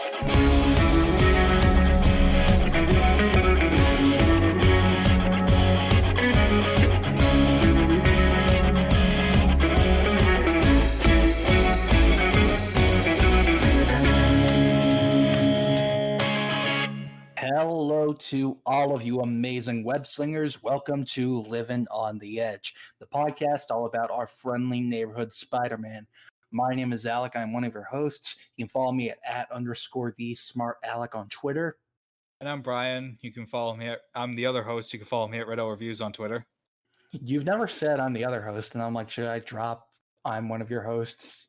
Hello to all of you amazing web slingers. Welcome to Livin on the Edge, the podcast all about our friendly neighborhood Spider-Man. My name is Alec. I'm one of your hosts. You can follow me at @_the_smart_Alec on Twitter. And I'm Brian. You can follow me I'm the other host. You can follow me at RedOverViews on Twitter. You've never said I'm the other host, and I'm like, should I drop I'm one of your hosts?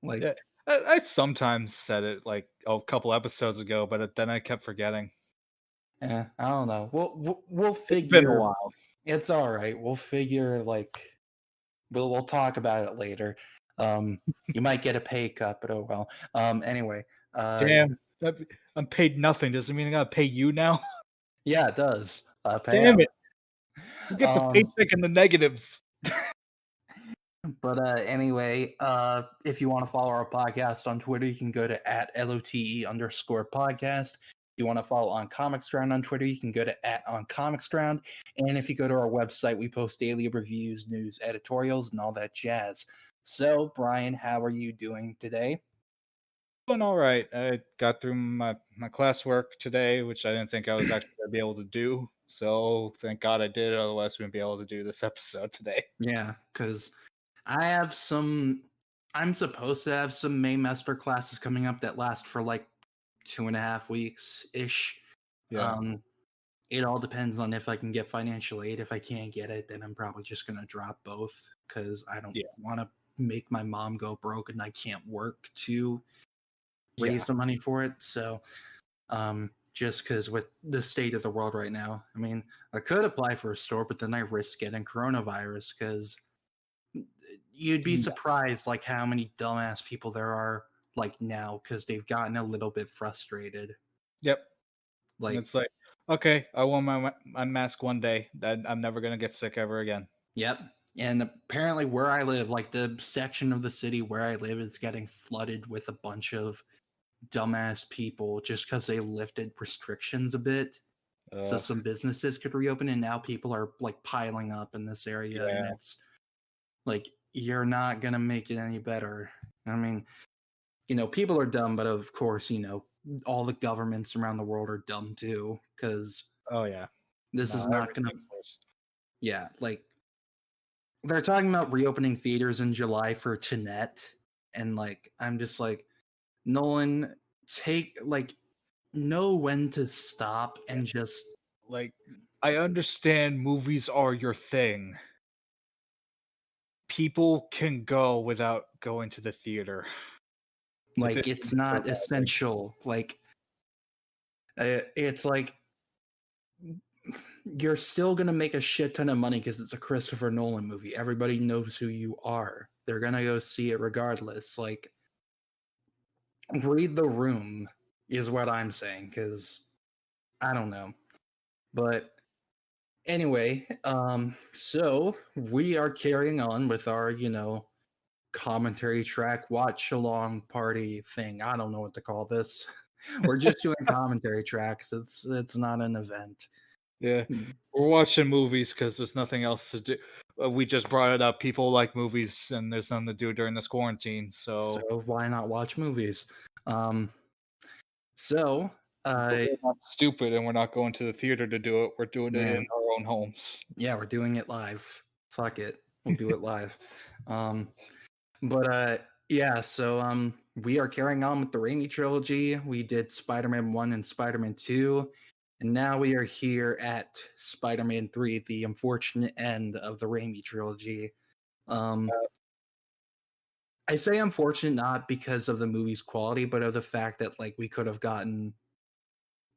Like, yeah, I sometimes said it like a couple episodes ago, but then I kept forgetting. I don't know. We'll figure. It's been a while. It's all right. We'll figure. We'll talk about it later. You might get a pay cut, but oh well. Anyway. Damn, I'm paid nothing. Does it mean I gotta pay you now? Yeah, it does. Damn it! You get the paycheck in the negatives. But anyway, if you want to follow our podcast on Twitter, you can go to @LOTE_podcast. If you want to follow On Comics Ground on Twitter, you can go to @OnComicsGround. And if you go to our website, we post daily reviews, news, editorials, and all that jazz. So, Brian, how are you doing today? Doing all right. I got through my classwork today, which I didn't think I was actually going to be able to do. So thank God I did. Otherwise, we wouldn't be able to do this episode today. Yeah, because I'm supposed to have some Maymester classes coming up that last for like 2.5 weeks-ish. Yeah. It all depends on if I can get financial aid. If I can't get it, then I'm probably just going to drop both because I don't want to make my mom go broke and I can't work to raise the money for it. So just because with the state of the world right now, I mean, I could apply for a store, but then I risk getting coronavirus because you'd be surprised like how many dumbass people there are like now because they've gotten a little bit frustrated. Yep. Like it's like, okay, I wore my mask one day. I'm never gonna get sick ever again. Yep. And apparently where I live, like the section of the city where I live is getting flooded with a bunch of dumbass people just because they lifted restrictions a bit. So some businesses could reopen, and now people are like piling up in this area. Yeah. And it's like, you're not going to make it any better. I mean, people are dumb, but of course, all the governments around the world are dumb too. Because this is not going to. Yeah, like they're talking about reopening theaters in July for Tenet, and like I'm just like, Nolan, know when to stop and just like. I understand movies are your thing. People can go without going to the theater. Like it's not essential. Like it's like you're still gonna make a shit ton of money because it's a Christopher Nolan movie. Everybody knows who you are. They're gonna go see it regardless. Like, read the room is what I'm saying, because I don't know. But anyway, so we are carrying on with our, commentary track watch along party thing. I don't know what to call this. We're just doing commentary tracks. It's not an event. Yeah, we're watching movies because there's nothing else to do. We just brought it up. People like movies, and there's nothing to do during this quarantine. So why not watch movies? We're not stupid, and we're not going to the theater to do it. We're doing it in our own homes. Yeah, we're doing it live. Fuck it, we'll do it live. So we are carrying on with the Raimi trilogy. We did Spider-Man 1 and Spider-Man 2, and now we are here at Spider-Man 3, the unfortunate end of the Raimi trilogy. I say unfortunate not because of the movie's quality, but of the fact that like we could have gotten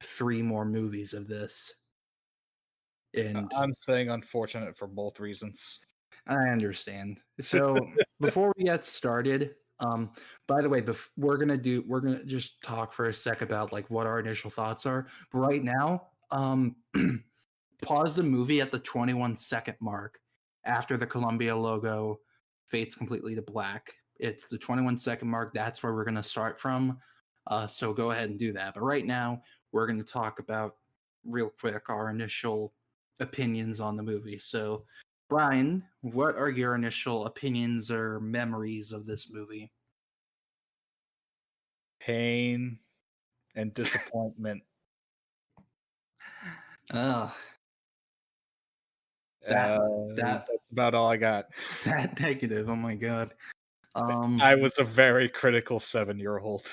3 more movies of this. And I'm saying unfortunate for both reasons. I understand. So before we get started, by the way, we're gonna just talk for a sec about like what our initial thoughts are. But right now, pause the movie at the 21-second mark after the Columbia logo fades completely to black. It's the 21-second mark. That's where we're gonna start from. So go ahead and do that. But right now, we're going to talk about real quick our initial opinions on the movie. So, Brian, what are your initial opinions or memories of this movie? Pain and disappointment. Uh, that that That's about all I got. that negative. Oh my god. I was a very critical 7-year-old.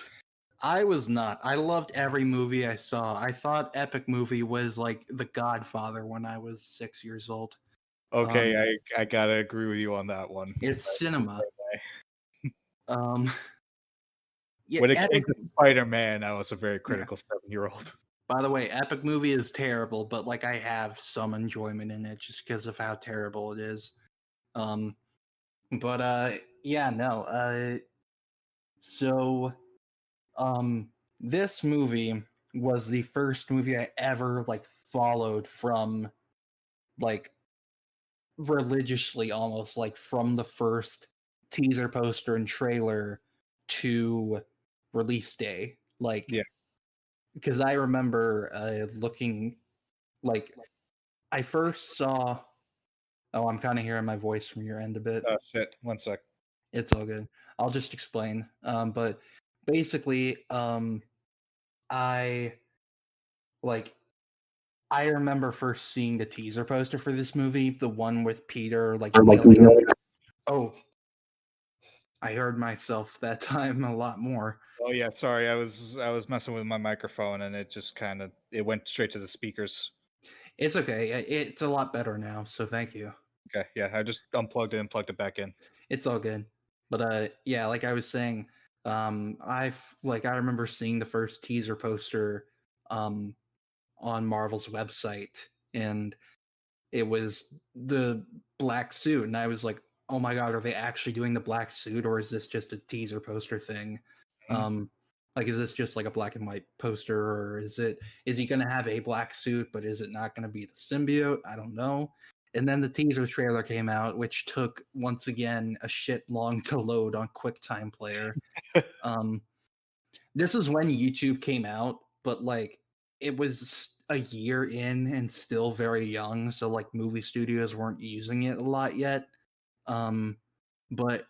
I was not. I loved every movie I saw. I thought Epic Movie was like The Godfather when I was 6 years old. Okay, I gotta agree with you on that one. It's cinema. Um, yeah, When it came Epic. to Spider-Man, I was a very critical 7-year-old. By the way, Epic Movie is terrible, but like I have some enjoyment in it just because of how terrible it is. But yeah, no. So this movie was the first movie I ever like followed from like religiously, almost like from the first teaser poster and trailer to release day. Like, Yeah. because I remember looking like I first saw. Oh, I'm kind of hearing my voice from your end a bit. Oh shit! 1 sec. It's all good. I'll just explain. But basically, I like I remember first seeing the teaser poster for this movie, the one with Peter like yelling. Oh, I heard myself that time a lot more. Oh yeah, sorry. I was messing with my microphone and it just it went straight to the speakers. It's okay. It's a lot better now, so thank you. Okay, yeah, I just unplugged it and plugged it back in. It's all good. But yeah, like I was saying, I remember seeing the first teaser poster on Marvel's website, and it was the black suit, and I was like, "Oh my god, are they actually doing the black suit, or is this just a teaser poster thing?" Mm-hmm. Like, is this just like a black and white poster, or is he going to have a black suit, but is it not going to be the symbiote? I don't know. And then the teaser trailer came out, which took once again a shit long to load on QuickTime Player. This is when YouTube came out, but like it was a year in and still very young, so like movie studios weren't using it a lot yet. But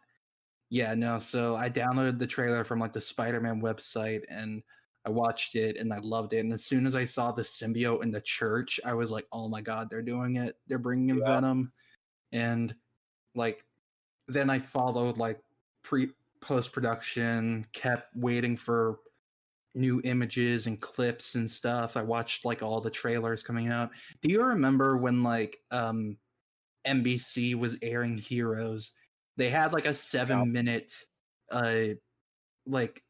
yeah, no, so I downloaded the trailer from like the Spider-Man website and I watched it and I loved it. And as soon as I saw the symbiote in the church, I was like, "Oh my god, they're doing it. They're bringing in Yeah. Venom." And like then I followed like post production, kept waiting for new images and clips and stuff. I watched like all the trailers coming out. Do you remember when like NBC was airing Heroes? They had like a 7-minute like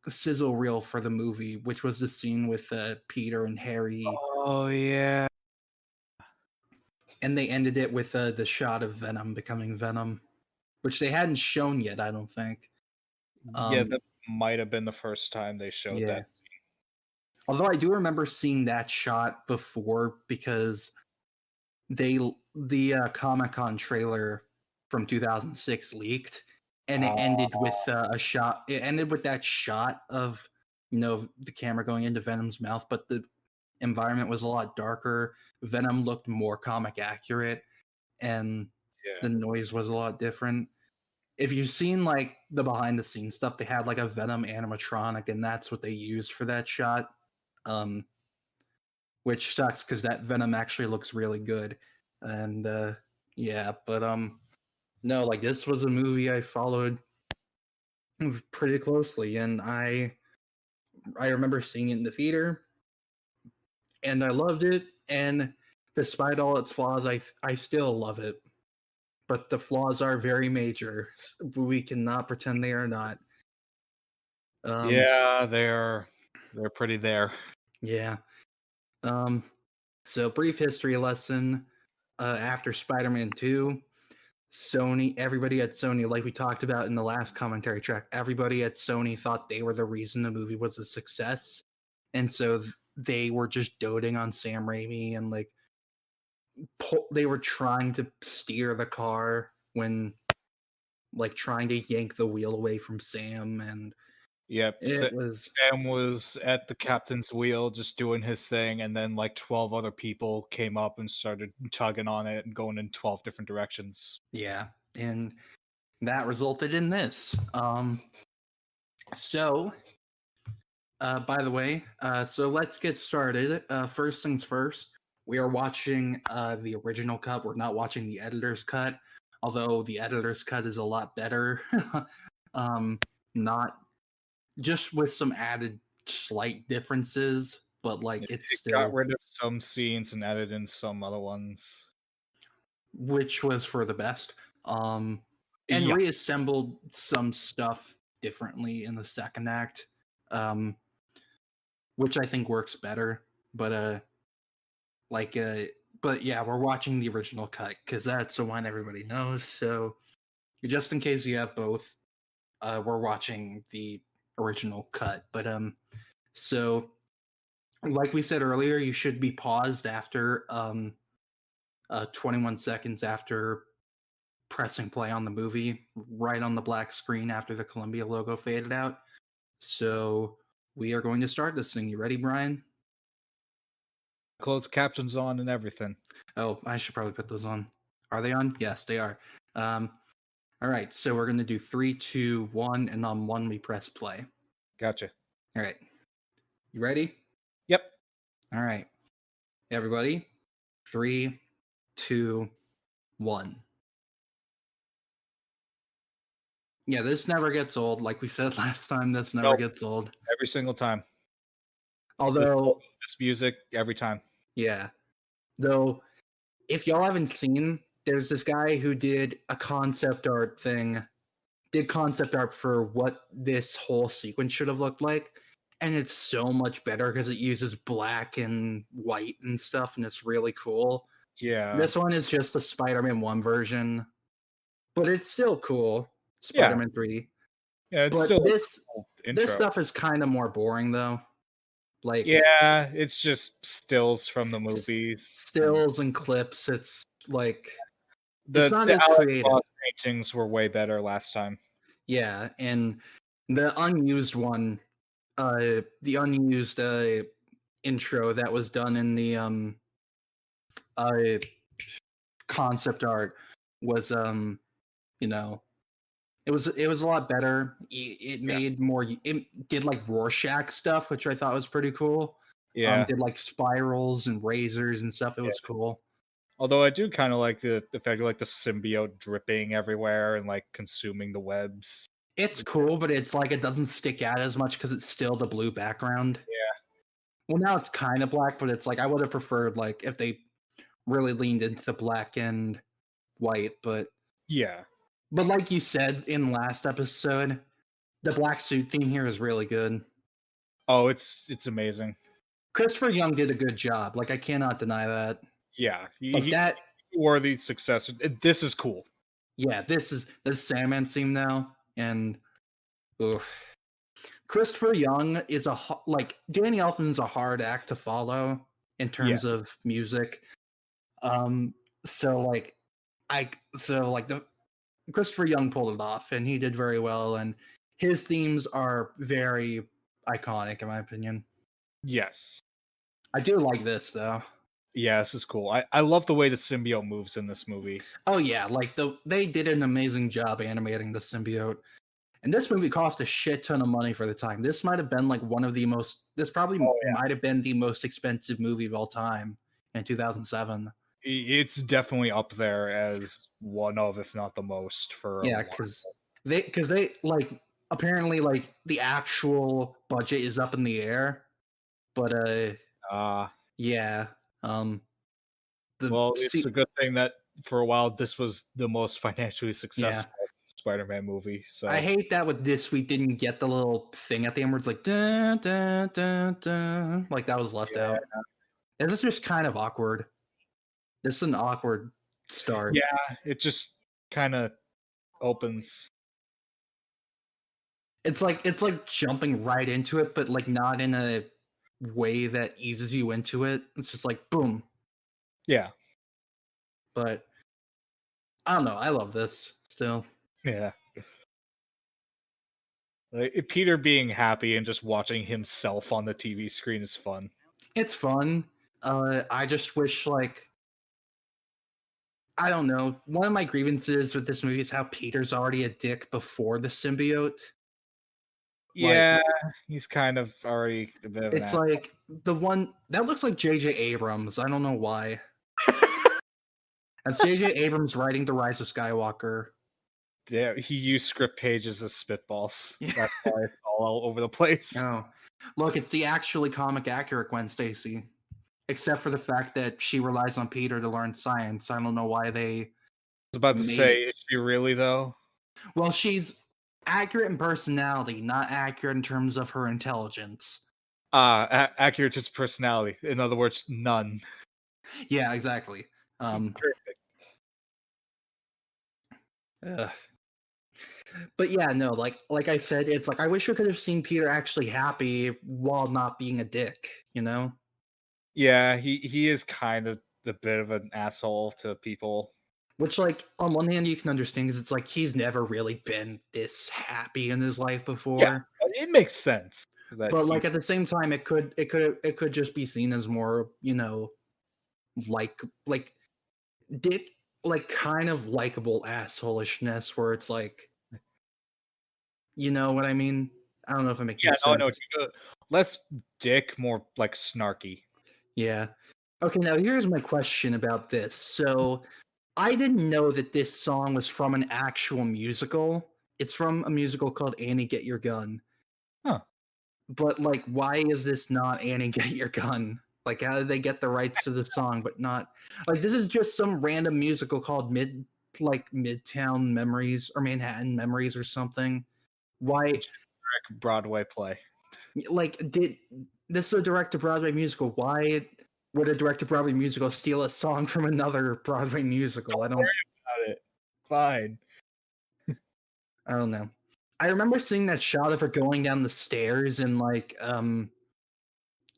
sizzle reel for the movie, which was the scene with Peter and Harry. Oh yeah. And they ended it with the shot of Venom becoming Venom, which they hadn't shown yet, I don't think. Yeah, that might have been the first time they showed Yeah. that. Although I do remember seeing that shot before because the Comic-Con trailer from 2006 leaked, and it ended with a shot. It ended with that shot of the camera going into Venom's mouth, but the environment was a lot darker. Venom looked more comic accurate, and the noise was a lot different. If you've seen like the behind the scenes stuff, they had like a Venom animatronic, and that's what they used for that shot. Which sucks because that Venom actually looks really good. And yeah, but no, like this was a movie I followed pretty closely, and I remember seeing it in the theater, and I loved it. And despite all its flaws, I still love it. But the flaws are very major. We cannot pretend they are not. Yeah, they're pretty there. Yeah. So brief history lesson. After Spider-Man 2, everybody at Sony, like we talked about in the last commentary track, everybody at Sony thought they were the reason the movie was a success. And so they were just doting on Sam Raimi and like they were trying to steer the car when like trying to yank the wheel away from Sam, and Yep. It was Sam was at the captain's wheel just doing his thing, and then like 12 other people came up and started tugging on it and going in 12 different directions. yeah, and that resulted in this. So by the way, so let's get started. First things first, we are watching the original cut. We're not watching the editor's cut, although the editor's cut is a lot better. Not just with some added slight differences, but like it's It still, got rid of some scenes and added in some other ones. which was for the best. And Yeah. reassembled some stuff differently in the second act. Which I think works better. But but yeah, we're watching the original cut because that's the one everybody knows. So just in case you have both, we're watching the original cut. But so like we said earlier, you should be paused after 21 seconds after pressing play on the movie, right on the black screen after the Columbia logo faded out. So we are going to start this thing. You ready, Brian? Closed captions on and everything. Oh, I should probably put those on. Are they on? Yes, they are. All right, so we're going to do 3, 2, 1, and on 1 we press play. Gotcha. All right. You ready? Yep. All right. Everybody, 3, 2, 1. Yeah, this never gets old. Like we said last time, this never Nope. gets old. Every single time. Although, This music every time. yeah. Though, if y'all haven't seen, there's this guy who did a concept art thing, did concept art for what this whole sequence should have looked like. And it's so much better because it uses black and white and stuff, and it's really cool. Yeah. This one is just the Spider-Man 1 version, but it's still cool. Spider-Man 3. Yeah, it's But still this a cool intro. this stuff is kind of more boring though. Like Yeah, it's just stills from the movies. Stills and clips. It's like The it's not the as Alex creative. Ross paintings were way better last time. Yeah, and the unused one, the unused intro that was done in the concept art was you know, it was a lot better. It made more. It did like Rorschach stuff, which I thought was pretty cool. Yeah. Did like spirals and razors and stuff. It was cool. Although I do kind of like the fact of like the symbiote dripping everywhere and like consuming the webs. It's cool, but it's like it doesn't stick out as much because it's still the blue background. Yeah. Well, now it's kind of black, but it's like I would have preferred like if they really leaned into the black and white. But Yeah. But like you said in last episode, the black suit theme here is really good. Oh, it's amazing. Christopher Young did a good job. Like I cannot deny that. Yeah. But that worthy successor. This is cool. Yeah, this is Sandman theme now, and oof. Christopher Young is Danny Elfman's a hard act to follow in terms of music. So the Christopher Young pulled it off, and he did very well, and his themes are very iconic in my opinion. Yes. I do like this though. Yeah, this is cool. I love the way the symbiote moves in this movie. Oh yeah, they did an amazing job animating the symbiote. And this movie cost a shit ton of money for the time. This might have been like might have been the most expensive movie of all time in 2007. It's definitely up there as one of, if not the most, for because they like apparently like the actual budget is up in the air, but yeah. It's a good thing that for a while this was the most financially successful Spider-Man movie. So I hate that with this we didn't get the little thing at the end where it's like dun, dun, dun, dun, like that was left out. This is just kind of awkward. This is an awkward start. Yeah, it just kind of opens. It's like jumping right into it, but like not in a way that eases you into it. It's just like boom. Yeah. But I don't know. I love this still. Yeah. Like, Peter being happy and just watching himself on the TV screen is fun. It's fun. I just wish, like, I don't know. One of my grievances with this movie is how Peter's already a dick before the symbiote. Yeah, he's kind of already a bit of an It's asshole. like the one that looks like J.J. Abrams. I don't know why. That's J.J. Abrams writing The Rise of Skywalker. Yeah, he used script pages as spitballs. Yeah. That's why it's all over the place. Oh, look, it's the actually comic accurate Gwen Stacy, except for the fact that she relies on Peter to learn science. I don't know why they. I was about to made say, it. is she really though? Well, she's accurate in personality, not accurate in terms of her intelligence. Accurate to personality. In other words, none. Yeah, exactly. Perfect. But yeah, no, like I said, it's like I wish we could have seen Peter actually happy while not being a dick, you know? Yeah, he is kind of a bit of an asshole to people. Which, like, on one hand, you can understand because it's like he's never really been this happy in his life before. Yeah, it makes sense. But like at the same time, it could just be seen as more, you know, like dick, like kind of likable assholishness, where it's like, you know what I mean? I don't know if it makes sense. No, less dick, more like snarky. Yeah. Okay, now here's my question about this. So I didn't know that this song was from an actual musical. It's from a musical called Annie Get Your Gun. Huh. But like, why is this not Annie Get Your Gun? Like, how did they get the rights to the song, but not like this is just some random musical called Midtown Memories or Manhattan Memories or something. Why Broadway play? Like, did this is a direct-to-Broadway musical? Why would a direct-to-Broadway musical steal a song from another Broadway musical? I don't. Worry about it. Fine. I don't know. I remember seeing that shot of her going down the stairs in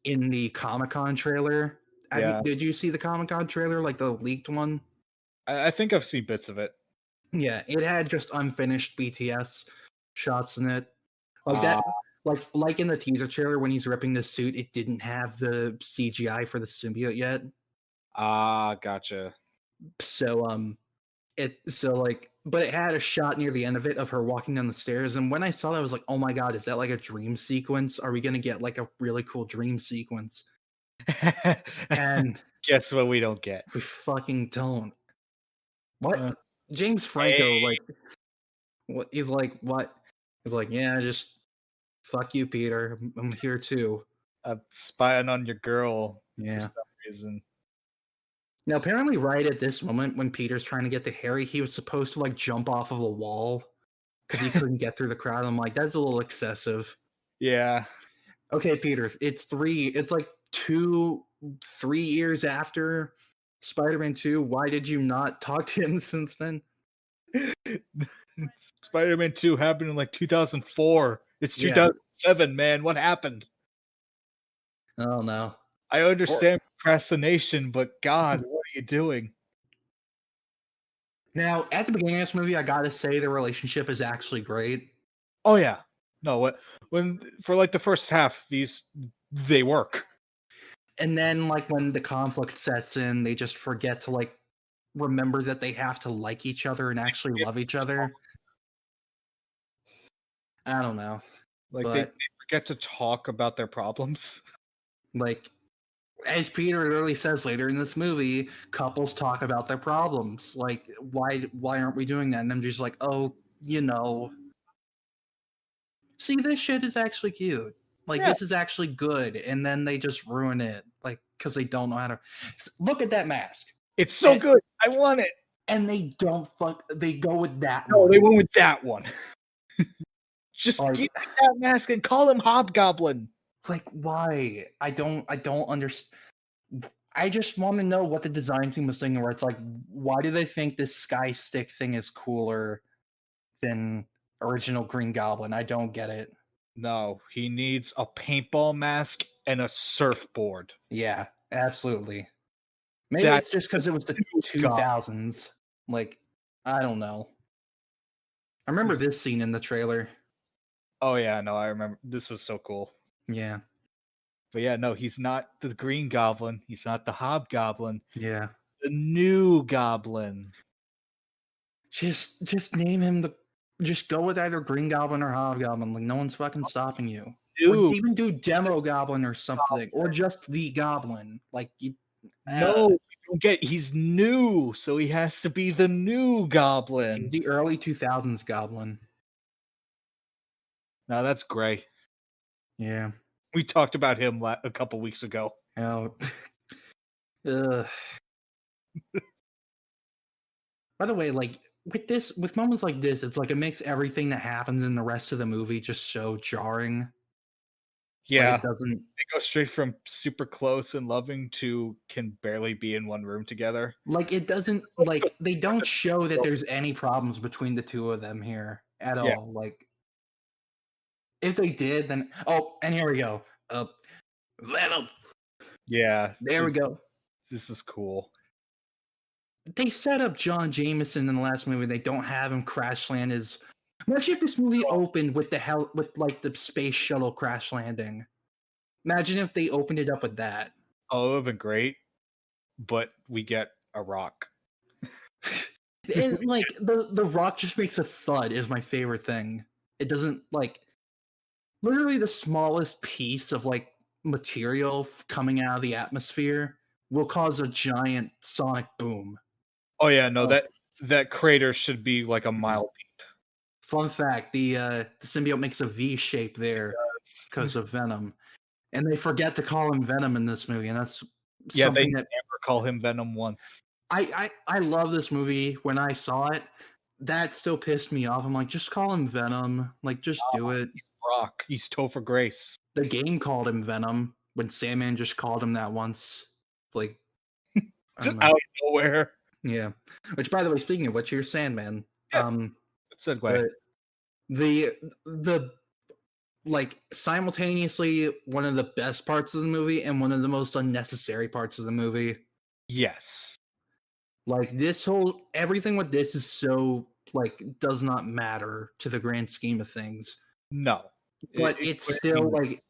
in the Comic-Con trailer. Yeah. Did you see the Comic-Con trailer, like the leaked one? I think I've seen bits of it. Yeah, it had just unfinished BTS shots in it. Like that, like in the teaser trailer when he's ripping the suit, it didn't have the CGI for the symbiote yet. Gotcha. So but it had a shot near the end of it of her walking down the stairs, and when I saw that, I was like, oh my god, is that like a dream sequence? Are we gonna get like a really cool dream sequence? And guess what we don't get? we fucking don't. What? James Franco, like, what? He's like, what? He's like, yeah, just fuck you, Peter. I'm here too. I'm spying on your girl Yeah. for some reason. Now, apparently, right at this moment, when Peter's trying to get to Harry, he was supposed to like jump off of a wall because he couldn't get through the crowd. I'm like, that's a little excessive. Yeah. Okay, Peter, it's like 3 years after Spider-Man 2. Why did you not talk to him since then? Spider-Man 2 happened in like 2004. It's 2007, man. What happened? I don't know. I understand procrastination, but God, what are you doing? Now, at the beginning of this movie, I gotta say the relationship is actually great. Oh yeah. No, when for like the first half, they work. And then like when the conflict sets in, they just forget to like remember that they have to like each other and actually love each other. I don't know. Like they forget to talk about their problems. Like, as Peter literally says later in this movie, couples talk about their problems. Like, why aren't we doing that? And I'm just like, oh, you know. See, this shit is actually cute. Like, this is actually good. And then they just ruin it. Like, because they don't know how to. Look at that mask. It's so good. I want it. And they they go with that one. No, they went with that one. Just give that mask and call him Hobgoblin. Like, why? I don't understand. I just want to know what the design team was thinking, where it's like, why do they think this sky stick thing is cooler than original Green Goblin? I don't get it. No, he needs a paintball mask and a surfboard. Yeah, absolutely. Maybe it's just because it was the 2000s. Like, I don't know. I remember this scene in the trailer. Oh yeah, no, I remember. This was so cool. Yeah, But yeah, no, he's not the Green Goblin. He's not the Hobgoblin. yeah. The new Goblin. Just name him the. Just go with either Green Goblin or Hobgoblin. Like no one's fucking stopping you. Or New even do Demo Goblin or something, or just the Goblin. Like you. No, you don't get. He's new, so he has to be the new Goblin. The early 2000s Goblin. Now that's Gray. Yeah. We talked about him a couple weeks ago. Oh. Ugh. By the way, like with moments like this, it's like it makes everything that happens in the rest of the movie just so jarring. Yeah, Like it doesn't. they go straight from super close and loving to can barely be in one room together. Like it doesn't. Like they don't show that there's any problems between the two of them here at Yeah. all. Like if they did, then and here we go. Venom. Yeah, There we go. This is cool. They set up John Jameson in the last movie. They don't have him crash land his. Imagine if this movie opened with the space shuttle crash landing. Imagine if they opened it up with that. Oh, it would have been great, but we get a rock. And like the rock just makes a thud is my favorite thing. It doesn't like literally the smallest piece of like material coming out of the atmosphere will cause a giant sonic boom. Oh yeah, no, that crater should be like a mile deep. Fun fact: the symbiote makes a V shape there because of Venom, and they forget to call him Venom in this movie, and that's They never call him Venom once. I love this movie. When I saw it, that still pissed me off. I'm like, just call him Venom. Like, just do it. He's Rock. He's Topher Grace. The game called him Venom when Sandman just called him that once. Like, out of nowhere. Yeah. Which, by the way, speaking of which, here's Sandman. Segue. The like simultaneously one of the best parts of the movie and one of the most unnecessary parts of the movie. Yes. Like everything with this is so like does not matter to the grand scheme of things. No. But it's still like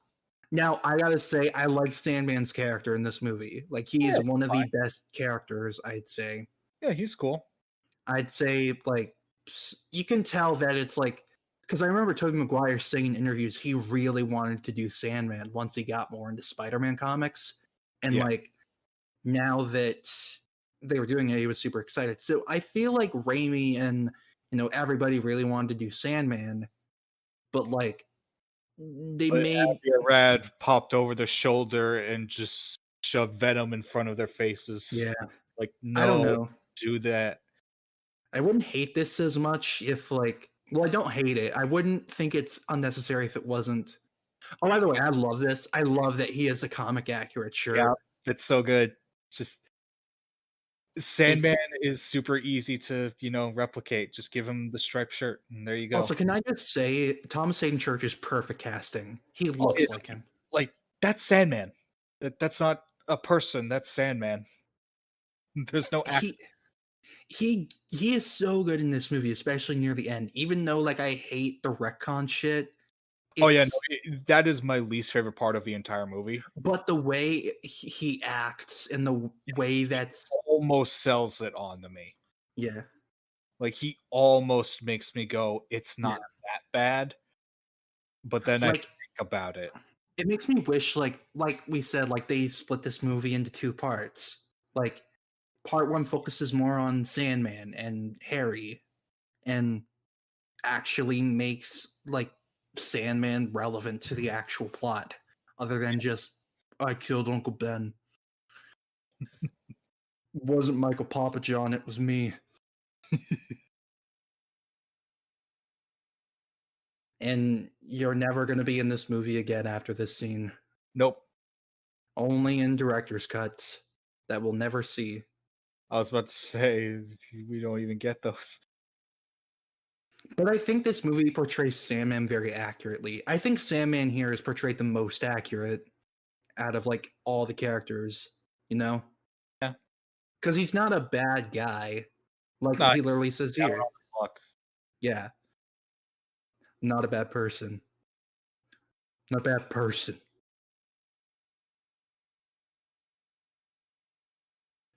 now I gotta say I like Sandman's character in this movie. Like he is one of the best characters, I'd say. Yeah, he's cool. I'd say like you can tell that it's like because I remember Tobey Maguire saying in interviews he really wanted to do Sandman once he got more into Spider-Man comics, and like now that they were doing it, he was super excited. So I feel like Raimi and everybody really wanted to do Sandman, but like they made Rad popped over the shoulder and just shoved Venom in front of their faces. Yeah, like no, I don't know. Do that. I wouldn't hate this as much if like. Well, I don't hate it. I wouldn't think it's unnecessary if it wasn't. Oh, by the way, I love this. I love that he has a comic accurate shirt. Yeah, it's so good. Just Sandman is super easy to, replicate. Just give him the striped shirt, and there you go. Also, can I just say, Thomas Hayden Church is perfect casting. He looks like him. Like that's Sandman. That's not a person. That's Sandman. There's no actor. He is so good in this movie, especially near the end. Even though, like, I hate the retcon shit. That is my least favorite part of the entire movie. But the way he acts and the way that's almost sells it on to me. Yeah, like he almost makes me go, "It's not that bad." But then I think about it. It makes me wish, like we said, like they split this movie into two parts. Like. Part one focuses more on Sandman and Harry and actually makes like Sandman relevant to the actual plot other than just I killed Uncle Ben. It wasn't Michael Papa John, it was me. And you're never going to be in this movie again after this scene. Nope. Only in director's cuts that we'll never see. I was about to say, we don't even get those. But I think this movie portrays Sandman very accurately. I think Sandman here is portrayed the most accurate out of, like, all the characters, Yeah. Because he's not a bad guy. Like, he literally says here. Yeah. Not a bad person. Not a bad person.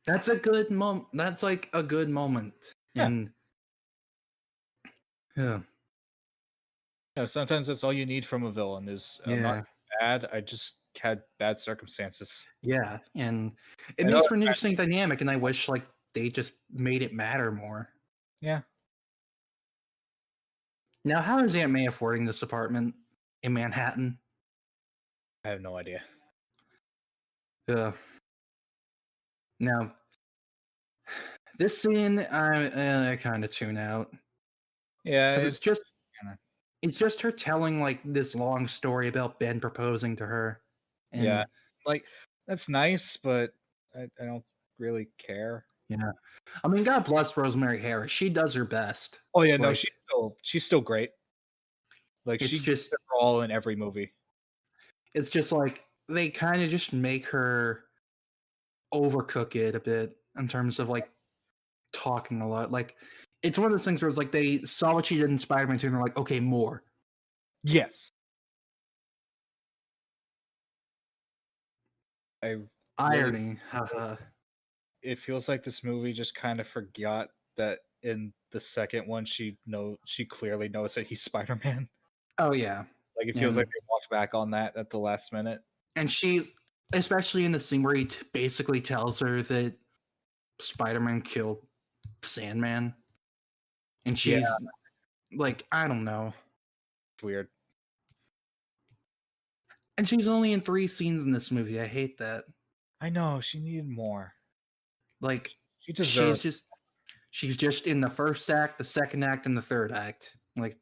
That's a good moment. That's like a good moment. Yeah. And yeah. Yeah, sometimes that's all you need from a villain is I'm not bad. I just had bad circumstances. Yeah. And it I know makes for it's an bad. interesting dynamic, and I wish like they just made it matter more. Yeah. Now, how is Aunt May affording this apartment in Manhattan? I have no idea. Yeah. Now, this scene, I kind of tune out. Yeah, Because kinda, it's just her telling like this long story about Ben proposing to her. And yeah. Like that's nice, but I don't really care. yeah. I mean, God bless Rosemary Harris. She does her best. Oh yeah, no, Like, she's still great. Like it's she just gives her all in every movie. it's just like they kind of just make her overcook it a bit in terms of like talking a lot. Like, it's one of those things where it's like they saw what she did in Spider-Man 2 and they're like, okay, more. Yes. I Irony. it feels like this movie just kind of forgot that in the second one she clearly knows that he's Spider-Man. Oh yeah. Like it feels like they walked back on that at the last minute. And she's especially in the scene where he basically tells her that Spider-Man killed Sandman, and she's like, I don't know. It's weird. And she's only in 3 scenes in this movie. I hate that. I know she needed more. Like She deserves. she's just in the first act, the second act, and the third act. Like,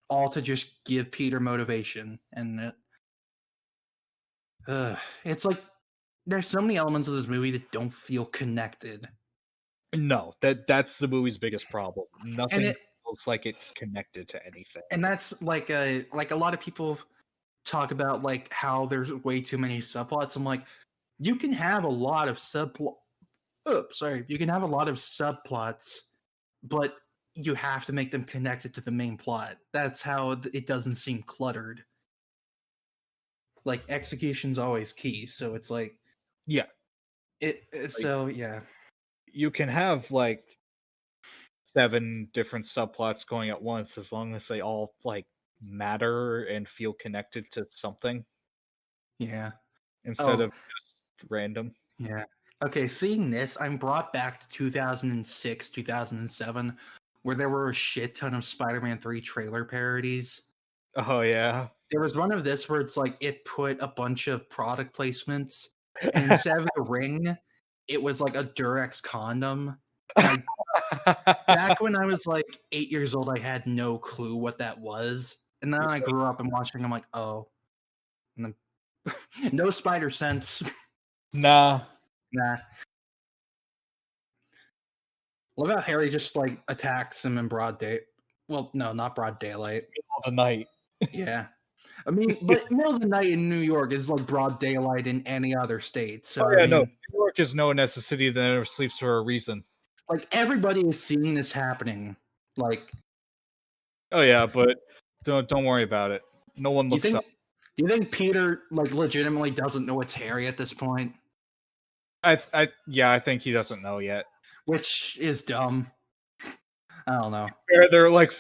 all to just give Peter motivation. And it's like there's so many elements of this movie that don't feel connected. No, that's the movie's biggest problem. Nothing feels like it's connected to anything. And that's like a lot of people talk about like how there's way too many subplots. I'm like, you can have a lot of you can have a lot of subplots, but you have to make them connected to the main plot. That's how it doesn't seem cluttered. Like, execution's always key, so it's like, yeah. Yeah. You can have like 7 different subplots going at once as long as they all like matter and feel connected to something. Yeah. Instead of just random. Yeah. Okay, seeing this, I'm brought back to 2006, 2007, where there were a shit ton of Spider-Man 3 trailer parodies. Oh, yeah. There was one of this where it's like it put a bunch of product placements, and instead of a ring, it was like a Durex condom. And back when I was like 8 years old, I had no clue what that was. And then I grew up and watching, I'm like, oh. And then, no spider sense. Nah. Love how Harry just like attacks him in broad day. Well, no, not broad daylight. Middle of the night. Yeah. I mean, but middle of the night in New York is like broad daylight in any other state. So oh, yeah, no. New York is known as the city that never sleeps for a reason. Like, everybody is seeing this happening. Like, oh yeah, but don't worry about it. No one looks up. Do you think Peter like legitimately doesn't know it's Harry at this point? I think he doesn't know yet. Which is dumb. I don't know. They're like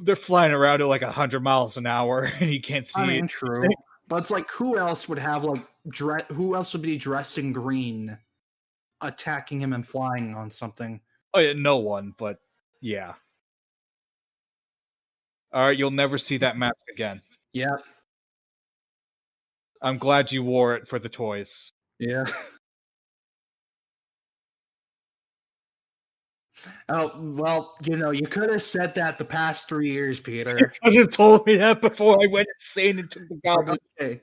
they're flying around at like 100 miles an hour, and you can't see. I mean, true, but it's like who else would have like who else would be dressed in green, attacking him and flying on something? Oh yeah, no one. But yeah. All right, you'll never see that mask again. Yeah. I'm glad you wore it for the toys. Yeah. Oh, well, you could have said that the past 3 years, Peter. You could have told me that before I went insane and took the goblet. Okay.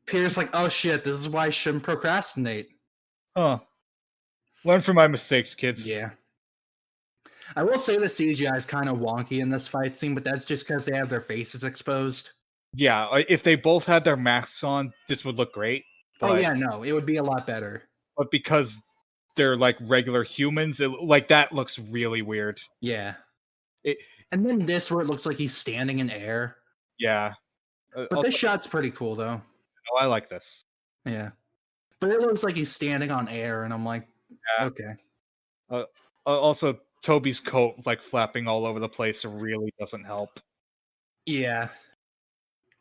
Peter's like, oh shit, this is why I shouldn't procrastinate. Huh. Learn from my mistakes, kids. Yeah. I will say the CGI is kind of wonky in this fight scene, but that's just because they have their faces exposed. Yeah, if they both had their masks on, this would look great. But, oh yeah, no, it would be a lot better. But because they're like regular humans, like that looks really weird. Yeah. And then this where it looks like he's standing in air. Yeah. But this shot's pretty cool, though. Oh, I like this. Yeah. But it looks like he's standing on air, and I'm like, okay. Also, Toby's coat, like, flapping all over the place really doesn't help. Yeah.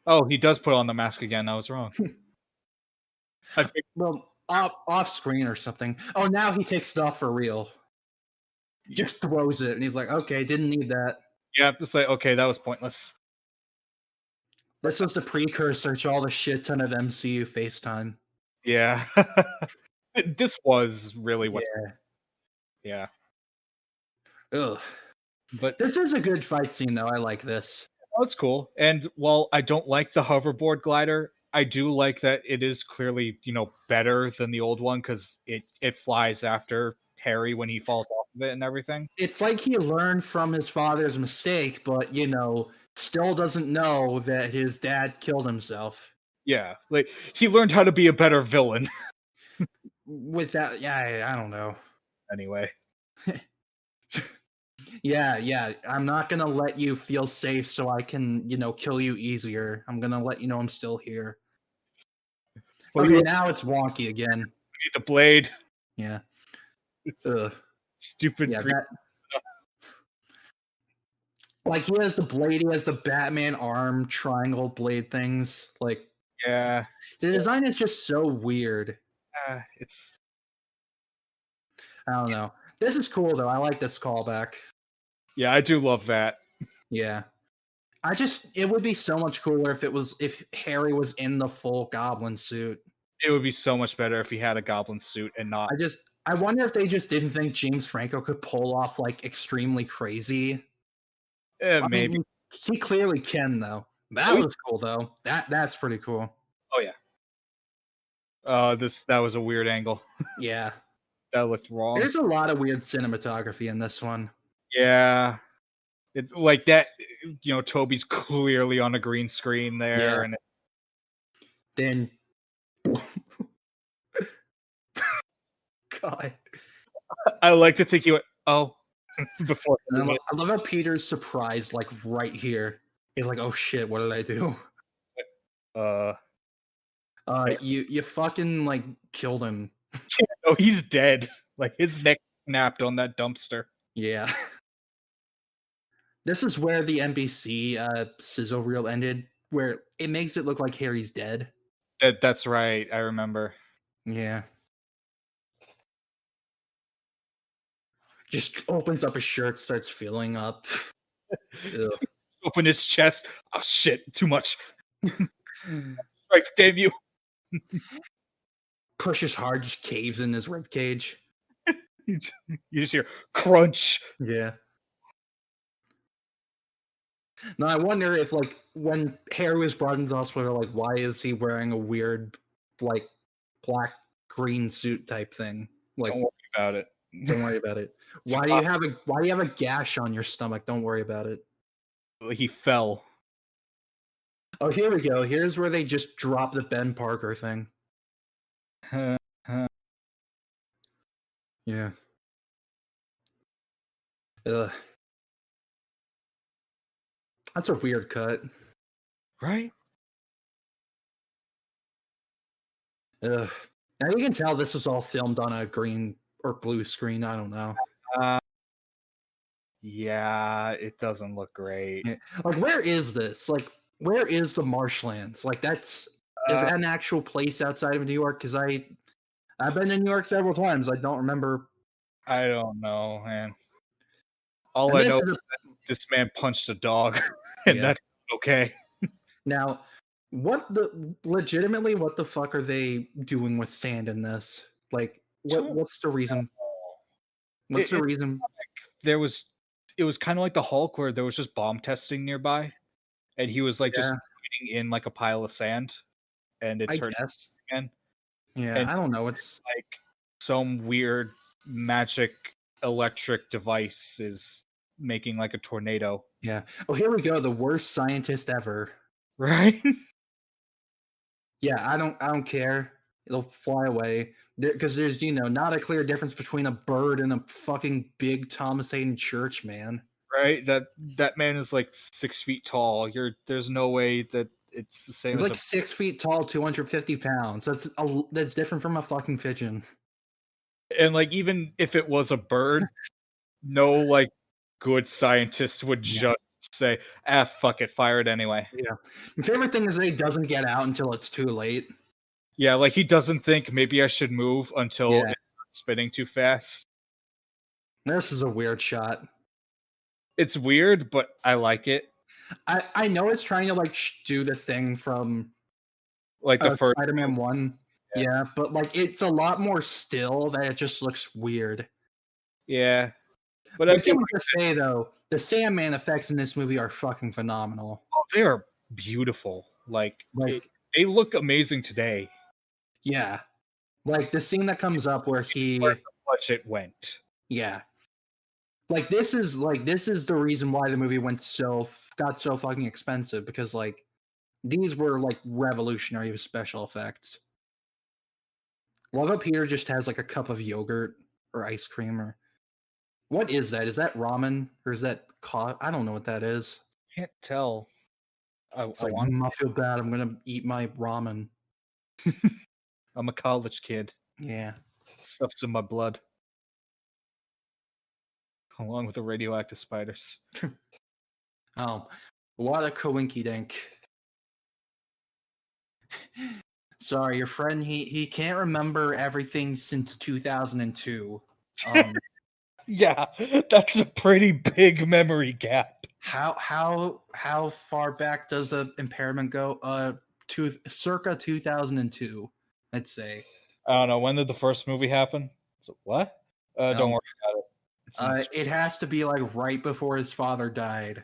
Oh, he does put on the mask again. I was wrong. Well, off screen or something. Oh, now he takes it off for real. Just throws it, and he's like, okay, didn't need that. Yeah, it's like, okay, that was pointless. This was the precursor to all the shit ton of MCU FaceTime. Yeah. This was really what... Yeah. Ugh. But this is a good fight scene, though. I like this. Oh, it's cool. And while I don't like the hoverboard glider, I do like that it is clearly, better than the old one, because it flies after Harry when he falls off of it and everything. It's like he learned from his father's mistake, but, still doesn't know that his dad killed himself. Yeah, like, he learned how to be a better villain. With that, yeah, I don't know. Anyway. Yeah, I'm not gonna let you feel safe so I can, kill you easier. I'm gonna let you know I'm still here. Okay, now it's wonky again. Need the blade. Yeah. Stupid. Yeah, like, he has the blade, he has the Batman arm triangle blade things. Like, yeah. The design is just so weird. It's... I don't know. This is cool, though. I like this callback. Yeah, I do love that. Yeah. It would be so much cooler if Harry was in the full goblin suit. It would be so much better if he had a goblin suit and not... I wonder if they just didn't think James Franco could pull off, like, extremely crazy. Maybe. Mean, he clearly can, though. That was cool, though. That's pretty cool. Oh, yeah. That was a weird angle. Yeah. That looked wrong. There's a lot of weird cinematography in this one. Yeah. It's like that, Toby's clearly on a green screen there. Yeah. And then... God. I like to think he went, oh, before. I love how Peter's surprised, like, right here. He's like, oh shit, what did I do? You fucking, like, killed him. Oh, he's dead. Like, his neck snapped on that dumpster. Yeah. This is where the NBC sizzle reel ended, where it makes it look like Harry's dead. That's right. I remember. Yeah. Just opens up his shirt, starts filling up. Open his chest. Oh shit! Too much. Right, damn you. Pushes hard, just caves in his rib cage. You just hear crunch. Yeah. Now I wonder if, like, when Harry was brought into the hospital, like, why is he wearing a weird, like, black green suit type thing? Like, don't worry about it. Don't worry about it. Why do you have a gash on your stomach? Don't worry about it. He fell. Oh, here we go. Here's where they just drop the Ben Parker thing. Yeah. Ugh. That's a weird cut. Right? Ugh. Now you can tell this was all filmed on a green or blue screen. I don't know. Yeah, it doesn't look great. Yeah. Like, where is this? Like, where is the marshlands? Like, is that an actual place outside of New York? Because I've been in New York several times. I don't remember. I don't know, man. All I know is that this man punched a dog, and that's okay. Now, legitimately, what the fuck are they doing with sand in this? Like, what's the reason? What's the reason? It was kind of like the Hulk, where there was just bomb testing nearby, and he was like just putting in like a pile of sand, and it turned again. Yeah, and I don't know. It's like some weird magic electric device is making like a tornado. Yeah. Oh, here we go. The worst scientist ever. Right? Yeah, I don't care. It'll fly away. Because there's, not a clear difference between a bird and a fucking big Thomas Hayden Church, man. Right? That man is like 6 feet tall. There's no way that it's the same. He's As like 6 feet tall, 250 pounds. That's different from a fucking pigeon. And like, even if it was a bird, no like good scientist would just say, fuck it, fire it anyway. Yeah. My favorite thing is that he doesn't get out until it's too late. Yeah, like he doesn't think maybe I should move until it's spinning too fast. This is a weird shot. It's weird, but I like it. I know it's trying to like do the thing from like the first Spider-Man 1. Yeah, but like it's a lot more still that it just looks weird. Yeah. But I can say though, the Sandman effects in this movie are fucking phenomenal. Oh, they are beautiful. Like they look amazing today. Yeah. Like the scene that comes up where he where the budget went. Yeah. Like this is the reason why the movie got so fucking expensive, because like these were like revolutionary with special effects. Love how Peter just has like a cup of yogurt or ice cream, or what is that? Is that ramen or is that I don't know what that is. Can't tell. I feel bad. I'm gonna eat my ramen. I'm a college kid. Yeah. Stuff's in my blood. Along with the radioactive spiders. Oh, what a coinky dink. Sorry, your friend, he can't remember everything since 2002. Yeah, that's a pretty big memory gap. How far back does the impairment go? To circa 2002, I'd say. I don't know. When did the first movie happen? So what? Don't worry about it. It has to be like right before his father died.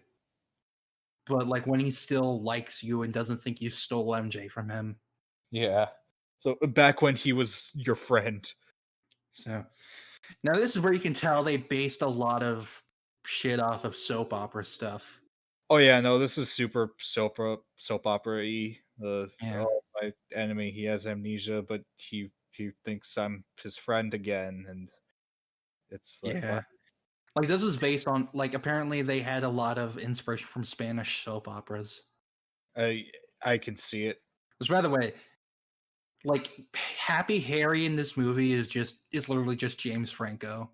But like when he still likes you and doesn't think you stole MJ from him. Yeah. So back when he was your friend. So now this is where you can tell they based a lot of shit off of soap opera stuff. Oh yeah, no, this is super soap opera-y. My enemy, he has amnesia, but he thinks I'm his friend again, and it's like what? Like this is based on like apparently they had a lot of inspiration from Spanish soap operas. I can see it. Which, by the way, like Happy Harry in this movie is literally just James Franco.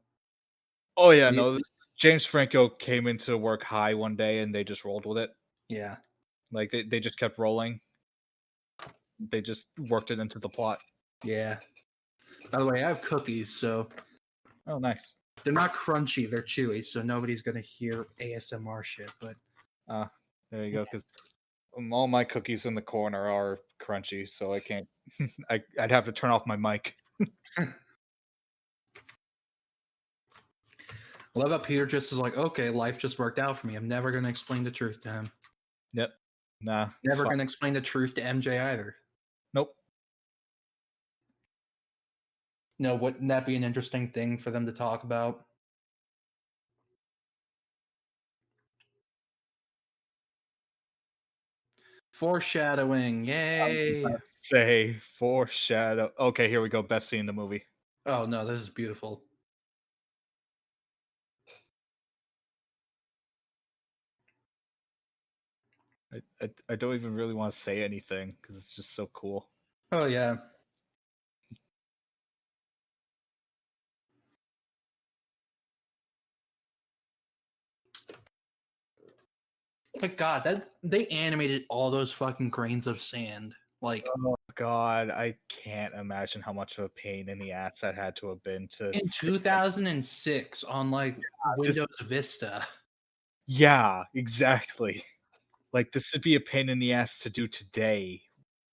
Oh yeah, no, James Franco came into work high one day and they just rolled with it. Yeah. Like they just kept rolling. They just worked it into the plot. Yeah. By the way, I have cookies, so. Oh, nice. They're not crunchy, they're chewy, so nobody's gonna hear ASMR shit, but. There you go, because all my cookies in the corner are crunchy, so I can't. I'd have to turn off my mic. I love how Peter just is like, okay, life just worked out for me. I'm never going to explain the truth to him. Yep. Nah. Never going to explain the truth to MJ either. Nope. No, wouldn't that be an interesting thing for them to talk about? Foreshadowing. Yay. Say foreshadow. Okay, here we go. Best scene in the movie. Oh, no, this is beautiful. I don't even really want to say anything because it's just so cool. Oh, yeah. Like, God, they animated all those fucking grains of sand. Like, oh God, I can't imagine how much of a pain in the ass that had to have been to. In 2006 on like Windows Vista. Yeah, exactly. Like this would be a pain in the ass to do today,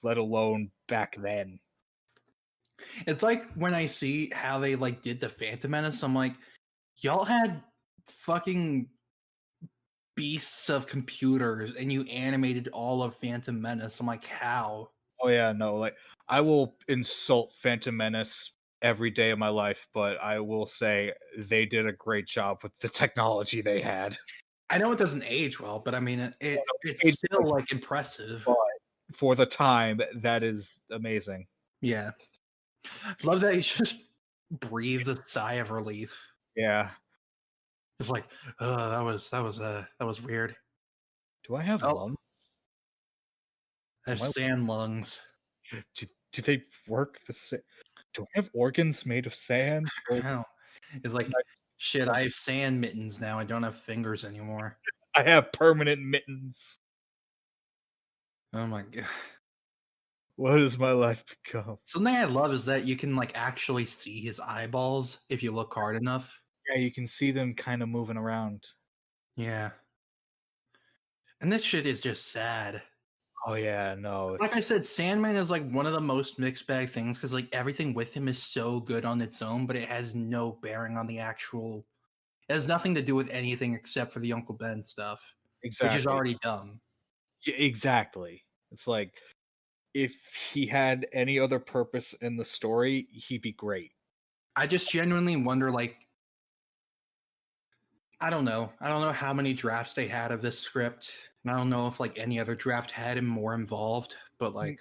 let alone back then. It's like when I see how they like did the Phantom Menace, I'm like, y'all had fucking beasts of computers and you animated all of Phantom Menace. I'm like, how? Oh yeah, no, like I will insult Phantom Menace every day of my life, but I will say they did a great job with the technology they had. I know it doesn't age well, but I mean, it's still like impressive. But for the time, that is amazing. Yeah. Love that he just breathed a sigh of relief. Yeah. It's like, oh, that was weird. Do I have lungs? I have sand lungs. Do they work the same? Do I have organs made of sand? Or Hell, it's like shit. I have sand mittens now. I don't have fingers anymore. I have permanent mittens. Oh my god. What has my life become? Something I love is that you can like actually see his eyeballs if you look hard enough. Yeah, you can see them kind of moving around. Yeah. And this shit is just sad. Oh yeah, no. Like I said, Sandman is like one of the most mixed bag things because like everything with him is so good on its own, but it has no bearing on the actual. It has nothing to do with anything except for the Uncle Ben stuff, which is Exactly. already dumb. Yeah, exactly. It's like if he had any other purpose in the story, he'd be great. I just genuinely wonder, like, I don't know. I don't know how many drafts they had of this script. And I don't know if like any other draft had him more involved, but like,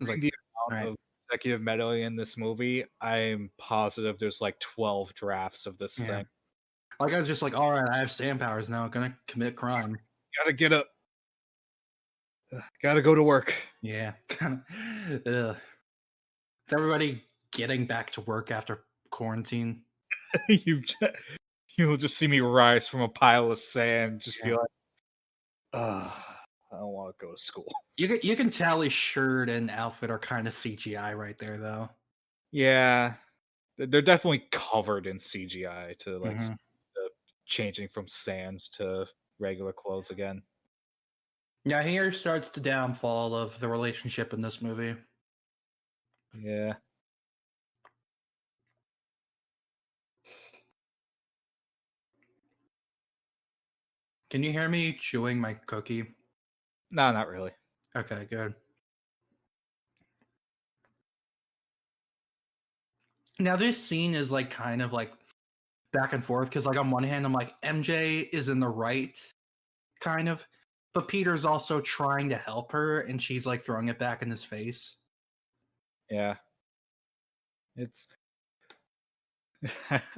it's like, The all amount right. of executive meddling in this movie, I'm positive there's like 12 drafts of this Yeah. thing. Like I was just like, all right, I have sand powers now. I'm gonna commit crime. Gotta get up. Gotta go to work. Yeah. Is everybody getting back to work after quarantine? You'll just see me rise from a pile of sand, just be like, I don't want to go to school. You can tell his shirt and outfit are kind of CGI right there, though. Yeah, they're definitely covered in CGI to like Mhm. changing from sand to regular clothes again. Yeah, here starts the downfall of the relationship in this movie. Yeah. Can you hear me chewing my cookie? No, not really. Okay, good. Now this scene is like kind of like back and forth because like on one hand I'm like MJ is in the right, kind of, but Peter's also trying to help her and she's like throwing it back in his face. Yeah. It's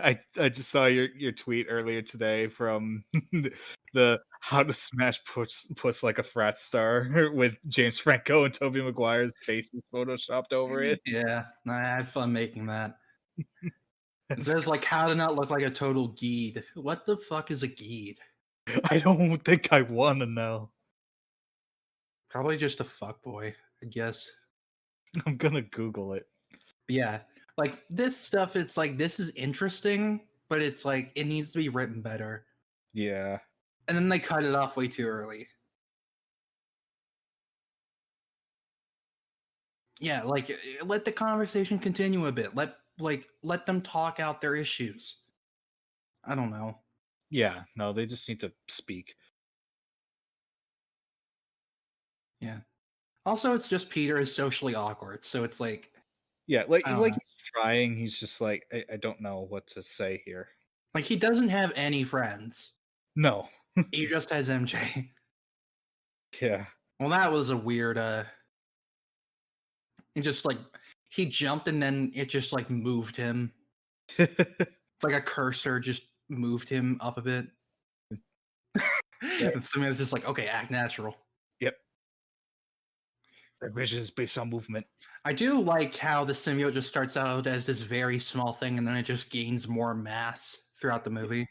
I just saw your tweet earlier today from the how to smash puss like a frat star with James Franco and Tobey Maguire's faces photoshopped over it. Yeah, I had fun making that. It says like how to not look like a total geed. What the fuck is a geed? I don't think I want to know. Probably just a fuckboy, I guess. I'm gonna Google it. Yeah, like this stuff, it's like this is interesting, but it's like it needs to be written better. Yeah. And then they cut it off way too early. Yeah, like let the conversation continue a bit. Let them talk out their issues. I don't know. Yeah, no, they just need to speak. Yeah. Also, it's just Peter is socially awkward, so it's like Yeah, I don't like know. he's trying, he's just like, I don't know what to say here. Like he doesn't have any friends. No. He just has MJ. Yeah. Well, that was a weird he just like he jumped and then it just like moved him. It's like a cursor just moved him up a bit. And somebody's just like, okay, act natural. Yep. That vision is based on movement. I do like how the symbiote just starts out as this very small thing and then it just gains more mass throughout the movie.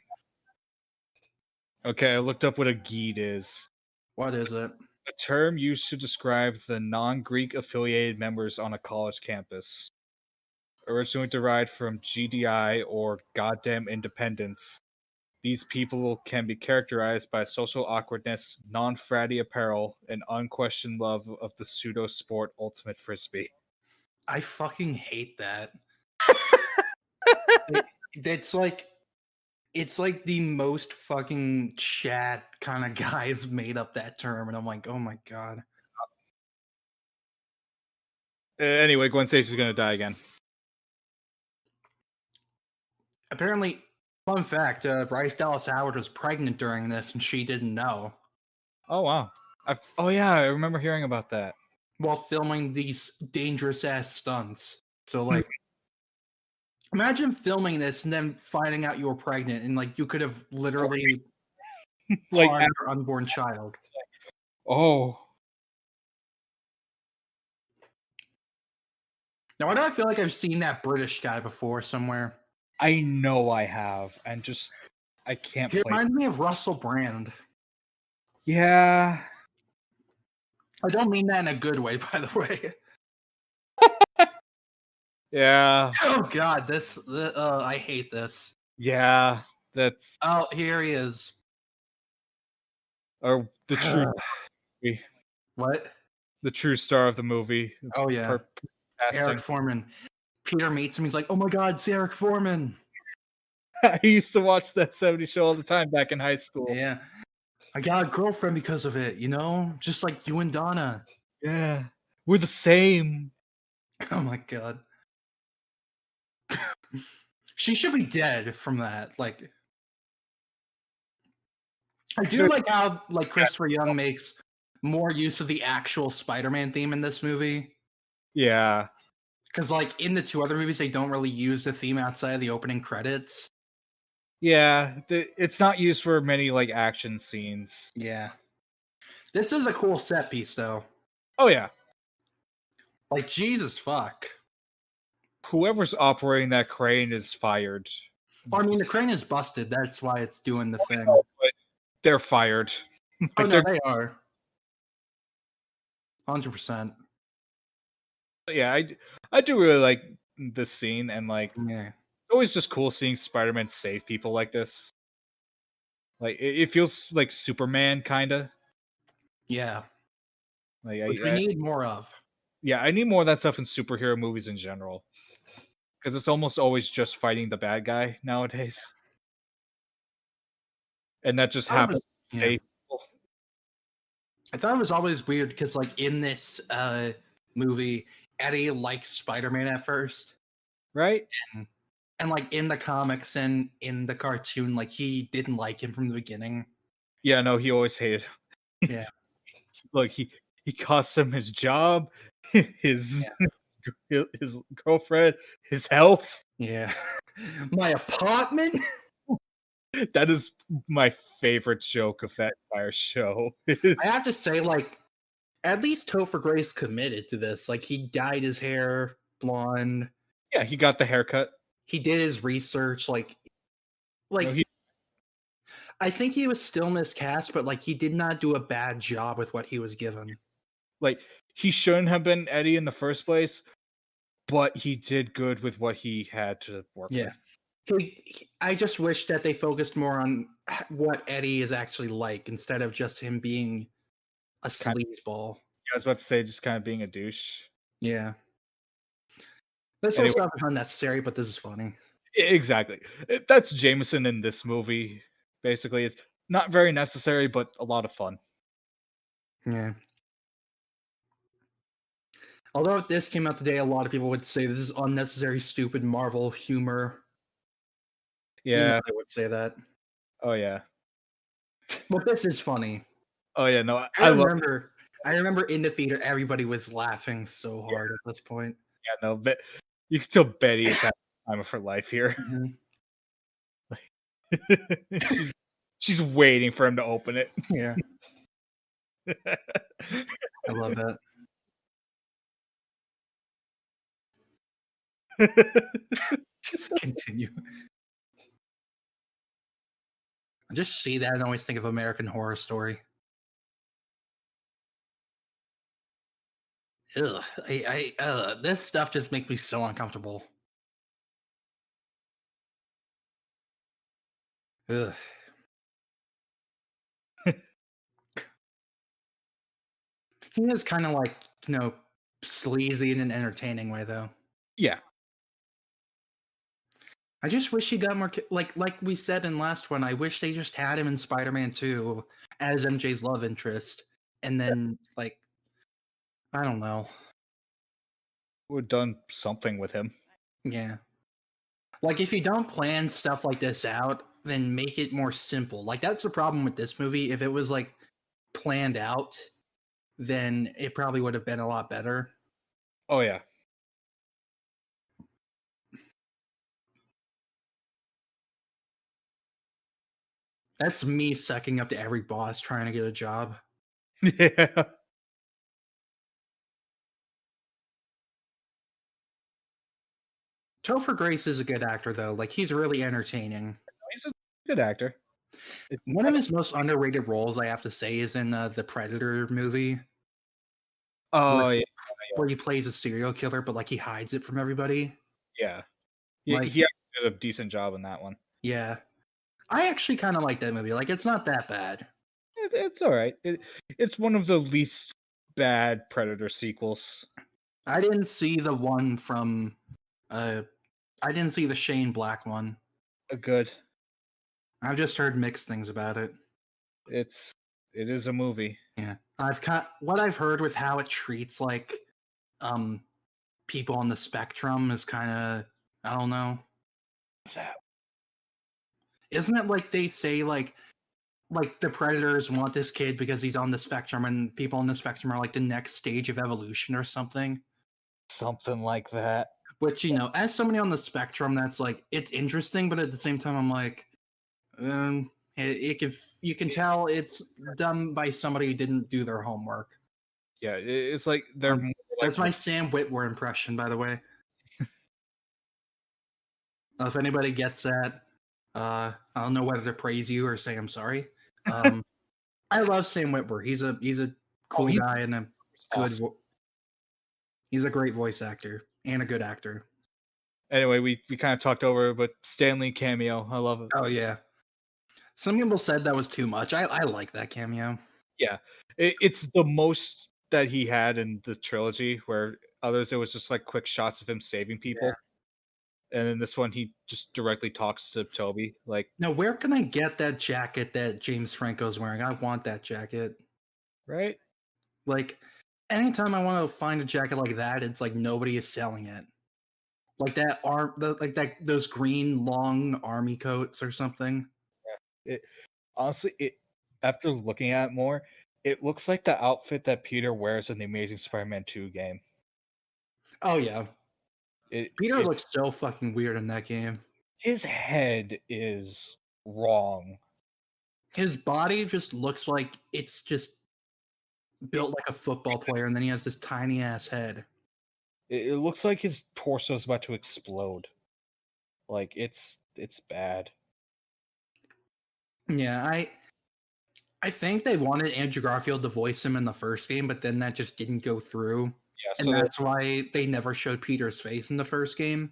Okay, I looked up what a geed is. What is it? A term used to describe the non-Greek affiliated members on a college campus. Originally derived from GDI or Goddamn Independence. These people can be characterized by social awkwardness, non-fratty apparel, and unquestioned love of the pseudo-sport ultimate frisbee. I fucking hate that. It's like the most fucking Chad kind of guys made up that term, and I'm like, oh my god. Anyway, Gwen Stacy's gonna die again. Apparently, fun fact: Bryce Dallas Howard was pregnant during this, and she didn't know Oh wow. Oh yeah, I remember hearing about that. while filming these dangerous ass stunts. So like, imagine filming this and then finding out you were pregnant, and like you could have literally Like, harmed your unborn child. oh, Now, why do I feel like I've seen that British guy before somewhere? I know I have, and just I can't He play. reminds me of Russell Brand. Yeah. I don't mean that in a good way, by the way. Yeah. Oh God, I hate this. Yeah. That's Oh, here he is. or the true What? the true star of the movie. Oh yeah, Eric Casting. Foreman. Peter meets him. He's like, "Oh my God, it's Eric Foreman." I used to watch that 70s show all the time back in high school. Yeah, I got a girlfriend because of it. You know, just like you and Donna. Yeah. We're the same. Oh my God. She should be dead from that. Like, I do like how Christopher Young makes more use of the actual Spider-Man theme in this movie. Yeah. Because in the two other movies, they don't really use the theme outside of the opening credits. Yeah. It's not used for many action scenes. Yeah. This is a cool set piece, though. Oh yeah. Jesus fuck. Whoever's operating that crane is fired. Well, I mean, the crane is busted. That's why it's doing the thing. But they're fired. Oh, no, they are. 100%. Yeah, I do really like this scene, and yeah. it's always just cool seeing Spider-Man save people like this. It feels like Superman, kind of. Yeah. Which I we need more of. Yeah, I need more of that stuff in superhero movies in general. Because it's almost always just fighting the bad guy nowadays. And that just happens. I thought it was always weird because, in this movie, Eddie likes Spider-Man at first. Right? And in the comics and in the cartoon, he didn't like him from the beginning. Yeah, no, he always hated him. Yeah. Look, he cost him his job, his girlfriend, his health. Yeah. My apartment. That is my favorite joke of that entire show. I have to say, at least Topher Grace committed to this. He dyed his hair blonde. Yeah, he got the haircut. He did his research. No, I think he was still miscast, but he did not do a bad job with what he was given. He shouldn't have been Eddie in the first place, but he did good with what he had to work with. I just wish that they focused more on what Eddie is actually like instead of just him being a sleazeball. I was about to say, just kind of being a douche. Yeah. This whole stuff is unnecessary, but this is funny. Exactly. That's Jameson in this movie, basically. It's not very necessary, but a lot of fun. Yeah. Although if this came out today, a lot of people would say this is unnecessary, stupid Marvel humor. Yeah. I would say that. Oh, yeah. But this is funny. Oh, yeah, no. I remember in the theater, everybody was laughing so hard at this point. Yeah, no, but you can tell Betty is having the time of her life here. Mm-hmm. she's waiting for him to open it. Yeah. I love that. Just continue. I just see that and always think of American Horror Story. Ugh, this stuff just makes me so uncomfortable. Ugh. He is kind of sleazy in an entertaining way, though. Yeah. I just wish he got more like we said in last one. I wish they just had him in Spider-Man 2 as MJ's love interest, and then I don't know, We've done something with him. Yeah. If you don't plan stuff like this out, then make it more simple. That's the problem with this movie. If it was planned out, then it probably would have been a lot better. Oh yeah. That's me sucking up to every boss trying to get a job. Yeah. Topher Grace is a good actor, though. Like, he's really entertaining. He's a good actor. One of his most underrated roles, I have to say, is in the Predator movie. Oh, yeah. Where he plays a serial killer, but, like, he hides it from everybody. Yeah. Like, he actually did a decent job in that one. Yeah. I actually kind of like that movie. Like, it's not that bad. It's all right. It's one of the least bad Predator sequels. I didn't see the one from... I didn't see the Shane Black one. Good. I've just heard mixed things about it. It is a movie. Yeah. What I've heard with how it treats, like, people on the spectrum is kind of... I don't know. Isn't it like they say, like the Predators want this kid because he's on the spectrum, and people on the spectrum are like the next stage of evolution or something? Something like that. Which, you know, as somebody on the spectrum, that's like, it's interesting, but at the same time, I'm like, you can tell it's done by somebody who didn't do their homework. Yeah, it's like they're. That's my Sam Witwer impression, by the way. If anybody gets that, I don't know whether to praise you or say I'm sorry. I love Sam Witwer. He's a cool guy and a good. Awesome. He's a great voice actor and a good actor. Anyway, we kind of talked over, but Lee Cameo, I love it. Oh yeah, some people said that was too much. I like that cameo. Yeah, it's the most that he had in the trilogy, where others it was just like quick shots of him saving people. Yeah. And in this one, he just directly talks to Toby. Like, now, where can I get that jacket that James Franco's wearing? I want that jacket. Right? Like, anytime I want to find a jacket like that, it's like nobody is selling it. Like that those green long army coats or something. Yeah. Honestly, after looking at it more, it looks like the outfit that Peter wears in the Amazing Spider-Man 2 game. Oh yeah. Peter looks so fucking weird in that game. His head is wrong. His body just looks like it's just built like a football player, and then he has this tiny ass head. It looks like his torso is about to explode. Like, it's bad. Yeah, I think they wanted Andrew Garfield to voice him in the first game, but then that just didn't go through. Yeah, and that's why they never showed Peter's face in the first game.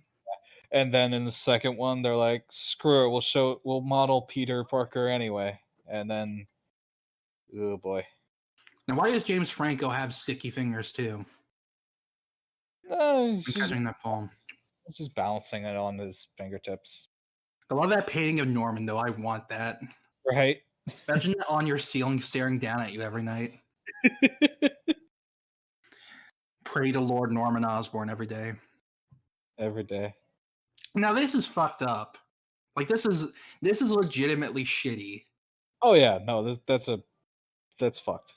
And then in the second one, they're like, "Screw it, we'll model Peter Parker anyway." And then, oh boy. Now, why does James Franco have sticky fingers too? He's catching that palm. He's just balancing it on his fingertips. I love that painting of Norman, though. I want that. Right? Imagine that on your ceiling, staring down at you every night. Pray to Lord Norman Osborn every day. Every day. Now this is fucked up. Like this is legitimately shitty. Oh yeah, no, that's fucked.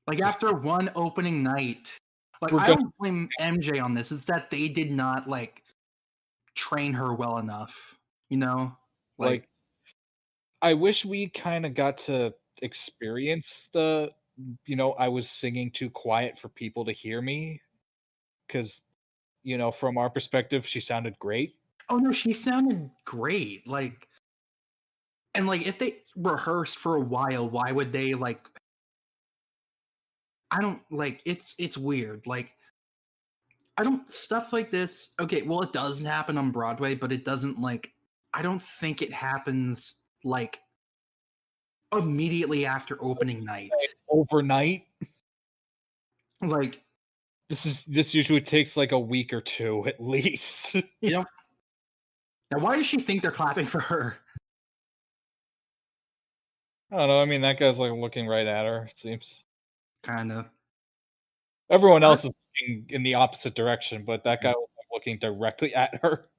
Like after one opening night, like I don't blame MJ on this. It's that they did not like train her well enough. You know, like I wish we kind of got to experience the. You know, I was singing too quiet for people to hear me, because, you know, from our perspective, she sounded great. Oh no, she sounded great. Like, and like if they rehearsed for a while, why would they like? I don't like. It's weird. Like, I don't stuff like this. Okay, well, it doesn't happen on Broadway, but it doesn't like. I don't think it happens like immediately after opening night. Overnight? Like this usually takes like a week or two at least. You know? Now why does she think they're clapping for her? I don't know. I mean, that guy's like looking right at her, it seems. Kinda. Everyone else is looking in the opposite direction, but that guy was like, looking directly at her.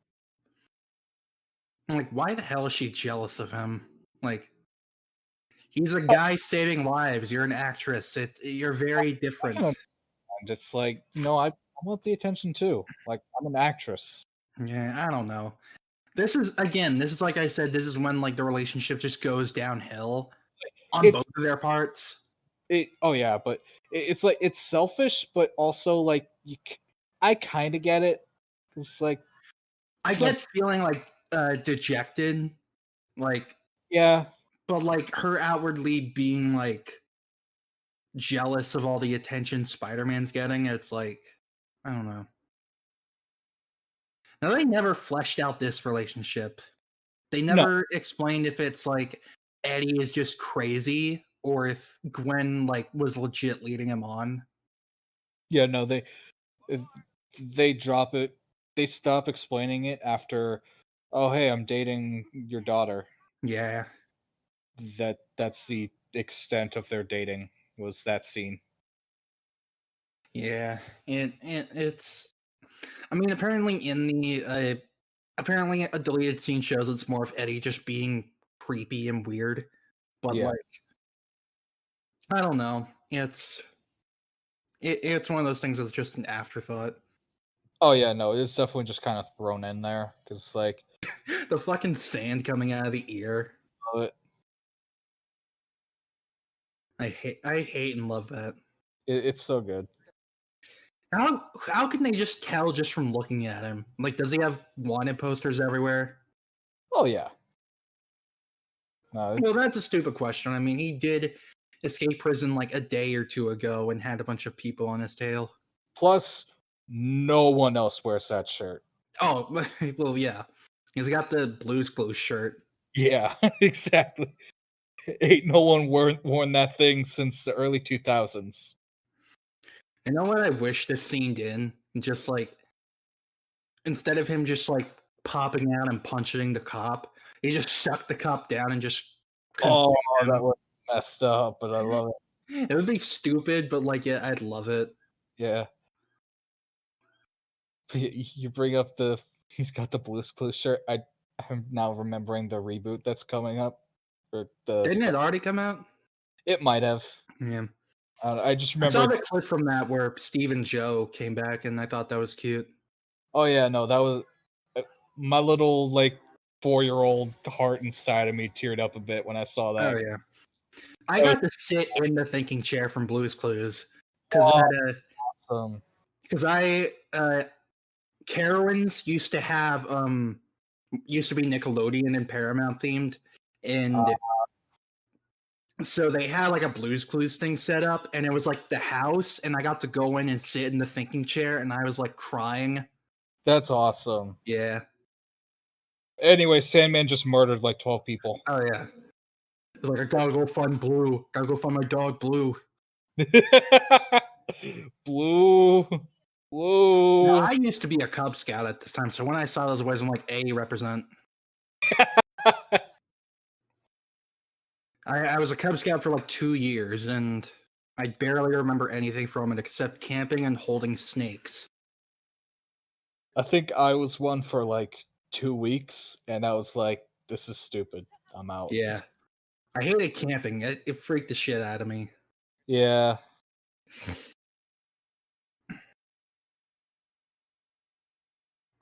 Like, why the hell is she jealous of him? Like, he's a guy saving lives. You're an actress. You're very different. It's like, no, I want the attention too. Like, I'm an actress. Yeah, I don't know. This is like I said, this is when like the relationship just goes downhill on both of their parts. Oh yeah, but it's like it's selfish, but also like I kind of get it. It's like I get feeling like dejected, like Yeah, but like her outwardly being like jealous of all the attention Spider-Man's getting. It's like I don't know. Now they never fleshed out this relationship. They never explained if it's like Eddie is just crazy or if Gwen like was legit leading him on. yeah, no, they drop it. They stop explaining it after, oh hey, I'm dating your daughter. Yeah. That's the extent of their dating, was that scene. Yeah. It's I mean apparently in the apparently a deleted scene shows it's more of Eddie just being creepy and weird. But Yeah. like I don't know. It's one of those things that's just an afterthought. Oh yeah, no, it's definitely just kind of thrown in there because like The fucking sand coming out of the ear. it, I hate and love that. it's so good. How can they just tell just from looking at him? Like, does he have wanted posters everywhere? Oh yeah. No, Well, that's a stupid question. I mean, he did escape prison like a day or two ago and had a bunch of people on his tail. plus no one else wears that shirt. Oh, well, yeah. He's got the Blues Clues shirt. Yeah, exactly. Ain't no one worn that thing since the early 2000s. You know what I wish this scene did? Just like, instead of him just like popping out and punching the cop, he just sucked the cop down and just. Oh, that was messed up, but I love it. It would be stupid, but like, yeah, I'd love it. Yeah. You bring up he's got the Blues Clues shirt. I'm now remembering the reboot that's coming up. Didn't it already come out? It might have. Yeah. I just remember. I saw the clip from that where Steve and Joe came back, and I thought that was cute. Oh yeah, no, that was my little like 4-year-old heart inside of me teared up a bit when I saw that. Oh yeah, I got to sit in the thinking chair from Blue's Clues because awesome. Carowinds used to have used to be Nickelodeon and Paramount themed, and so they had like a Blue's Clues thing set up, and it was like the house, and I got to go in and sit in the thinking chair, and I was like crying. That's awesome. Yeah. Anyway, Sandman just murdered like 12 people. Oh yeah. It's like I gotta go find Blue. Gotta go find my dog Blue. Blue. Now, I used to be a Cub Scout at this time, so when I saw those boys, I'm like, "A represent." I was a Cub Scout for like 2 years, and I barely remember anything from it except camping and holding snakes. I think I was one for like 2 weeks, and I was like, "This is stupid. I'm out." Yeah, I hated camping. It freaked the shit out of me. Yeah.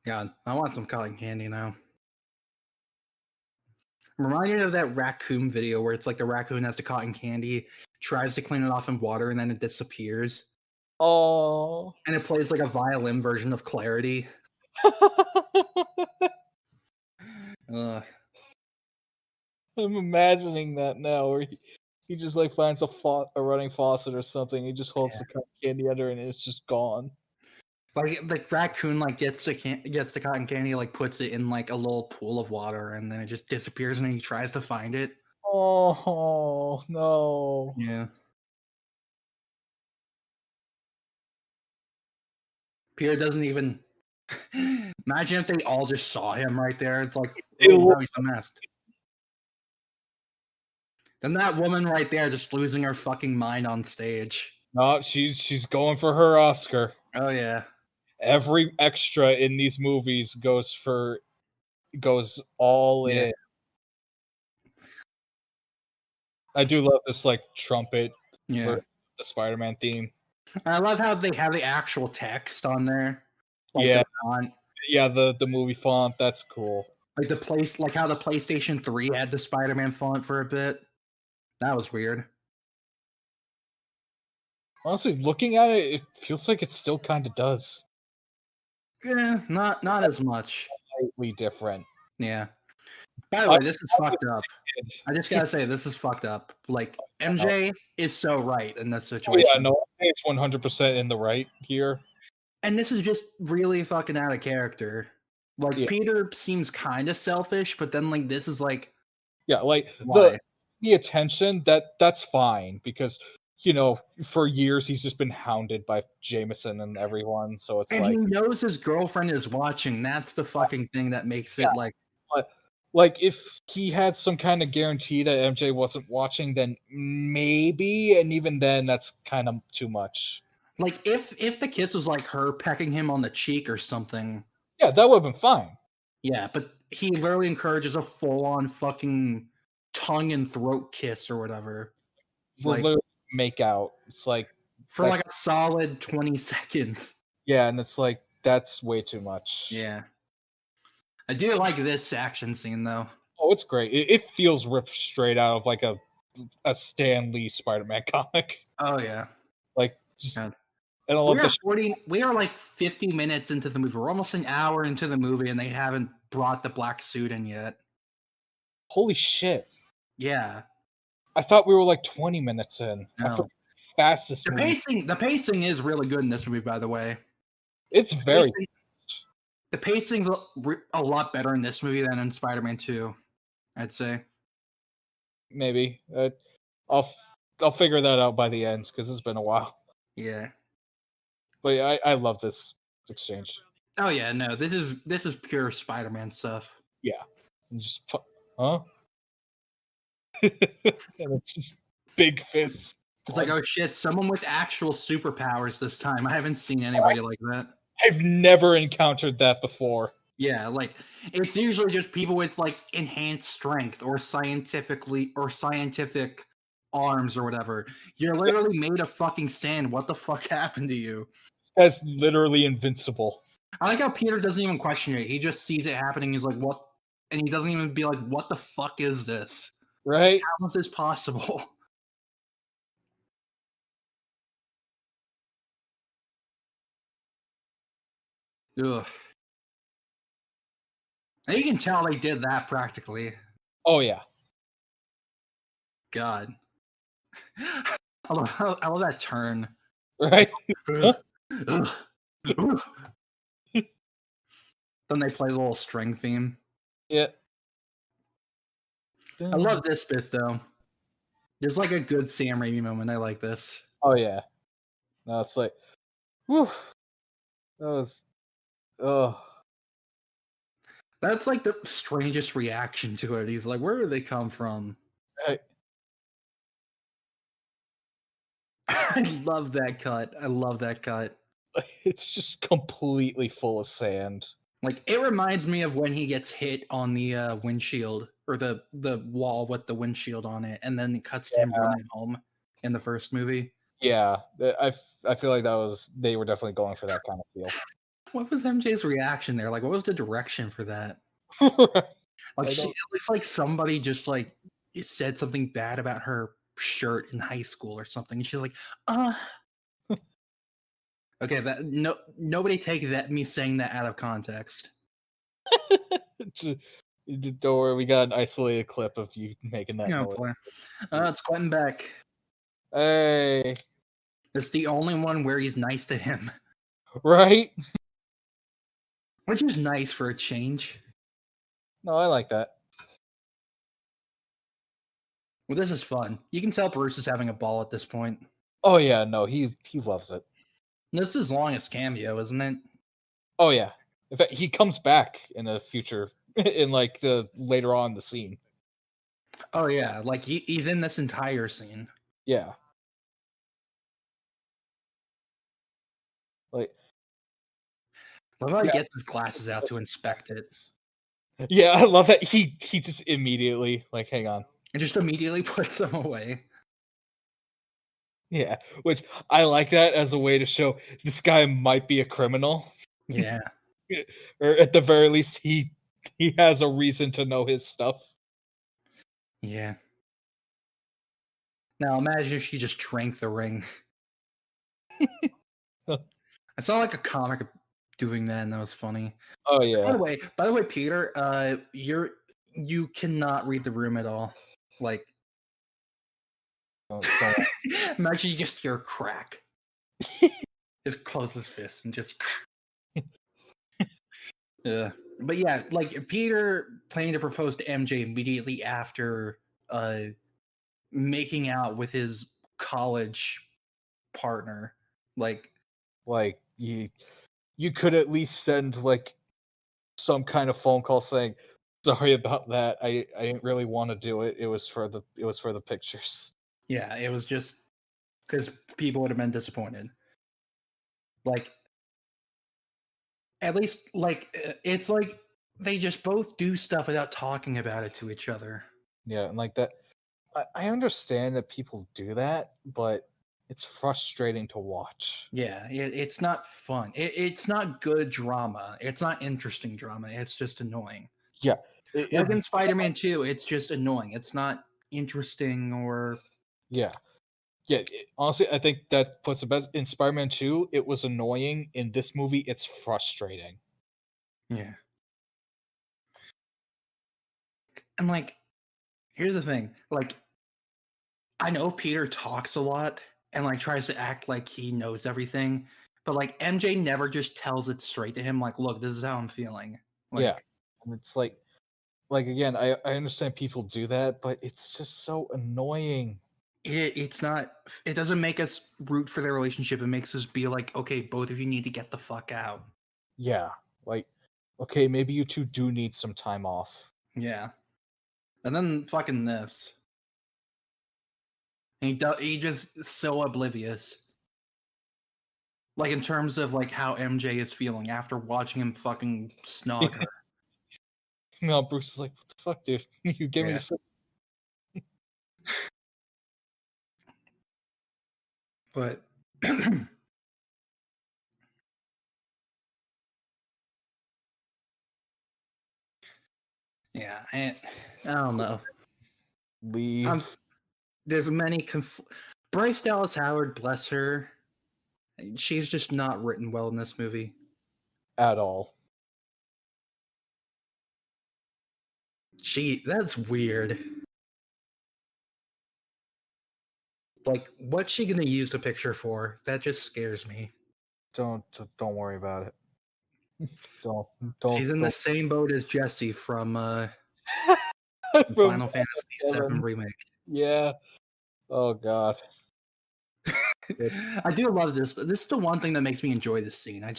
God, I want some cotton candy now. I'm reminded of that raccoon video where it's like the raccoon has the cotton candy, tries to clean it off in water, and then it disappears. Oh. And it plays like a violin version of Clarity. I'm imagining that now, where he just like finds a running faucet or something. He just holds the cotton candy under, and it's just gone. Like the raccoon, like gets the cotton candy, like puts it in like a little pool of water, and then it just disappears, and then he tries to find it. Oh no! Yeah. Peter doesn't even. Imagine if they all just saw him right there. It's like, oh, he's unmasked. Then that woman right there just losing her fucking mind on stage. No, she's going for her Oscar. Oh yeah. Every extra in these movies goes all in. I do love this like trumpet for the Spider-Man theme. I love how they have the actual text on there. Like the movie font. That's cool. Like how the PlayStation 3 had the Spider-Man font for a bit. That was weird. Honestly, looking at it, it feels like it still kind of does. Yeah, not as much. slightly different. Yeah. By the way, this is fucked up. I just gotta say, this is fucked up. Like, MJ is so right in this situation. Oh, yeah, no, it's 100% in the right here. And this is just really fucking out of character. Like, Yeah. Peter seems kind of selfish, but then, like, this is like... Yeah, like, why? the attention, that's fine, because, you know, for years he's just been hounded by Jameson and everyone, so it's And like... he knows his girlfriend is watching. That's the fucking thing that makes it, like... But, like, if he had some kind of guarantee that MJ wasn't watching, then maybe, and even then, that's kind of too much. Like, if the kiss was, like, her pecking him on the cheek or something... Yeah, that would have been fine. Yeah, but he literally encourages a full-on fucking tongue and throat kiss or whatever. Like, make out. It's like... For, like, a solid 20 seconds. Yeah, and it's like, that's way too much. Yeah. I do like this action scene, though. Oh, it's great. It feels ripped straight out of, like, a Stan Lee Spider-Man comic. Oh, yeah. Like, just... God. And I love we are like 50 minutes into the movie. We're almost an hour into the movie, and they haven't brought the black suit in yet. Holy shit. Yeah. I thought we were like 20 minutes in. No. Fastest the pacing is really good in this movie, by the way. It's very... The pacing's a lot better in this movie than in Spider-Man 2, I'd say. Maybe. I'll figure that out by the end, because it's been a while. Yeah. But yeah, I love this exchange. Oh yeah, no, this is pure Spider-Man stuff. Yeah. And just... Huh? And it's just big fists. It's like, oh shit, someone with actual superpowers this time. I haven't seen anybody like that. I've never encountered that before. Yeah, like, it's usually just people with, like, enhanced strength or scientific arms or whatever. You're literally made of fucking sand. What the fuck happened to you? This guy's literally invincible. I like how Peter doesn't even question it. He just sees it happening. He's like, what? And he doesn't even be like, what the fuck is this? Right? How is this possible? Ugh. And you can tell they did that practically. Oh, yeah. God. I love that turn. Right? Then they play the little string theme. Yeah. I love this bit, though. There's like a good Sam Raimi moment. I like this. Oh, yeah. No, it's like... Whew. That was... Oh. That's like the strangest reaction to it. He's like, where do they come from? Right. I love that cut. I love that cut. It's just completely full of sand. Like, it reminds me of when he gets hit on the windshield, or the wall with the windshield on it, and then it cuts to him running home in the first movie. Yeah, I feel like they were definitely going for that kind of feel. What was MJ's reaction there? Like, what was the direction for that? Like, it looks like somebody just, like, said something bad about her shirt in high school or something. And she's like, Okay, nobody take me saying that out of context. Don't worry, we got an isolated clip of you making that noise. It's Quentin Beck. Hey. It's the only one where he's nice to him. Right? Which is nice for a change. No, I like that. Well, this is fun. You can tell Bruce is having a ball at this point. Oh yeah, no, he loves it. This is his longest cameo, isn't it? Oh yeah. In fact, he comes back in the future, in like the later on the scene. Oh yeah, like he's in this entire scene. Yeah. Like, love how he gets his glasses out to inspect it. Yeah, I love that he just immediately, like, hang on. And just immediately puts them away. Yeah, which I like that as a way to show this guy might be a criminal. Yeah. Or at the very least, he has a reason to know his stuff. Yeah. Now imagine if she just drank the ring. I saw like a comic doing that, and that was funny. Oh yeah. By the way, Peter, you cannot read the room at all. Like, Don't imagine you just hear a crack. Just close his fist and just. Yeah, but yeah, like Peter planning to propose to MJ immediately after making out with his college partner. Like you could at least send like some kind of phone call saying, "Sorry about that. I didn't really want to do it. It was for the pictures." Yeah, it was just because people would have been disappointed. Like, at least, like, it's like they just both do stuff without talking about it to each other. Yeah, and like that, I understand that people do that, but it's frustrating to watch. Yeah, it's not fun. It's not good drama. It's not interesting drama. It's just annoying. Yeah, Like in Spider-Man 2, it's just annoying. It's not interesting or yeah. Honestly, I think that puts it best. In Spider-Man 2, it was annoying. In this movie, it's frustrating. yeah. And like, here's the thing. Like, I know Peter talks a lot and like tries to act like he knows everything, but like MJ never just tells it straight to him. Like, look, this is how I'm feeling. Like, Yeah, and it's like again, I understand people do that, but it's just so annoying. it's not. It doesn't make us root for their relationship. It makes us be like, okay, both of you need to get the fuck out. Yeah, like, okay, maybe you two do need some time off. Yeah. And then fucking this. And he just so oblivious. Like in terms of like how MJ is feeling after watching him fucking snog her. No, Bruce is like, what the fuck, dude? You gave me this. But yeah, I don't know. Leave. There's many Bryce Dallas Howard, bless her. She's just not written well in this movie. At all. That's weird. Like, what's she gonna use the picture for? That just scares me. Don't worry about it. Don't. She's in the same boat as Jesse from From Final Fantasy VII Remake. Yeah. Oh god. I do love this. This is the one thing that makes me enjoy this scene.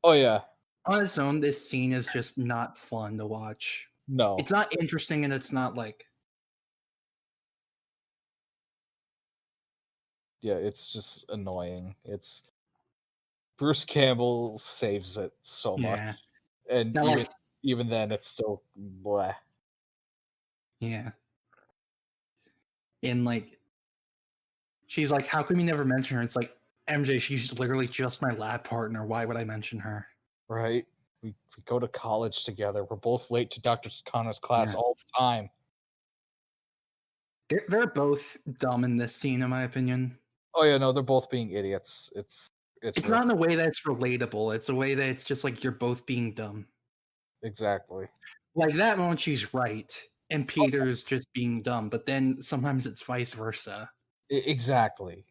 Oh yeah. On its own, this scene is just not fun to watch. No. It's not interesting, and it's not like. Yeah, it's just annoying. It's Bruce Campbell saves it so much, and Now, even then, it's still bleh. Yeah. And like, she's like, "How come you never mention her?" It's like, MJ, she's literally just my lab partner. Why would I mention her? Right? We go to college together. We're both late to Dr. Connor's class all the time. They're both dumb in this scene, in my opinion. Oh yeah, no, they're both being idiots. It's not in a way that's relatable. It's a way that it's just like you're both being dumb. Exactly. Like that moment, she's right, and Peter's just being dumb. But then sometimes it's vice versa. Exactly.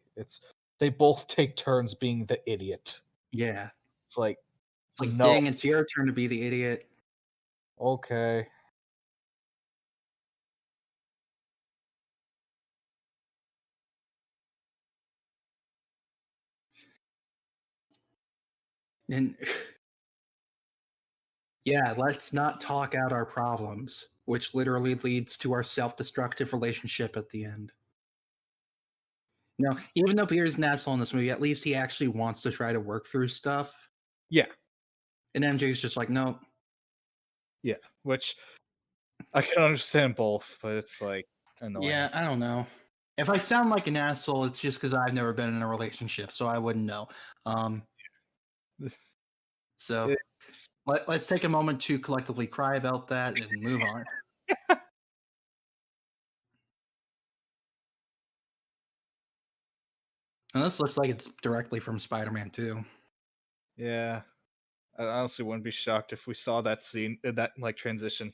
They both take turns being the idiot. Yeah. It's like, no. Dang, it's your turn to be the idiot. Okay. And yeah, let's not talk out our problems, which literally leads to our self-destructive relationship at the end. No, even though Peter's an asshole in this movie, at least he actually wants to try to work through stuff. Yeah. And MJ's just like, no. Yeah, which I can understand both, but it's like annoying. Yeah, I don't know. If I sound like an asshole, it's just because I've never been in a relationship, so I wouldn't know. So let's take a moment to collectively cry about that and move on. And this looks like it's directly from Spider-Man 2. Yeah. I honestly wouldn't be shocked if we saw that scene, that like transition.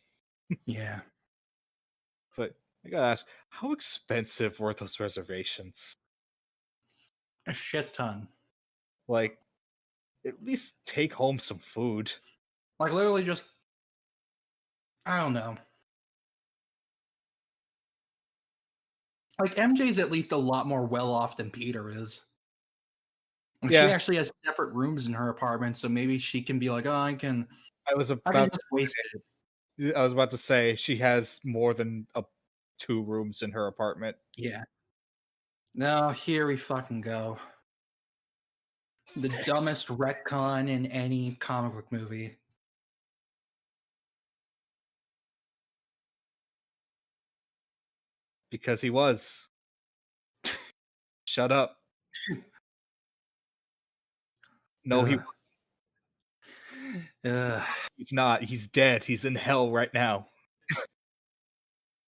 Yeah. But I gotta ask, how expensive were those reservations? A shit ton. Like, at least take home some food. Like, literally just, I don't know. Like, MJ's at least a lot more well off than Peter is. And she Yeah, actually has separate rooms in her apartment, so maybe she can be like, oh, I can I just waste it. was about to say she has more than 2 rooms in her apartment. Yeah. No, here we fucking go. The dumbest retcon in any comic book movie. Because he was. Shut up. No, he's not. He's dead. He's in hell right now.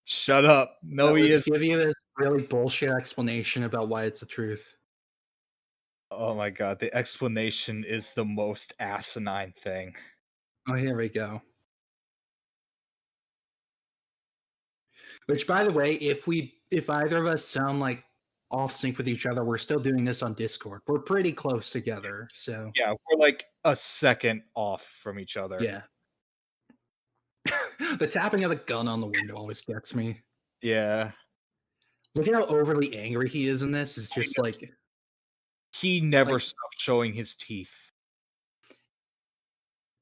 Shut up. No, he Let's is. give you this really bullshit explanation about why it's the truth. Oh my god, the explanation is the most asinine thing. Oh, here we go. Which, by the way, if either of us sound like off sync with each other, we're still doing this on Discord. We're pretty close together, so Yeah, we're like a second off from each other. yeah. The tapping of the gun on the window always gets me. Yeah. Look at how overly angry he is in this. It's just like he never stopped showing his teeth.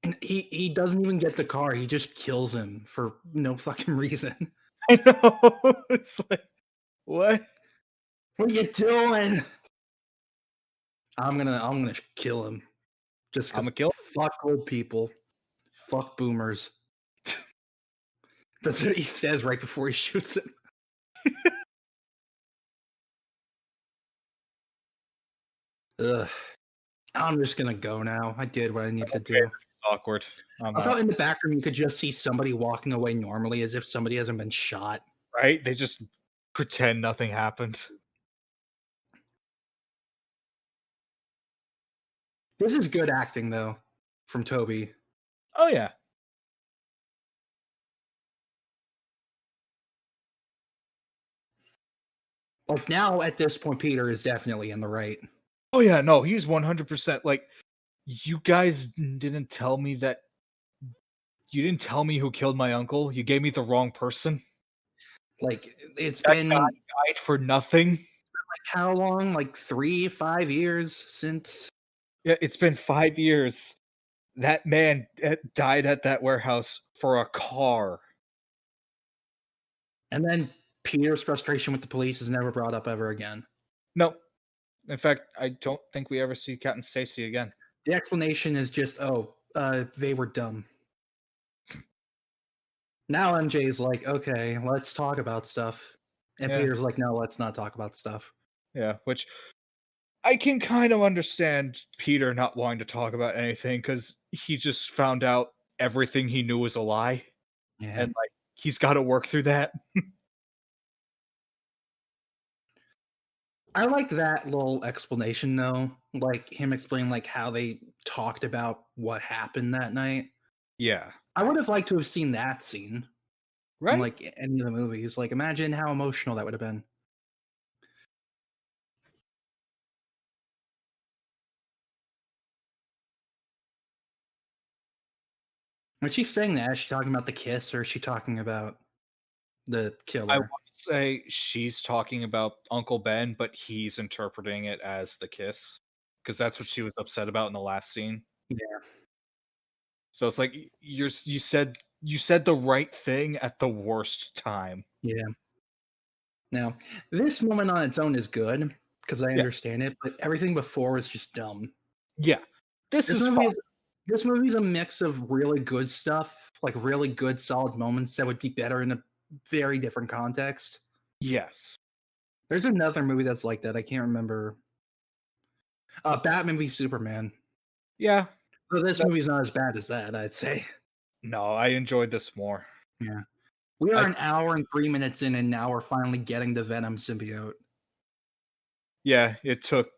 And he doesn't even get the car. He just kills him for no fucking reason. I know. It's like, what? What are you doing? I'm gonna kill him. Just because fuck old people. Fuck boomers. That's what he says right before he shoots him. Ugh. I'm just gonna go now. I did what I needed to do. Awkward. I thought in the back room you could just see somebody walking away normally as if somebody hasn't been shot. Right? They just pretend nothing happened. This is good acting, though, from Toby. Oh, yeah. Like, now, at this point, Peter is definitely in the right. Oh, yeah, no, he's 100%. Like, you guys didn't tell me that. You didn't tell me who killed my uncle. You gave me the wrong person. Like, it's that been... guy died for nothing. Like, how long? Like, 5 years since... Yeah, it's been 5 years. That man died at that warehouse for a car. And then Peter's frustration with the police is never brought up ever again. No. In fact, I don't think we ever see Kat and Stacy again. The explanation is just, they were dumb. Now MJ's like, okay, let's talk about stuff. And Peter's like, no, let's not talk about stuff. Yeah, which I can kind of understand Peter not wanting to talk about anything because he just found out everything he knew was a lie. Yeah. And like he's got to work through that. I like that little explanation though. Like him explaining like how they talked about what happened that night. Yeah. I would have liked to have seen that scene. Right? In, like any of the movies. Like imagine how emotional that would have been. When she's saying that, is she talking about the kiss or is she talking about the killer? I want to say she's talking about Uncle Ben, but he's interpreting it as the kiss. Because that's what she was upset about in the last scene. Yeah. So it's like you said the right thing at the worst time. Yeah. Now, this moment on its own is good because I understand it, but everything before is just dumb. Yeah. This movie's a mix of really good stuff, like really good solid moments that would be better in a very different context. Yes. There's another movie that's like that. I can't remember. Batman v Superman. Yeah. So this movie's not as bad as that, I'd say. No, I enjoyed this more. Yeah. We are an hour and 3 minutes in, and now we're finally getting the Venom symbiote. Yeah, it took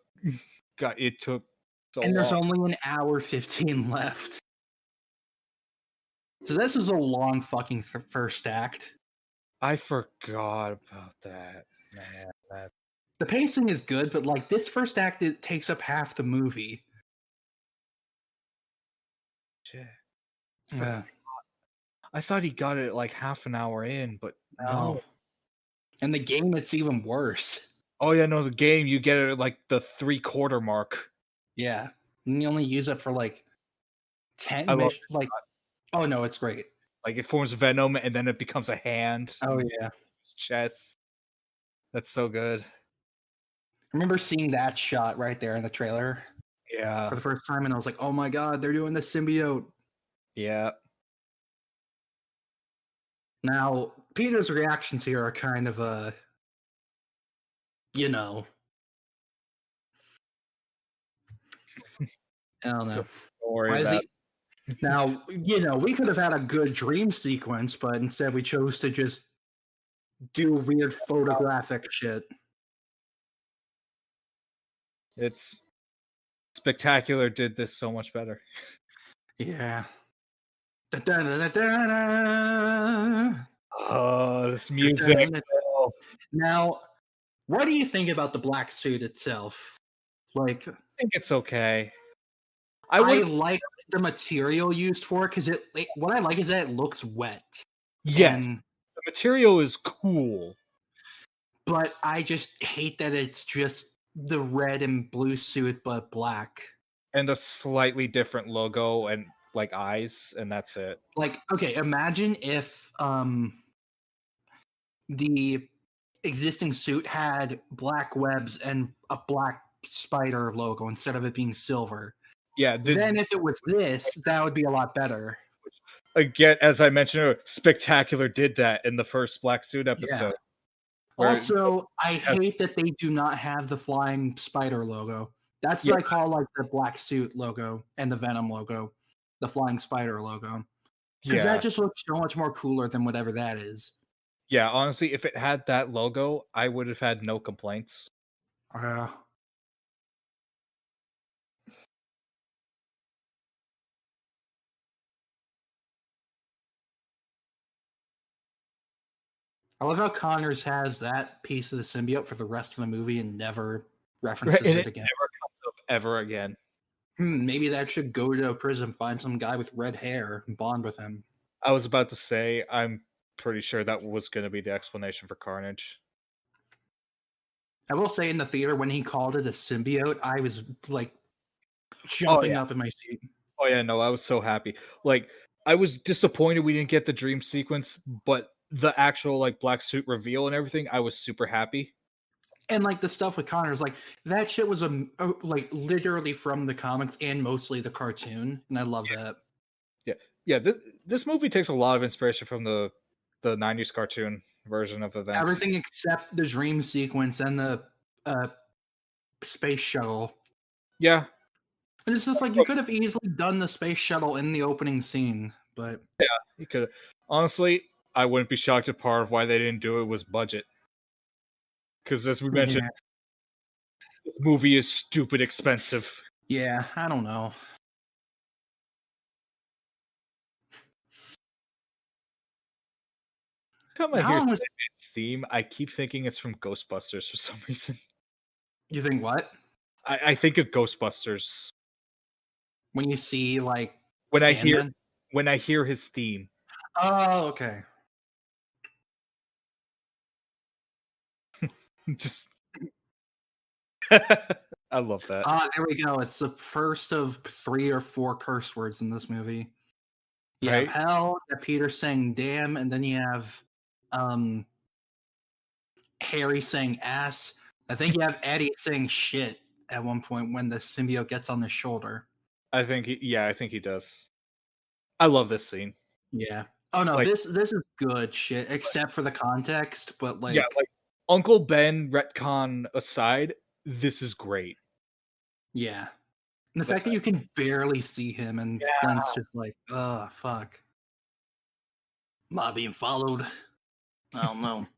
so and there's long. only an hour 15 left. So this is a long fucking first act. I forgot about that, man. The pacing is good, but like this first act, it takes up half the movie. Shit. Yeah. I thought he got it like half an hour in, but no. And the game, it's even worse. Oh yeah, no, the game you get it at like the 3/4 mark. Yeah, and you only use it for like 10 I love missions. Like, oh no, it's great. Like it forms venom and then it becomes a hand. Oh yeah, chest. That's so good. I remember seeing that shot right there in the trailer. Yeah. For the first time, and I was like, oh my god, they're doing the symbiote. Yeah. Now, Peter's reactions here are kind of you know, I don't know. Don't worry about it. Now, you know, we could have had a good dream sequence, but instead we chose to just do weird photographic shit. It's Spectacular did this so much better. Yeah. Oh, this music. Now, what do you think about the black suit itself? Like, I think it's okay. I like the material used for it because what I like is that it looks wet. Yes, the material is cool. But I just hate that it's just the red and blue suit, but black. And a slightly different logo and like eyes, and that's it. Like, okay, imagine if the existing suit had black webs and a black spider logo instead of it being silver. Yeah. Then if it was this, that would be a lot better. Again, as I mentioned, Spectacular did that in the first Black Suit episode. Yeah. Also, I hate that they do not have the flying spider logo. That's what I call like the black suit logo and the Venom logo, the flying spider logo. Because that just looks so much more cooler than whatever that is. Yeah, honestly, if it had that logo, I would have had no complaints. I love how Connors has that piece of the symbiote for the rest of the movie and never references it again. Never comes up ever again. Maybe that should go to a prison, find some guy with red hair, and bond with him. I was about to say, I'm pretty sure that was going to be the explanation for Carnage. I will say in the theater, when he called it a symbiote, I was like jumping up in my seat. Oh yeah, no, I was so happy. Like, I was disappointed we didn't get the dream sequence, but the actual like black suit reveal and everything, I was super happy. And like the stuff with Connors, like that shit was like literally from the comics and mostly the cartoon, and I love that. Yeah. This movie takes a lot of inspiration from the 90s cartoon version of events. Everything except the dream sequence and the space shuttle. Yeah. And it's just like you could have easily done the space shuttle in the opening scene, but yeah, you could. Honestly, I wouldn't be shocked if part of why they didn't do it was budget. Because as we mentioned, this movie is stupid expensive. Yeah, I don't know. Come on, here's the theme. I keep thinking it's from Ghostbusters for some reason. You think what? I think of Ghostbusters when you see like when I hear his theme. Oh, okay. I love that. There we go. It's the first of 3 or 4 curse words in this movie. You have hell, you have Peter saying damn, and then you have Harry saying ass. I think you have Eddie saying shit at one point when the symbiote gets on his shoulder. I think he does. I love this scene. Yeah. Oh no, like, this is good shit, except for the context, but like Uncle Ben retcon aside, this is great. Yeah. And the fact that you can barely see him and Flint's just like, oh fuck. Am I being followed? I don't know.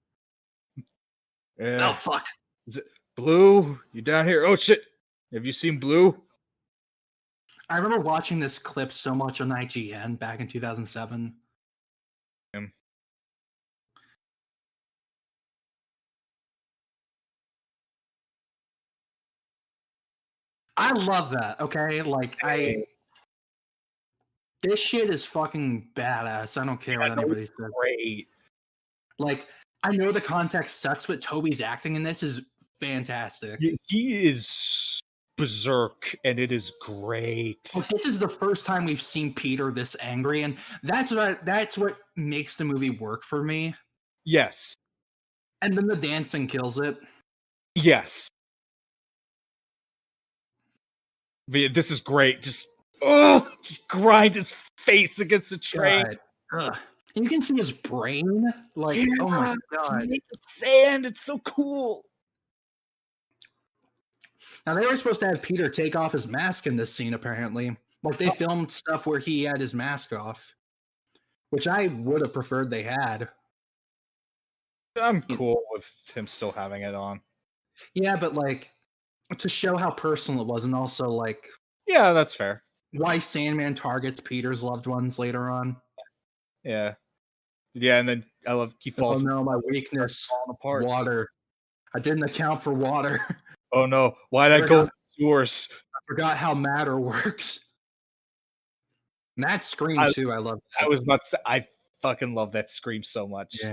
Oh fuck. Is it Blue? You down here? Oh shit. Have you seen Blue? I remember watching this clip so much on IGN back in 2007. him. I love that. Okay, like this shit is fucking badass. I don't care what anybody says. Great. Like, I know the context sucks, but Toby's acting in this is fantastic. He is berserk, and it is great. Like, this is the first time we've seen Peter this angry, and that's what makes the movie work for me. Yes. And then the dancing kills it. Yes. But this is great. Just grind his face against the train. And you can see his brain. Like, yeah, oh my god. It's sand. It's so cool. Now, they were supposed to have Peter take off his mask in this scene, apparently. Like, they filmed stuff where he had his mask off, which I would have preferred they had. I'm cool with him still having it on. Yeah, but, like, to show how personal it was, and also, like... Yeah, that's fair. Why Sandman targets Peter's loved ones later on. Yeah. Yeah, and then I love he falls... Oh no, my weakness. Apart. Water. I didn't account for water. Oh no, why'd I go sewers? I forgot how matter works. And that scream too, I love that. I was about to say, I fucking love that scream so much. Yeah.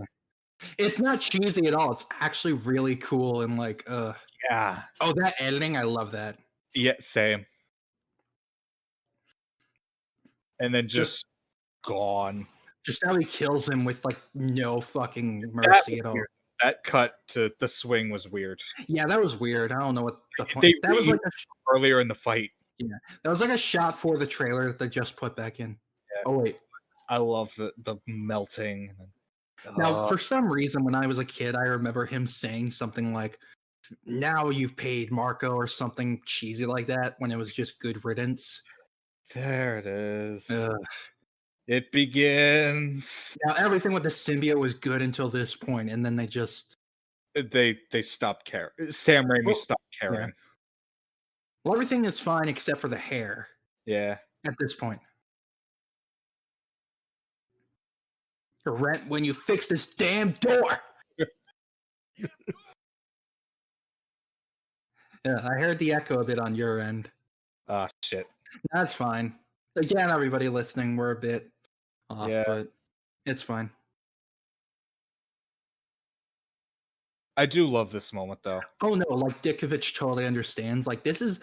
It's not cheesy at all. It's actually really cool and like, yeah. Oh, that editing, I love that. Yeah, same. And then just gone. Just how he kills him with like no fucking mercy at all. Weird. That cut to the swing was weird. Yeah, that was weird. I don't know what the point. That was like earlier in the fight. Yeah, that was like a shot for the trailer that they just put back in. Yeah. Oh wait, I love the melting. Now, for some reason, when I was a kid, I remember him saying something like, "Now you've paid Marco" or something cheesy like that. When it was just good riddance. There it is. It begins. Now everything with the symbiote was good until this point, and then they just they stopped caring. Sam Raimi stopped caring. Yeah. Well, everything is fine except for the hair. Yeah. At this point. Rent when you fix this damn door. Yeah, I heard the echo a bit on your end. Ah, shit. That's fine. Again, everybody listening, we're a bit off, but it's fine. I do love this moment, though. Oh, no, like, Dickovich totally understands. Like, this is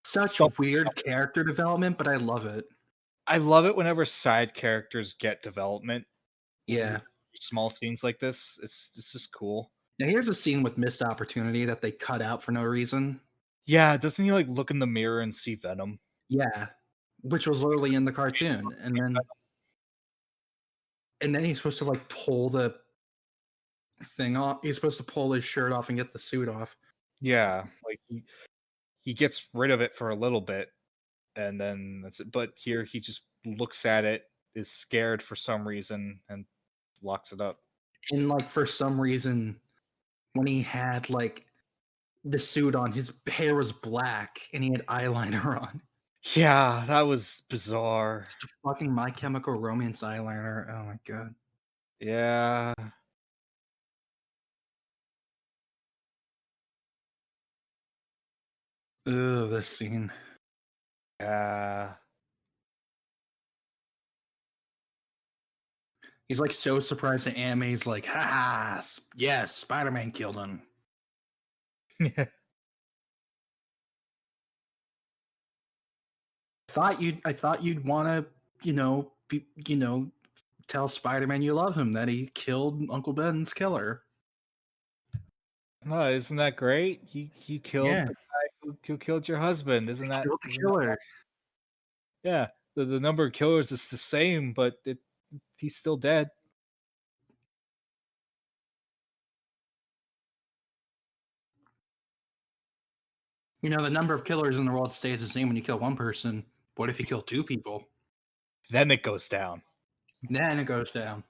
such weird character development, but I love it. I love it whenever side characters get development. Yeah. Small scenes like this. It's just cool. Now, here's a scene with missed opportunity that they cut out for no reason. Yeah, doesn't he, like, look in the mirror and see Venom? Yeah, which was literally in the cartoon. And then he's supposed to, like, pull the thing off. He's supposed to pull his shirt off and get the suit off. Yeah, like, he gets rid of it for a little bit, and then that's it. But here, he just looks at it, is scared for some reason, and locks it up. And, like, for some reason, when he had, like, the suit on, his hair was black, and he had eyeliner on. Yeah, that was bizarre. Just a fucking My Chemical Romance eyeliner. Oh my god. Yeah. Ugh, this scene. Yeah. He's like so surprised at anime. He's like, ha, yes, Spider-Man killed him. Yeah. I thought you'd want to, tell Spider-Man you love him, that he killed Uncle Ben's killer. Oh, isn't that great? He killed the guy who killed your husband. Isn't that the killer? Yeah, the number of killers is the same, but he's still dead. You know, the number of killers in the world stays the same when you kill one person. What if you kill two people? Then it goes down. Then it goes down.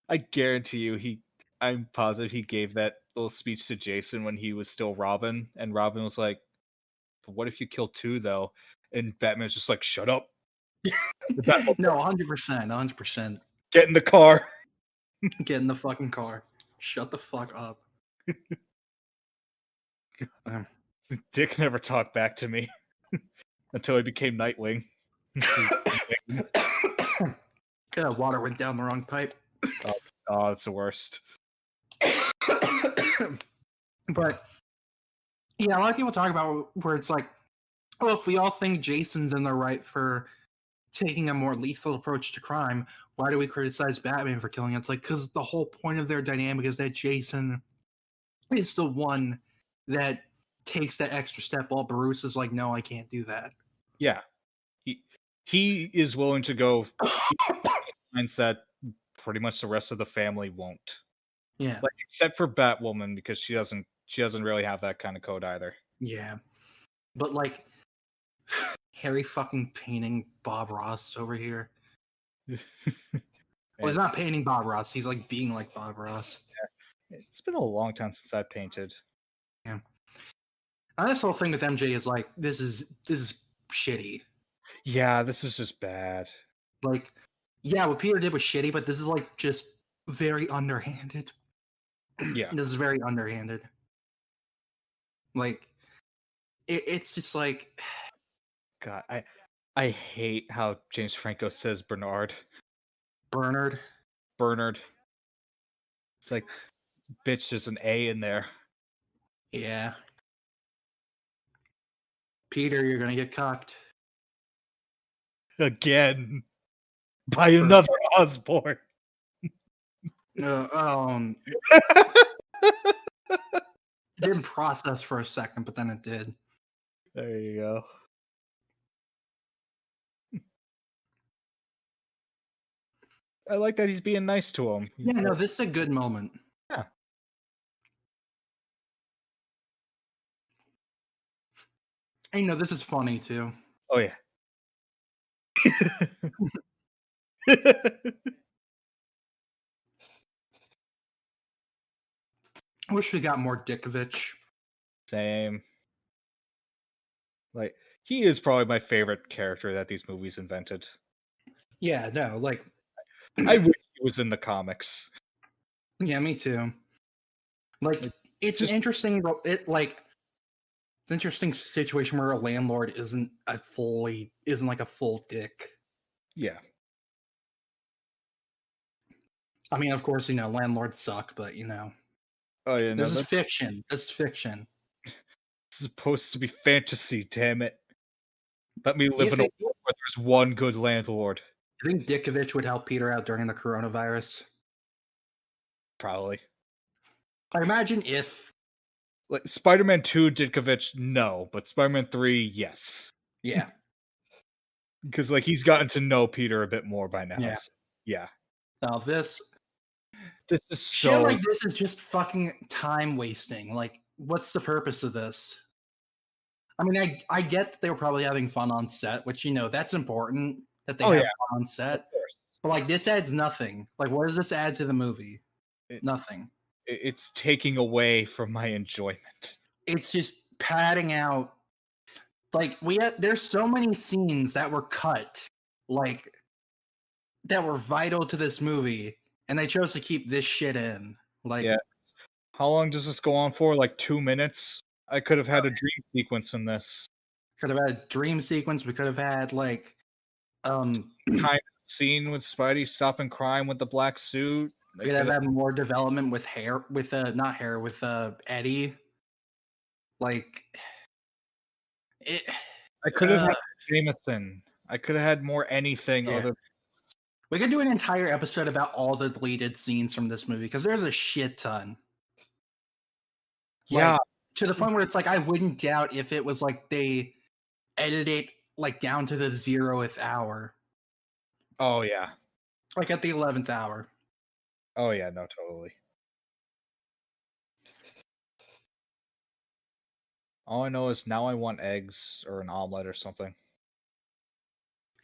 I guarantee you, I'm positive he gave that little speech to Jason when he was still Robin, and Robin was like, "But what if you kill two, though?" And Batman's just like, "Shut up." No, 100%, 100%. Get in the car. Get in the fucking car. Shut the fuck up. Dick never talked back to me until he became Nightwing. Water went down the wrong pipe. Oh, that's the worst. But yeah, a lot of people talk about where it's like, well, if we all think Jason's in the right for taking a more lethal approach to crime, why do we criticize Batman for killing? It's like, because the whole point of their dynamic is that Jason is the one that takes that extra step, while Bruce is like, no, I can't do that. Yeah, he is willing to go mindset. Pretty much the rest of the family won't. Yeah, like, except for Batwoman, because she doesn't really have that kind of code either. Yeah, but like Harry fucking painting Bob Ross over here. Well, he's not painting Bob Ross. He's like being like Bob Ross. Yeah. It's been a long time since I painted. Yeah. And this whole thing with MJ is like, this is shitty. Yeah, this is just bad. Like, yeah, what Peter did was shitty, but this is like just very underhanded. Yeah. This is very underhanded. Like, it's just like, God, I hate how James Franco says Bernard. Bernard. It's like, bitch, there's an A in there. Yeah. Peter, you're gonna get cocked. Again. By another Osborn. Didn't process for a second, but then it did. There you go. I like that he's being nice to him. Yeah, no, this is a good moment. Yeah. And this is funny too. Oh yeah. I wish we got more Dickovich. Same. Like, he is probably my favorite character that these movies invented. Yeah, no, like I wish he was in the comics. Yeah, me too. Like, it's just an interesting interesting situation where a landlord isn't like a full dick. Yeah. I mean, of course, landlords suck, but Oh yeah, this is fiction. This is fiction. It's supposed to be fantasy, damn it. Let me live in a world where there's one good landlord. I think Dickovich would help Peter out during the coronavirus. Probably. I imagine if like Spider-Man 2 Dickovich, no, but Spider-Man 3, yes. Yeah. Because like he's gotten to know Peter a bit more by now. Yeah. So, yeah. Now this is shit like this is just fucking time wasting. Like, what's the purpose of this? I mean, I get that they were probably having fun on set, which that's important that they have fun on set. But like, this adds nothing. Like, what does this add to the movie? Nothing. It's taking away from my enjoyment. It's just padding out. Like, there's so many scenes that were cut, like, that were vital to this movie, and they chose to keep this shit in. Like, yeah. How long does this go on for? Like 2 minutes? I could have had a dream sequence in this. Could have had a dream sequence. We could have had like kind of scene with Spidey stopping crime with the black suit. We could have had more development with Eddie. Like it. I could have had Jameson. I could have had more anything other. We could do an entire episode about all the deleted scenes from this movie because there's a shit ton. Yeah. Like, to the point where it's like I wouldn't doubt if it was like they edited it like down to the 0th hour. Oh yeah. Like at the 11th hour. Oh yeah, no, totally. All I know is now I want eggs or an omelet or something.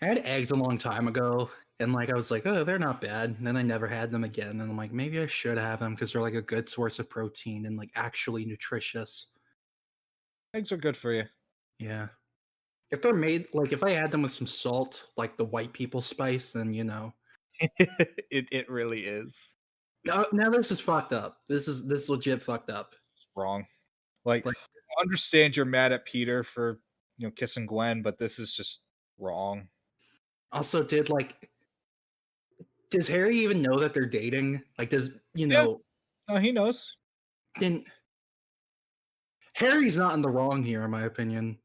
I had eggs a long time ago, and like I was like, oh, they're not bad. And then I never had them again, and I'm like, maybe I should have them because they're like a good source of protein and like actually nutritious. Eggs are good for you. Yeah, If they're made like if I add them with some salt, like the white people spice, then It really is Now this is fucked up. This is legit fucked up. wrong. Like, Like I understand you're mad at Peter for kissing Gwen, but this is just wrong. also does Harry even know that they're dating? Like does No, he knows. then Harry's not in the wrong here, in my opinion.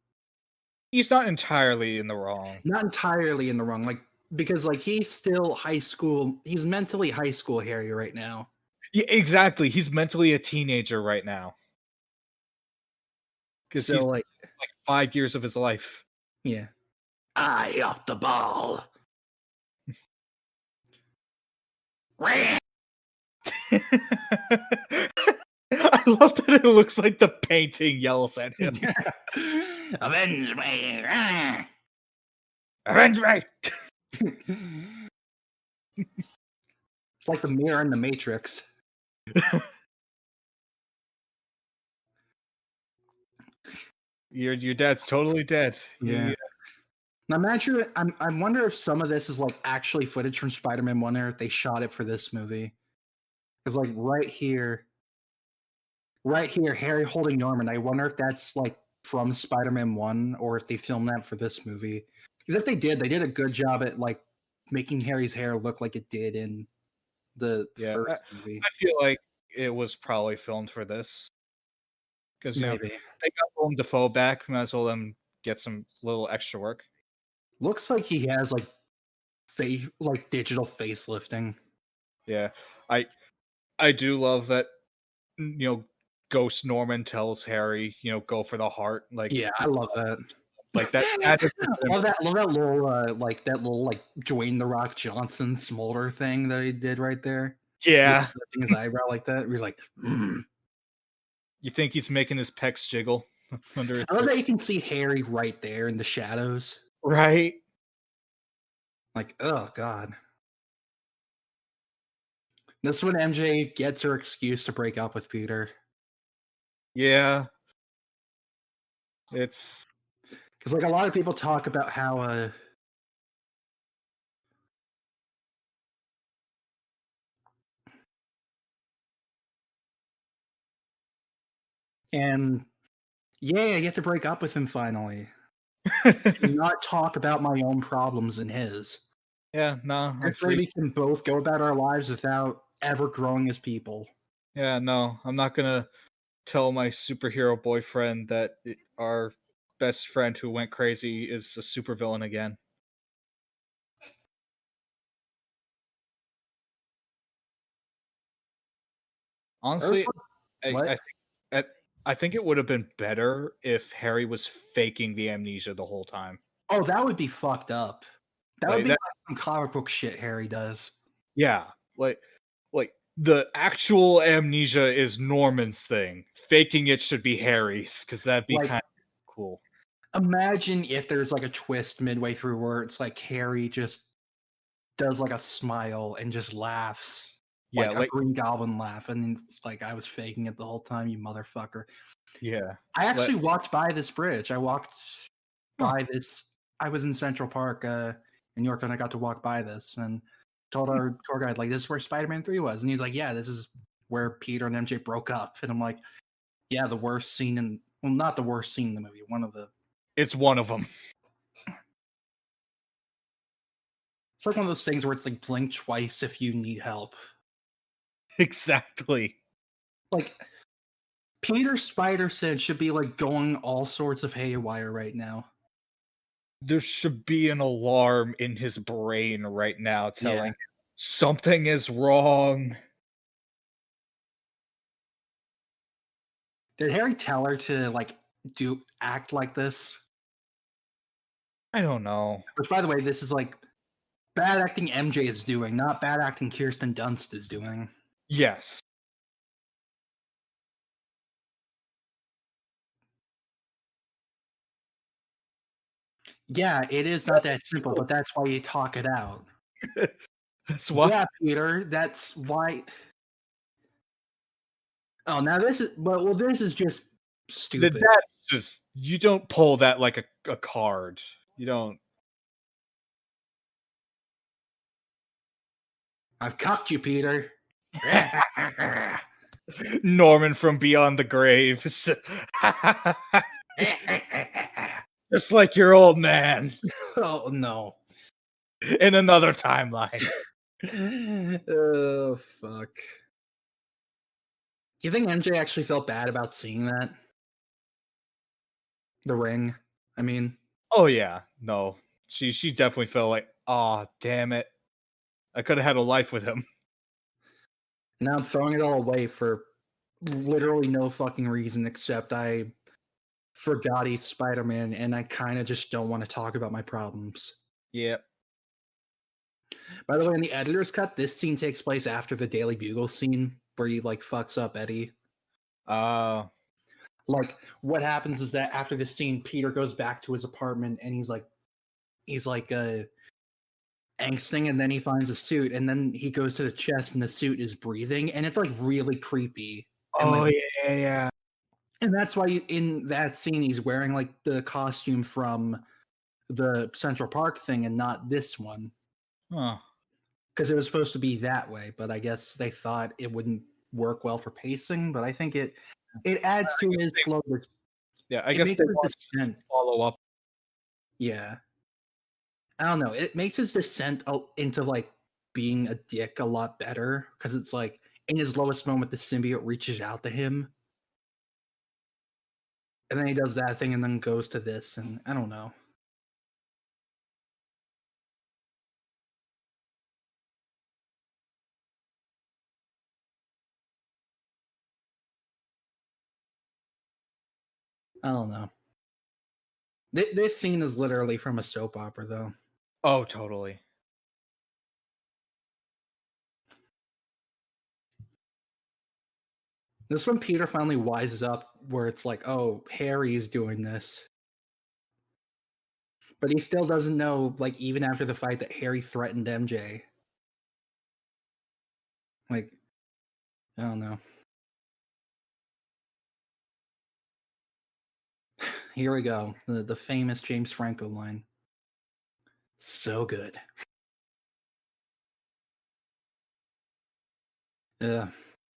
He's not entirely in the wrong. Not entirely in the wrong, because he's still high school. He's mentally high school Harry right now. Yeah, exactly. He's mentally a teenager right now. Because So he's like 5 years of his life. Yeah. Eye off the ball. I love that it looks like the painting yells at him. Avenge me! Avenge me! It's like the mirror in the Matrix. Your dad's totally dead. Yeah. Now, I'm not sure. I wonder if some of this is actually footage from Spider-Man 1 or if they shot it for this movie. Because right here, Harry holding Norman. I wonder if that's from Spider-Man 1 or if they filmed that for this movie. Because if they did a good job at making Harry's hair look like it did in the first movie. I feel like it was probably filmed for this. Because they got Willem Dafoe back, might as well them get some little extra work. Looks like he has digital facelifting. Yeah, I do love that. Ghost Norman tells Harry, go for the heart. Yeah, I love that. That. love that little Dwayne the Rock Johnson smolder thing that he did right there. Yeah, his eyebrow like that. He's like, You think he's making his pecs jiggle under his I love that you can see Harry right there in the shadows. Right. Oh god. This is when MJ gets her excuse to break up with Peter. Yeah. It's because a lot of people talk about how and I get to break up with him finally. Not talk about my own problems and his. Yeah, no. We can both go about our lives without ever growing as people. Yeah, no. I'm not gonna tell my superhero boyfriend that our best friend who went crazy is a supervillain again. Honestly, I think it would have been better if Harry was faking the amnesia the whole time. Oh, that would be fucked up. That would be some comic book shit Harry does. Yeah, like the actual amnesia is Norman's thing. Faking it should be Harry's, because that'd be kind of cool. Imagine if there's a twist midway through where it's Harry just does a smile and just laughs. Yeah, a Green Goblin laugh, and it's I was faking it the whole time, you motherfucker. Yeah. I actually walked by this bridge. I walked by this. I was in Central Park in New York, and I got to walk by this and told our tour guide, this is where Spider-Man 3 was. And he's like, yeah, this is where Peter and MJ broke up. And I'm like, yeah, the worst scene not the worst scene in the movie. It's one of them. It's one of those things where it's blink twice if you need help. Exactly. Peter Spider-Sense should be going all sorts of haywire right now. There should be an alarm in his brain right now telling him something is wrong. Did Harry tell her to act like this? I don't know. Which, by the way, this is bad acting MJ is doing, not bad acting Kirsten Dunst is doing. Yes. Yeah, it is not that simple, but that's why you talk it out. That's why. Yeah, Peter, that's why. Oh, now this is, this is just stupid. That's just You don't pull that like a card. You don't. I've cocked you, Peter. Norman from Beyond the Grave. Just like your old man. Oh no. In another timeline. Oh fuck. Do you think MJ actually felt bad about seeing that? The ring, I mean. Oh yeah, no. She definitely felt like, oh damn it. I could have had a life with him. Now I'm throwing it all away for literally no fucking reason except I forgot he's Spider-Man and I kind of just don't want to talk about my problems. Yep. By the way, in the editor's cut, this scene takes place after the Daily Bugle scene where he like fucks up Eddie. Like what happens is that after this scene, Peter goes back to his apartment and he's like angsting, and then he finds a suit, and then he goes to the chest and the suit is breathing, and it's like really creepy. And, like, yeah. And that's why in that scene he's wearing like the costume from the Central Park thing and not this one. Huh. Because it was supposed to be that way, but I guess they thought it wouldn't work well for pacing. But I think it adds to his slow. Yeah, I guess they want to follow up. Yeah, I don't know. It makes his descent into like being a dick a lot better because it's like in his lowest moment, the symbiote reaches out to him, and then he does that thing, and then goes to this, and I don't know. I don't know. This scene is literally from a soap opera, though. Oh, totally. This one, Peter finally wises up where it's like, oh, Harry's doing this. But he still doesn't know, like, even after the fight, that Harry threatened MJ. Like, I don't know. Here we go. The famous James Franco line. So good. Then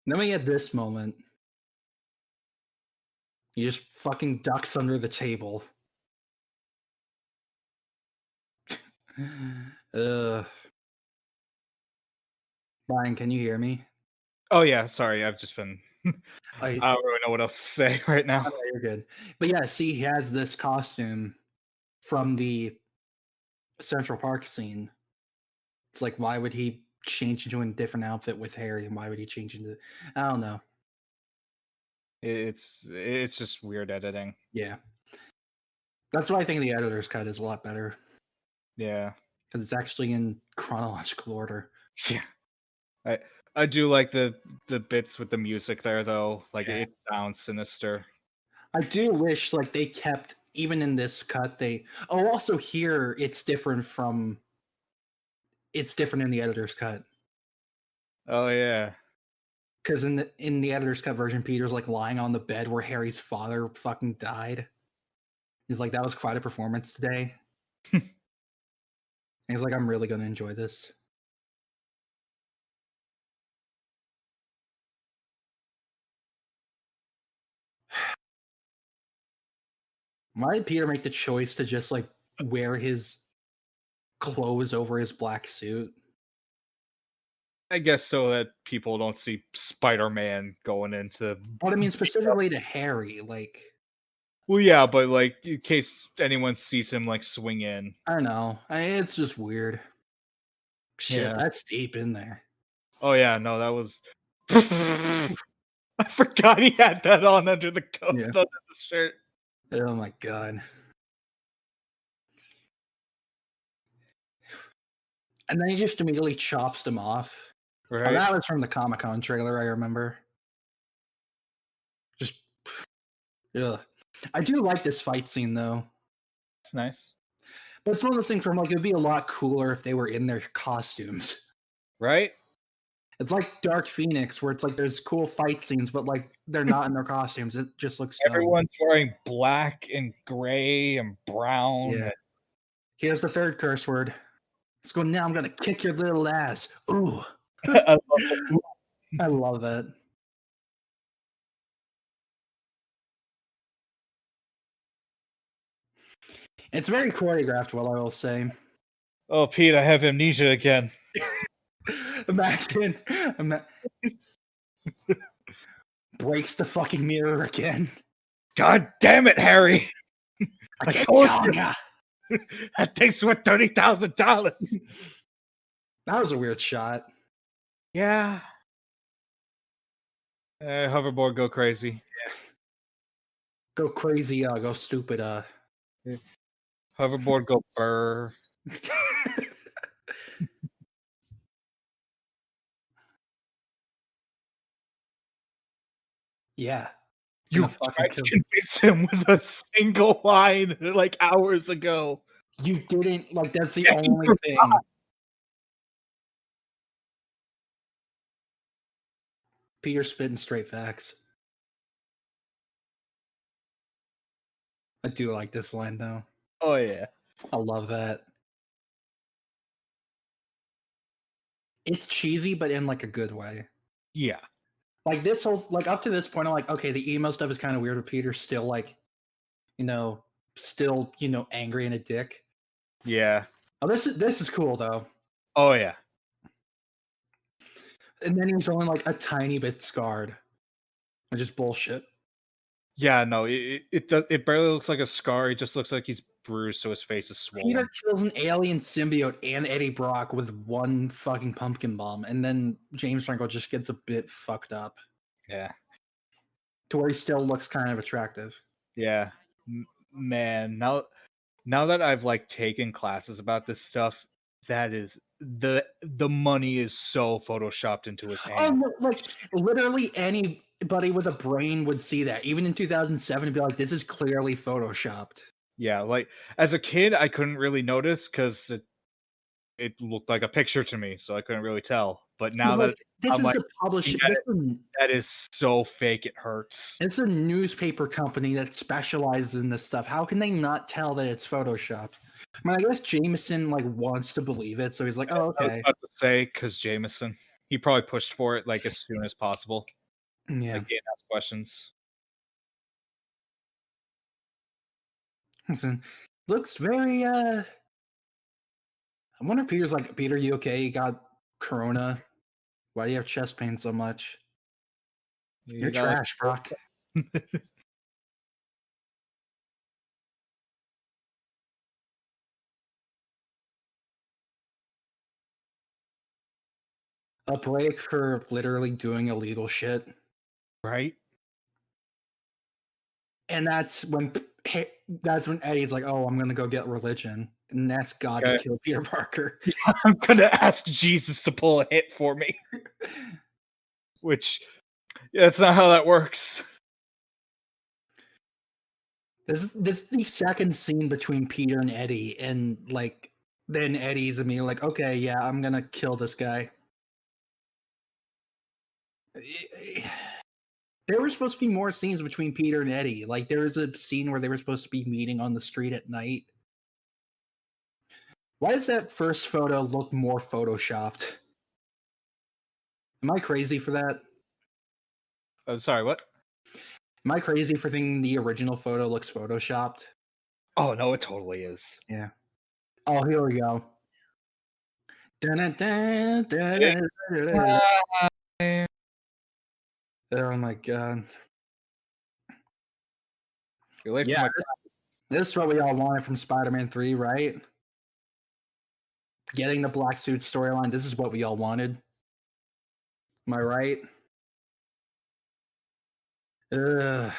we get this moment. He just fucking ducks under the table. Brian, can you hear me? Oh yeah, sorry, I've just been I don't really know what else to say right now. Oh, you're good. But yeah, see, he has this costume from the Central Park scene. It's like, why would he change into a different outfit with Harry, and why would he change into? I don't know. It's just weird editing. Yeah, that's why I think the editor's cut is a lot better. Yeah, because it's actually in chronological order. Yeah, I do like the bits with the music there, though. Like, it sounds sinister. I do wish like they kept, even in this cut, also here it's different in the editor's cut. Oh yeah. Because in the editor's cut version, Peter's like lying on the bed where Harry's father fucking died. He's like, that was quite a performance today. And he's like, I'm really going to enjoy this. Why did Peter make the choice to just like wear his clothes over his black suit? I guess so that people don't see Spider-Man going into. But I mean, specifically to Harry, like. Well, yeah, but like in case anyone sees him like swing in. I don't know. It's just weird. Shit, that's deep in there. Oh yeah, no, that was. I forgot he had that on under the coat, under the shirt. Oh my god. And then he just immediately chops them off. Right. Oh, that was from the Comic-Con trailer, I remember. Just, ugh. I do like this fight scene, though. It's nice. But it's one of those things where I'm like, it'd be a lot cooler if they were in their costumes. Right? It's like Dark Phoenix, where it's like there's cool fight scenes, but like they're not in their costumes. It just looks dumb. Everyone's wearing black and gray and brown. Yeah. Here's the third curse word. Let's go now. I'm gonna kick your little ass. Ooh. I love that. It's very choreographed, well, I will say. Oh, Pete, I have amnesia again. Imagine. Breaks the fucking mirror again. God damn it, Harry! I told you. That thing's worth $30,000. That was a weird shot. Yeah. Hoverboard, go crazy. Yeah. Go crazy, go stupid, Hoverboard, go burr. Yeah. You tried to convince him with a single line like hours ago. You didn't, like, that's the only thing. Peter spitting straight facts. I do like this line, though. Oh, yeah. I love that. It's cheesy, but in, like, a good way. Yeah. Like, this whole, like, up to this point, I'm like, okay, the emo stuff is kind of weird, but Peter's still, like, still, angry and a dick. Yeah. Oh, this is cool, though. Oh, yeah. And then he's only, like, a tiny bit scarred. Which is bullshit. Yeah, no, it barely looks like a scar. It just looks like he's bruised, so his face is swollen. Peter kills an alien symbiote and Eddie Brock with one fucking pumpkin bomb, and then James Franco just gets a bit fucked up. Yeah. To where he still looks kind of attractive. Yeah. Man, now that I've like taken classes about this stuff, that is the money is so photoshopped into his hand. Oh, no, like literally anybody with a brain would see that. Even in 2007, be like, this is clearly photoshopped. Yeah, like as a kid, I couldn't really notice because it looked like a picture to me, so I couldn't really tell. But now that this is a publisher, that is so fake it hurts. It's a newspaper company that specializes in this stuff. How can they not tell that it's photoshopped? I mean, I guess Jameson like wants to believe it, so he's like, "Oh, okay." I was about to say because Jameson, he probably pushed for it like as soon as possible. Yeah, like, he asked questions. Listen, looks very. I wonder if Peter's like, Peter, you okay? You got corona. Why do you have chest pain so much? You're trash, Brock. A break for literally doing illegal shit. Right? And that's when Eddie's like, "Oh, I'm gonna go get religion," and that's God to kill Peter Parker. Yeah, I'm gonna ask Jesus to pull a hit for me. Which, that's not how that works. This is the second scene between Peter and Eddie, and like then Eddie's immediately like, "Okay, yeah, I'm gonna kill this guy." There were supposed to be more scenes between Peter and Eddie. Like there was a scene where they were supposed to be meeting on the street at night. Why does that first photo look more photoshopped? Am I crazy for that? Oh, sorry, what? Am I crazy for thinking the original photo looks photoshopped? Oh, no, it totally is. Yeah. Oh, here we go. Oh my god. Yeah, this is what we all wanted from Spider-Man 3, right? Getting the black suit storyline, this is what we all wanted. Am I right? Ugh.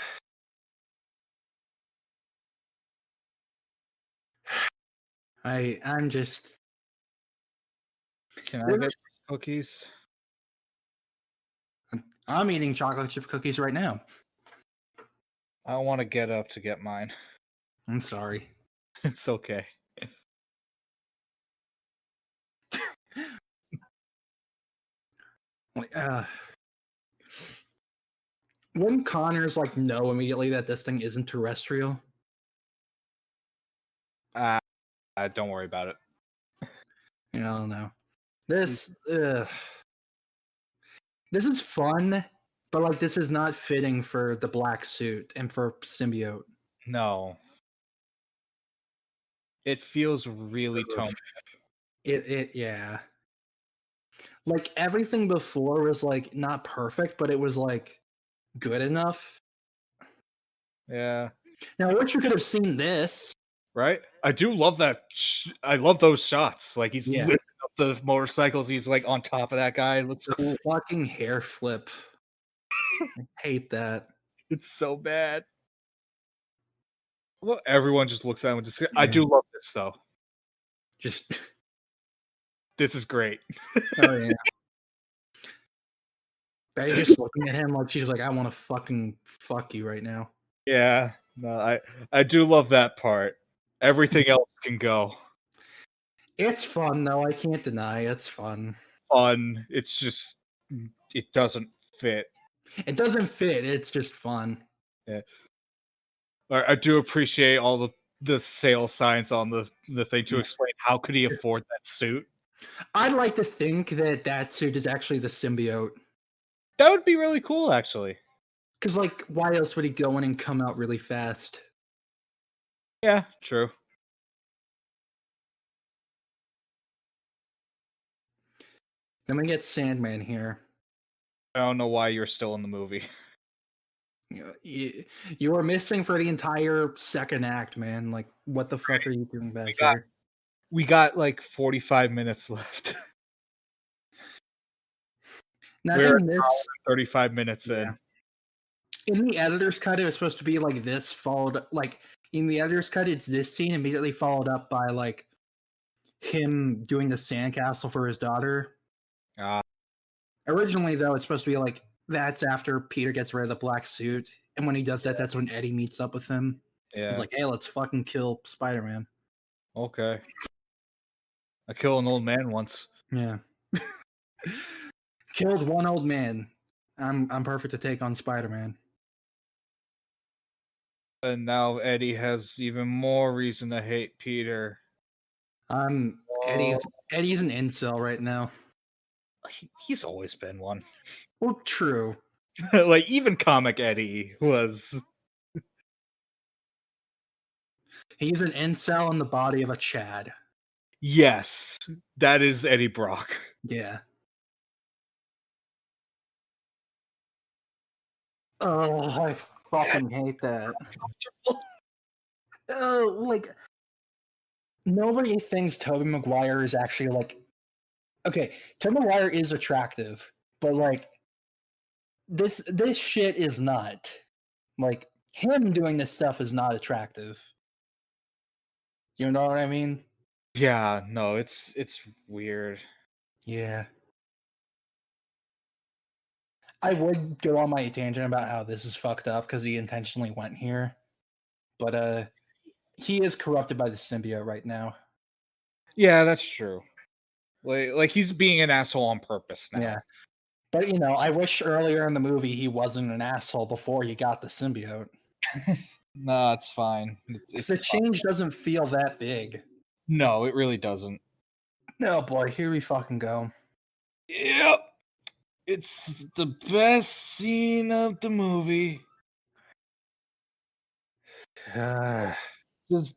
I'm just... Can I get cookies? I'm eating chocolate chip cookies right now. I don't want to get up to get mine. I'm sorry. It's okay. Wouldn't Connors like know immediately that this thing isn't terrestrial? Don't worry about it. I don't know. This is fun, but like this is not fitting for the black suit and for symbiote. No. It feels really tone. Yeah. Like everything before was like not perfect, but it was like good enough. Yeah. Now, I wish you could have seen this. Right? I do love that. I love those shots. Like he's lifting up the motorcycles. He's like on top of that guy. It looks cool. Fucking hair flip. I hate that. It's so bad. Well, everyone just looks at him and just. I do love this though. Just. This is great. Oh yeah. Betty just looking at him like she's like, I want to fucking fuck you right now. Yeah. No, I do love that part. Everything else can go. It's fun though. I can't deny it's fun. Fun. It's just it doesn't fit. It doesn't fit. It's just fun. Yeah. I do appreciate all the sale signs on the thing to explain how could he afford that suit. I'd like to think that suit is actually the symbiote. That would be really cool, actually. Because, like, why else would he go in and come out really fast? Yeah, true. Then we get Sandman here. I don't know why you're still in the movie. You were missing for the entire second act, man. Like, what the fuck are you doing back here? We got like 45 minutes left. We're 35 minutes in. In the editor's cut, it was supposed to be like this, followed like in the editor's cut, it's this scene immediately followed up by like him doing the sandcastle for his daughter. Originally, though, it's supposed to be like that's after Peter gets rid of the black suit, and when he does that, that's when Eddie meets up with him. Yeah. He's like, "Hey, let's fucking kill Spider-Man." Okay. I killed an old man once. Yeah. Killed one old man. I'm perfect to take on Spider-Man. And now Eddie has even more reason to hate Peter. Eddie's an incel right now. He's always been one. Well, true. Like even comic Eddie was. He's an incel in the body of a Chad. Yes, that is Eddie Brock. Yeah. Oh, I fucking hate that. Oh, like nobody thinks Tobey Maguire is actually like. Okay, Tobey Maguire is attractive, but like this shit is not. Like him doing this stuff is not attractive. You know what I mean? Yeah, no, it's weird. Yeah. I would go on my tangent about how this is fucked up because he intentionally went here. But he is corrupted by the symbiote right now. Yeah, that's true. Like he's being an asshole on purpose now. Yeah. But you know, I wish earlier in the movie he wasn't an asshole before he got the symbiote. No, it's fine. It's the change doesn't feel that big. No, it really doesn't. Oh boy, here we fucking go. Yep. It's the best scene of the movie. Does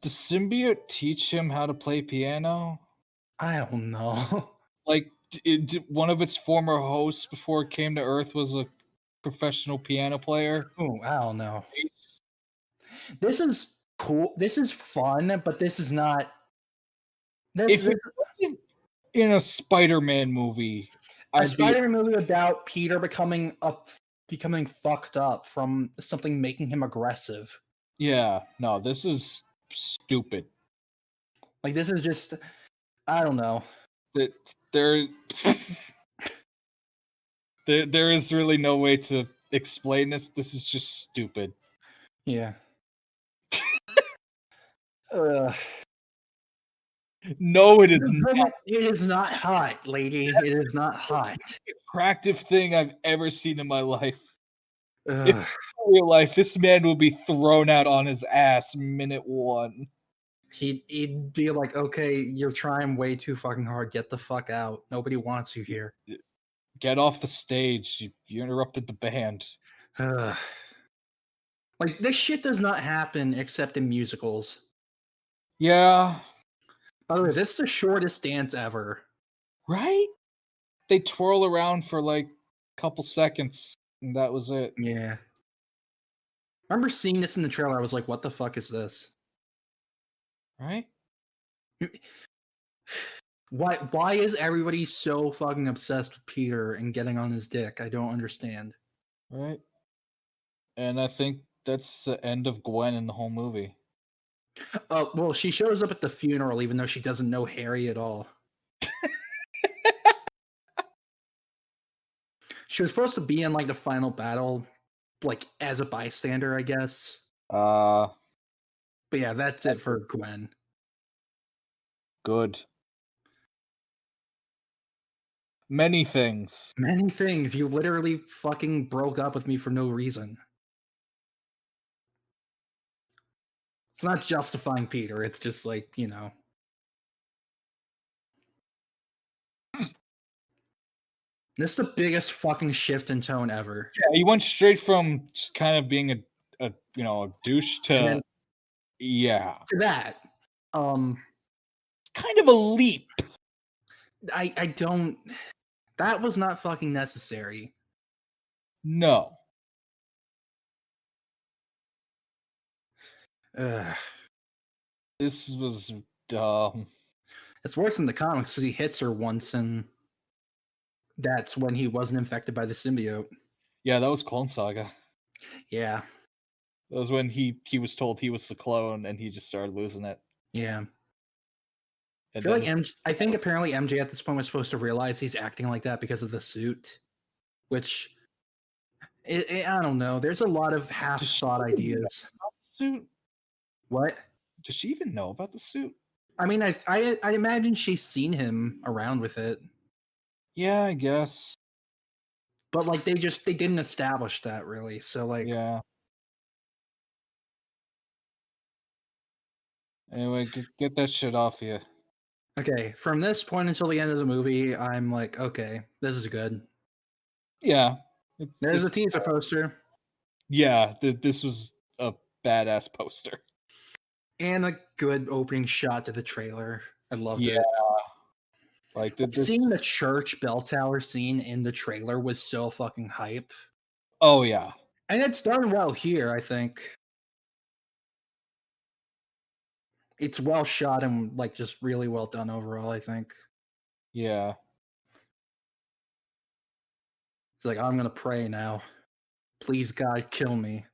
the symbiote teach him how to play piano? I don't know. Like, one of its former hosts before it came to Earth was a professional piano player? Oh, I don't know. This is cool. This is fun, but this is not. In a Spider-Man movie. A Spider-Man movie about Peter becoming fucked up from something making him aggressive. Yeah, no, this is stupid. Like this is just, I don't know. There is really no way to explain this. This is just stupid. Yeah. No, it is not. It is not hot, lady. It is not hot. Attractive thing I've ever seen in my life. In real life, this man will be thrown out on his ass minute 1. He'd be like, okay, you're trying way too fucking hard. Get the fuck out. Nobody wants you here. Get off the stage. You interrupted the band. Like, this shit does not happen except in musicals. Yeah. By the way, this is the shortest dance ever. Right? They twirl around for like a couple seconds, and that was it. Yeah. I remember seeing this in the trailer. I was like, what the fuck is this? Right? Why is everybody so fucking obsessed with Peter and getting on his dick? I don't understand. Right? And I think that's the end of Gwen in the whole movie. Well, she shows up at the funeral even though she doesn't know Harry at all. She was supposed to be in like the final battle, like as a bystander, I guess. But yeah, that's it for Gwen. Good. Many things. Many things. You literally fucking broke up with me for no reason. It's not justifying Peter. It's just like, you know. This is the biggest fucking shift in tone ever. Yeah, he went straight from just kind of being a douche to to that. Kind of a leap. I don't. That was not fucking necessary. No. This was dumb. It's worse in the comics because he hits her once, and that's when he wasn't infected by the symbiote. Yeah, that was Clone Saga. Yeah. That was when he was told he was the clone, and he just started losing it. Yeah. And I think apparently MJ at this point was supposed to realize he's acting like that because of the suit, which I don't know. There's a lot of half-thought ideas. Suit? What? Does she even know about the suit? I mean, I imagine she's seen him around with it. Yeah, I guess. But like they didn't establish that really. So like yeah. Anyway, get that shit off you. Okay, from this point until the end of the movie, I'm like, okay, this is good. Yeah. There's a teaser poster. Yeah, this was a badass poster. And a good opening shot to the trailer. I loved it. Like seeing the church bell tower scene in the trailer was so fucking hype. Oh yeah. And it's done well here, I think. It's well shot and like just really well done overall, I think. Yeah. It's like, I'm gonna pray now. Please, God, kill me.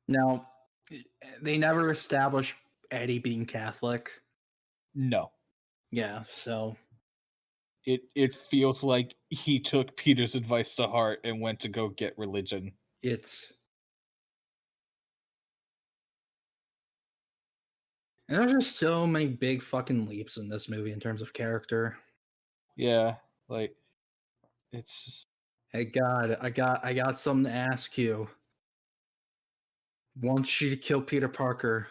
Now, they never established Eddie being Catholic. No. Yeah, so it feels like he took Peter's advice to heart and went to go get religion. And there's just so many big fucking leaps in this movie in terms of character. Yeah, like it's just... Hey God, I got something to ask you. Want you to kill Peter Parker?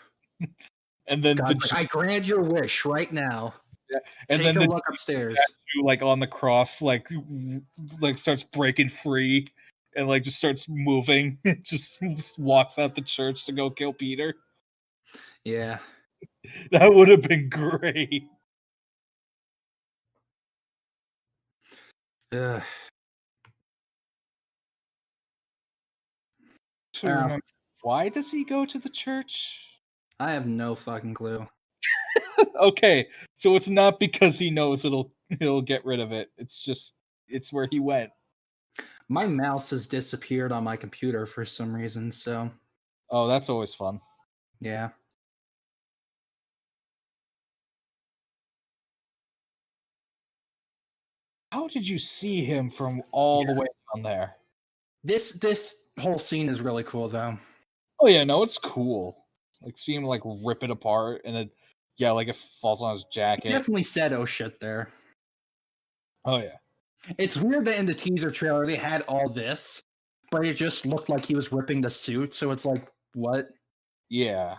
And then I grant your wish right now. Yeah. And take then a look upstairs. Like on the cross, like starts breaking free and like just starts moving. just walks out the church to go kill Peter. Yeah. That would have been great. Why does he go to the church? I have no fucking clue. Okay, so it's not because he knows he'll get rid of it. It's just it's where he went. My mouse has disappeared on my computer for some reason, so. Oh, that's always fun. Yeah. How did you see him from all the way down there? This whole scene is really cool, though. Oh yeah, no, it's cool. Like see him like rip it apart, and it falls on his jacket. He definitely said, "Oh shit," there. Oh yeah. It's weird that in the teaser trailer they had all this, but it just looked like he was ripping the suit. So it's like, what? Yeah.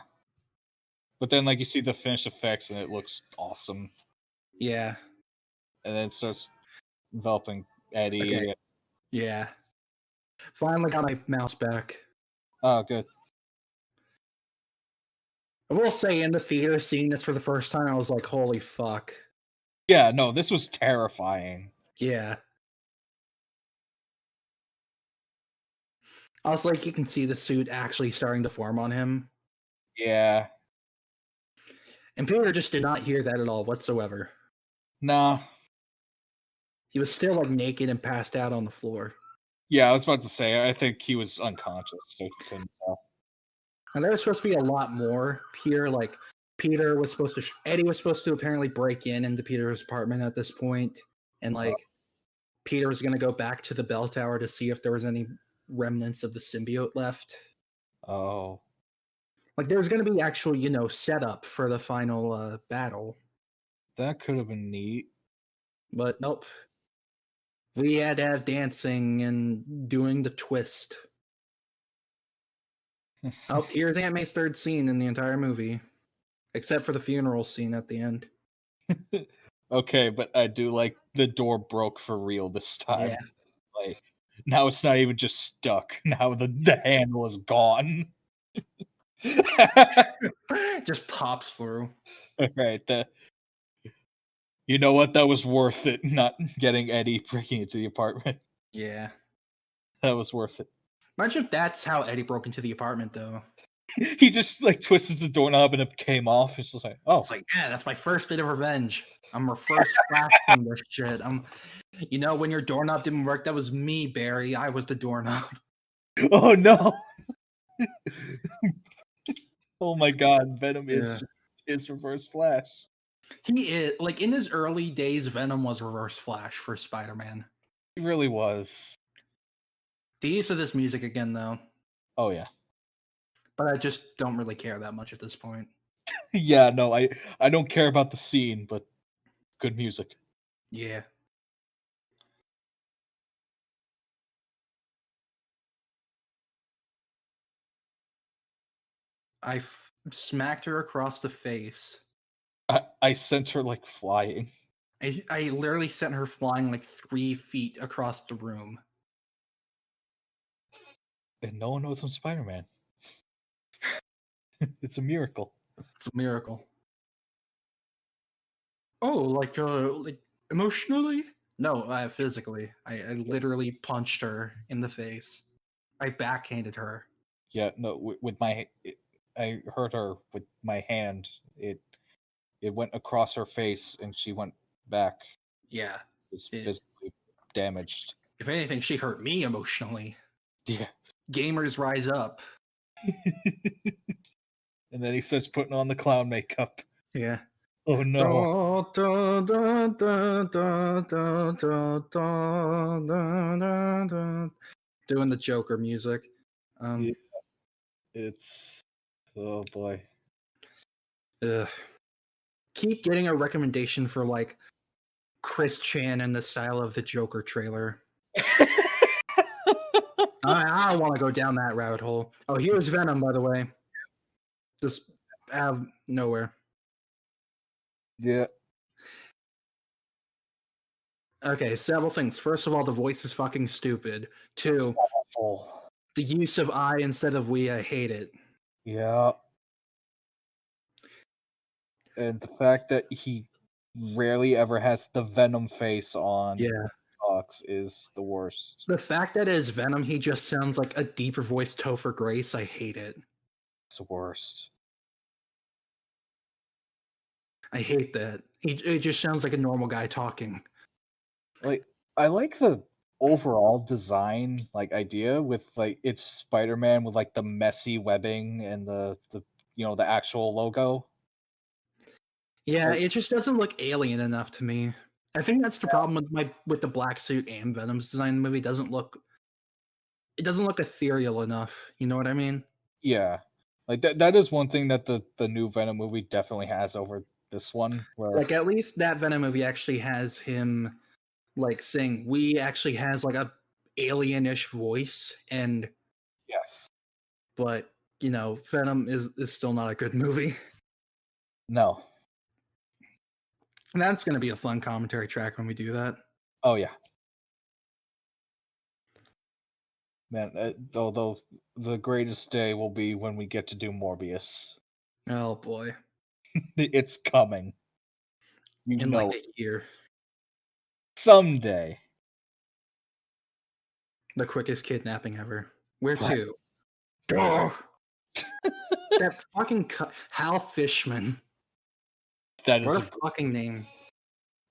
But then, like, you see the finished effects, and it looks awesome. Yeah. And then it starts developing Eddie. Okay. Yeah. Finally got my mouse back. Oh, good. I will say, in the theater, seeing this for the first time, I was like, holy fuck. Yeah, no, this was terrifying. Yeah. I was like, you can see the suit actually starting to form on him. Yeah. And Peter just did not hear that at all whatsoever. Nah. He was still like naked and passed out on the floor. Yeah, I was about to say, I think he was unconscious, so he couldn't tell. And there was supposed to be a lot more here. Like, Eddie was supposed to apparently break into Peter's apartment at this point. And like, Peter was going to go back to the bell tower to see if there was any remnants of the symbiote left. Oh. Like, there was going to be actual, setup for the final battle. That could have been neat. But nope. We had to have dancing and doing the twist. Oh, here's Aunt May's third scene in the entire movie. Except for the funeral scene at the end. Okay, but I do like the door broke for real this time. Yeah. Like, now it's not even just stuck. Now the handle is gone. Just pops through. Right. You know what? That was worth it. Not getting Eddie breaking into the apartment. Yeah. That was worth it. Imagine if that's how Eddie broke into the apartment, though. He just like twisted the doorknob and it came off. It's just like, oh. It's like, yeah, that's my first bit of revenge. I'm reverse flashing this shit. When your doorknob didn't work, that was me, Barry. I was the doorknob. Oh no. Oh my god, Venom is reverse flash. He is, like, in his early days, Venom was reverse flash for Spider-Man. He really was. The use of this music again, though. Oh yeah. But I just don't really care that much at this point. Yeah, no, I don't care about the scene, but good music. Yeah. I smacked her across the face. I sent her like flying. I literally sent her flying like 3 feet across the room. And no one knows I'm Spider-Man. It's a miracle. It's a miracle. Oh, like emotionally? No, physically. I literally punched her in the face. I backhanded her. Yeah, no, I hurt her with my hand. It went across her face and she went back. Yeah. Was physically damaged. If anything, she hurt me emotionally. Yeah. Gamers rise up. And then he starts putting on the clown makeup. Yeah. Oh no. Doing the Joker music. Yeah. It's oh boy. Ugh. Keep getting a recommendation for like Chris Chan in the style of the Joker trailer. I don't want to go down that rabbit hole. Oh, here's Venom, by the way. Just out of nowhere. Yeah. Okay, several things. First of all, the voice is fucking stupid. 2, the use of I instead of we, I hate it. Yeah. And the fact that he rarely ever has the Venom face on. Yeah. Talks is the worst. The fact that as Venom, he just sounds like a deeper voiced Topher Grace, I hate it. It's the worst. I hate that. It just sounds like a normal guy talking. Like, I like the overall design, like, idea with, like, it's Spider-Man with, like, the messy webbing and the actual logo. Yeah, it just doesn't look alien enough to me. I think that's the problem with the black suit and Venom's design in the movie. It doesn't look ethereal enough. You know what I mean? Yeah. Like that is one thing that the new Venom movie definitely has over this one. Where like at least that Venom movie actually has him like saying we actually has like a alienish voice, and Yes. but Venom is still not a good movie. No. And that's going to be a fun commentary track when we do that. Oh yeah. Man, although the greatest day will be when we get to do Morbius. Oh boy. It's coming. In like a year. Someday. The quickest kidnapping ever. Where to? Oh. That fucking Hal Fishman. That is what a fucking name.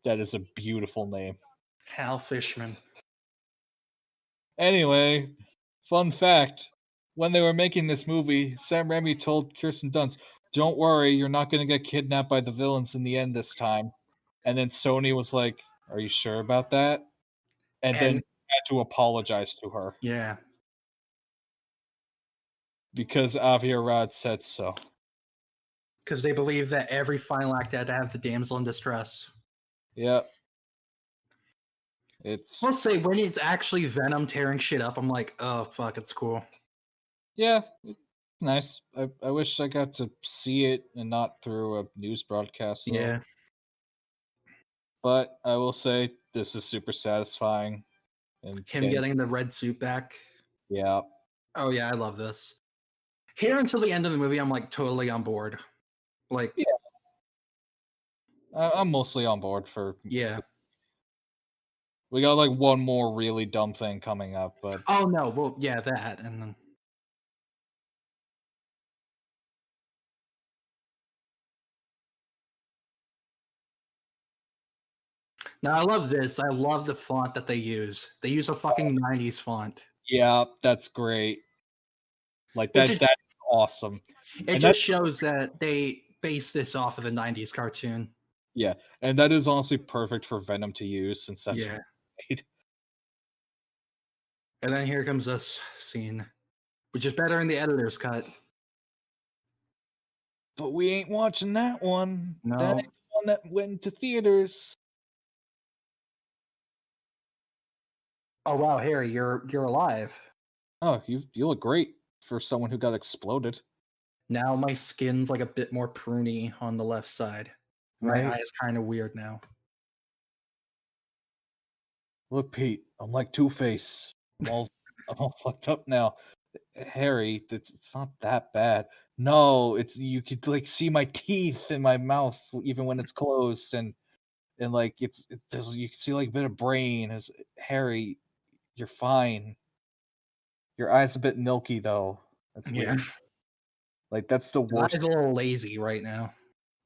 That is a beautiful name. Hal Fishman. Anyway, fun fact. When they were making this movie, Sam Raimi told Kirsten Dunst, "Don't worry, you're not going to get kidnapped by the villains in the end this time." And then Sony was like, "Are you sure about that?" And then had to apologize to her. Yeah. Because Avi Arad said so. Because they believe that every final act had to have the damsel in distress. Yep. I'll say, when it's actually Venom tearing shit up, I'm like, oh, fuck, it's cool. Yeah, it's nice. I wish I got to see it and not through a news broadcast. Though. Yeah. But I will say, this is super satisfying. And him getting the red suit back. Yeah. Oh, yeah, I love this. Here until the end of the movie, I'm like totally on board. Like, yeah. I'm mostly on board for. Yeah. We got like one more really dumb thing coming up, but. Oh, no. Well, yeah, that. And then. Now, I love this. I love the font that they use. They use a fucking 90s font. Yeah, that's great. Like, that's awesome. It just shows that they based this off of the 90s cartoon. Yeah, and that is honestly perfect for Venom to use, since that's what made. And then here comes this scene, which is better in the editor's cut. But we ain't watching that one. No. That ain't the one that went to theaters. Oh wow, Harry, you're alive. Oh, you look great for someone who got exploded. Now my skin's like a bit more pruny on the left side. Right. My eye is kind of weird now. Look, Pete, I'm like Two-Face. I'm all fucked up now. Harry, it's not that bad. No, you could like see my teeth in my mouth even when it's closed, and like you can see like a bit of brain. Harry, you're fine. Your eye's a bit milky though. That's weird. Like that's the worst. Eye's a little lazy right now.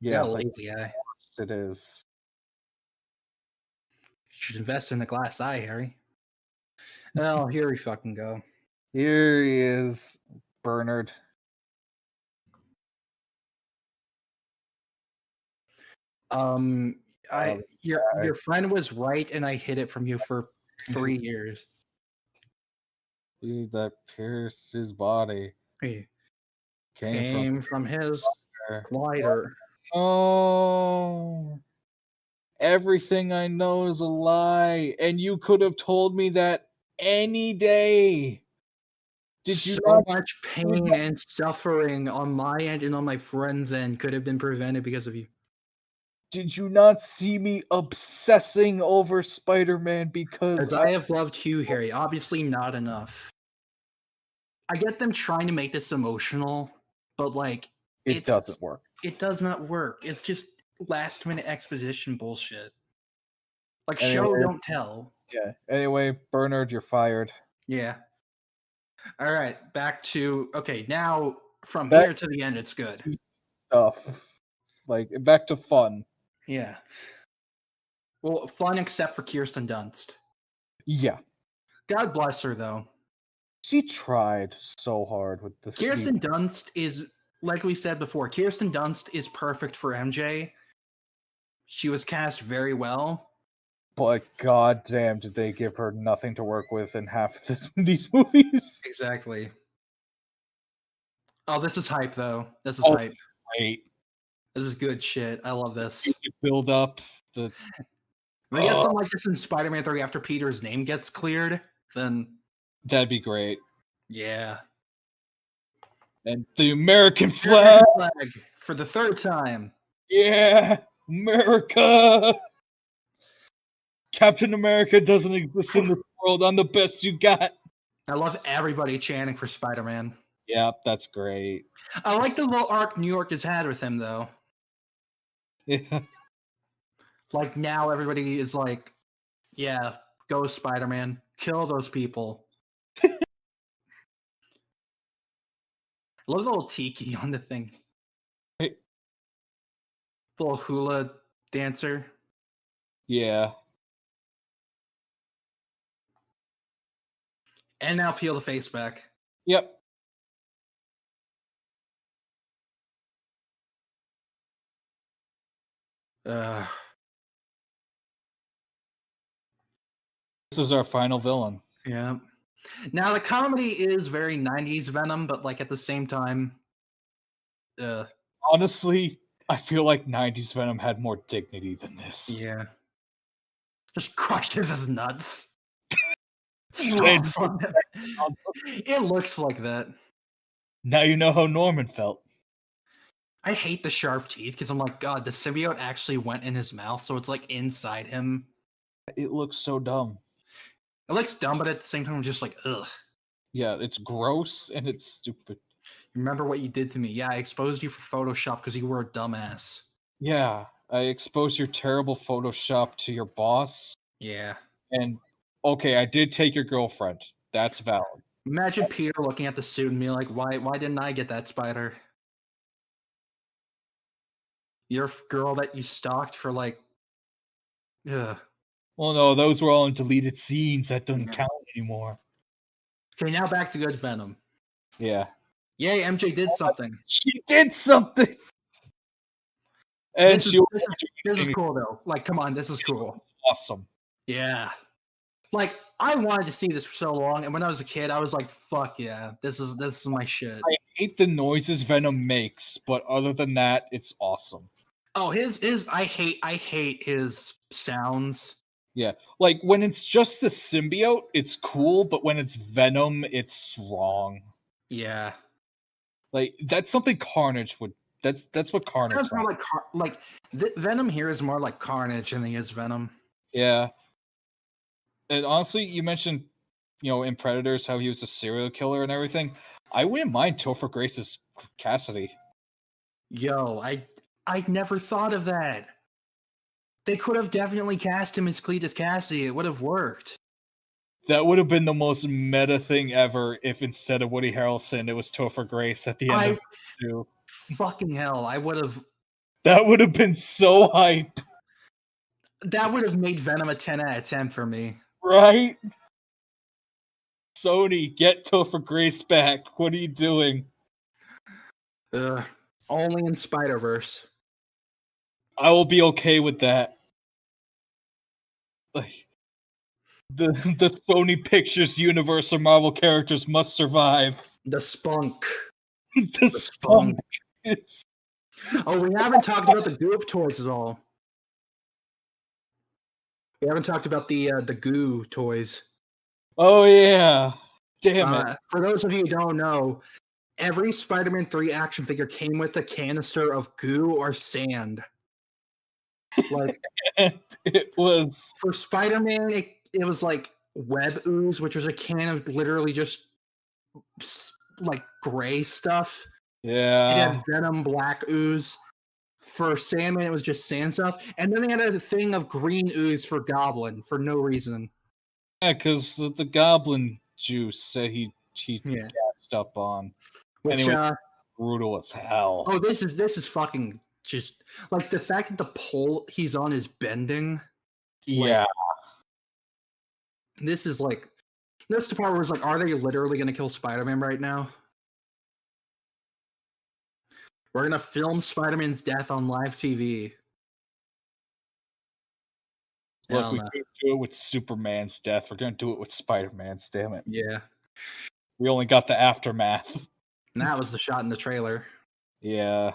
Yeah, lazy eye. It is. Should invest in a glass eye, Harry. Oh, here we fucking go. Here he is, Bernard. Your friend was right, and I hid it from you for 3 years. Dude, that pierced his body. Hey, came from his glider. Oh, everything I know is a lie, and you could have told me that any day. Did you so much pain and suffering on my end and on my friend's end could have been prevented because of you? Did you not see me obsessing over Spider-Man because I have loved you, Harry? Obviously not enough. I get them trying to make this emotional, but like it doesn't work. It does not work. It's just last-minute exposition bullshit. Like show, don't tell. Yeah. Anyway, Bernard, you're fired. Yeah. All right, back to now from here to the end, it's good stuff. Like back to fun. Yeah. Well, fun except for Kirsten Dunst. Yeah. God bless her, though. She tried so hard with this. Kirsten Dunst is, like we said before, Kirsten Dunst is perfect for MJ. She was cast very well. But goddamn, did they give her nothing to work with in half of these movies? Exactly. Oh, this is hype, though. This is hype. Great. This is good shit. I love this. Build up the If we get something like this in Spider-Man 3 after Peter's name gets cleared, then that'd be great. Yeah. And the American flag for the third time. Yeah, America. Captain America doesn't exist in this world. I'm the best you got. I love everybody chanting for Spider-Man. Yep, that's great. I like the little arc New York has had with him, though. Yeah. Like, now everybody is like, yeah, go Spider-Man. Kill those people. I love the little tiki on the thing. Right. The little hula dancer. Yeah. And now peel the face back. Yep. This is our final villain. Yeah. Now the comedy is very 90s Venom, but like at the same time, honestly, I feel like 90s Venom had more dignity than this. Yeah. Just crushes his nuts. It looks like that. Now you know how Norman felt. I hate the sharp teeth because I'm like, God, the symbiote actually went in his mouth, so it's like inside him. It looks so dumb. It looks dumb, but at the same time, I'm just like, ugh. Yeah, it's gross and it's stupid. Remember what you did to me? Yeah, I exposed you for Photoshop because you were a dumbass. Yeah, I exposed your terrible Photoshop to your boss. Yeah. And, okay, I did take your girlfriend. That's valid. Imagine Peter looking at the suit and being like, why didn't I get that spider? Your girl that you stalked for like... Ugh. Well, no, those were all in deleted scenes. That doesn't count anymore. Okay, now back to good Venom. Yeah. Yay, MJ did something. She did something! And this is cool, though. Like, come on, this is cool. Awesome. Yeah. Like, I wanted to see this for so long, and when I was a kid, I was like, fuck yeah, this is my shit. I hate the noises Venom makes, but other than that, it's awesome. Oh, I hate his sounds. Yeah, like when it's just the symbiote, it's cool, but when it's Venom, it's wrong. Yeah. Like that's something Carnage would. That's what Carnage. That's more like Venom here is more like Carnage than he is Venom. Yeah. And honestly, you mentioned, in Predators how he was a serial killer and everything. I wouldn't mind Topher Grace's Cassidy. Yo, I never thought of that. They could have definitely cast him as Cletus Cassidy. It would have worked. That would have been the most meta thing ever if instead of Woody Harrelson, it was Topher Grace at the end of the two. Fucking hell, I would have... That would have been so hype. That would have made Venom a 10 out of 10 for me. Right? Sony, get Topher Grace back. What are you doing? Only in Spider-Verse. I will be okay with that. Like the Sony Pictures universe of Marvel characters must survive. The spunk. the spunk. Oh, we haven't talked about the Goop toys at all. We haven't talked about the Goo toys. Oh yeah. Damn it. For those of you who don't know, every Spider-Man 3 action figure came with a canister of goo or sand. Like it was for Spider-Man, it was like web ooze, which was a can of literally just like gray stuff. Yeah. It had Venom black ooze. For Sandman, it was just sand stuff, and then they had a thing of green ooze for Goblin for no reason. Yeah, because the Goblin juice that he gassed up on, which anyway, brutal as hell. Oh, this is fucking just like the fact that the pole he's on is bending. Yeah. Like, this is like that's the part where it's like, are they literally going to kill Spider-Man right now? We're going to film Spider-Man's death on live TV. Look, we couldn't do it with Superman's death. We're going to do it with Spider-Man's, damn it. Yeah. We only got the aftermath. And that was the shot in the trailer. Yeah.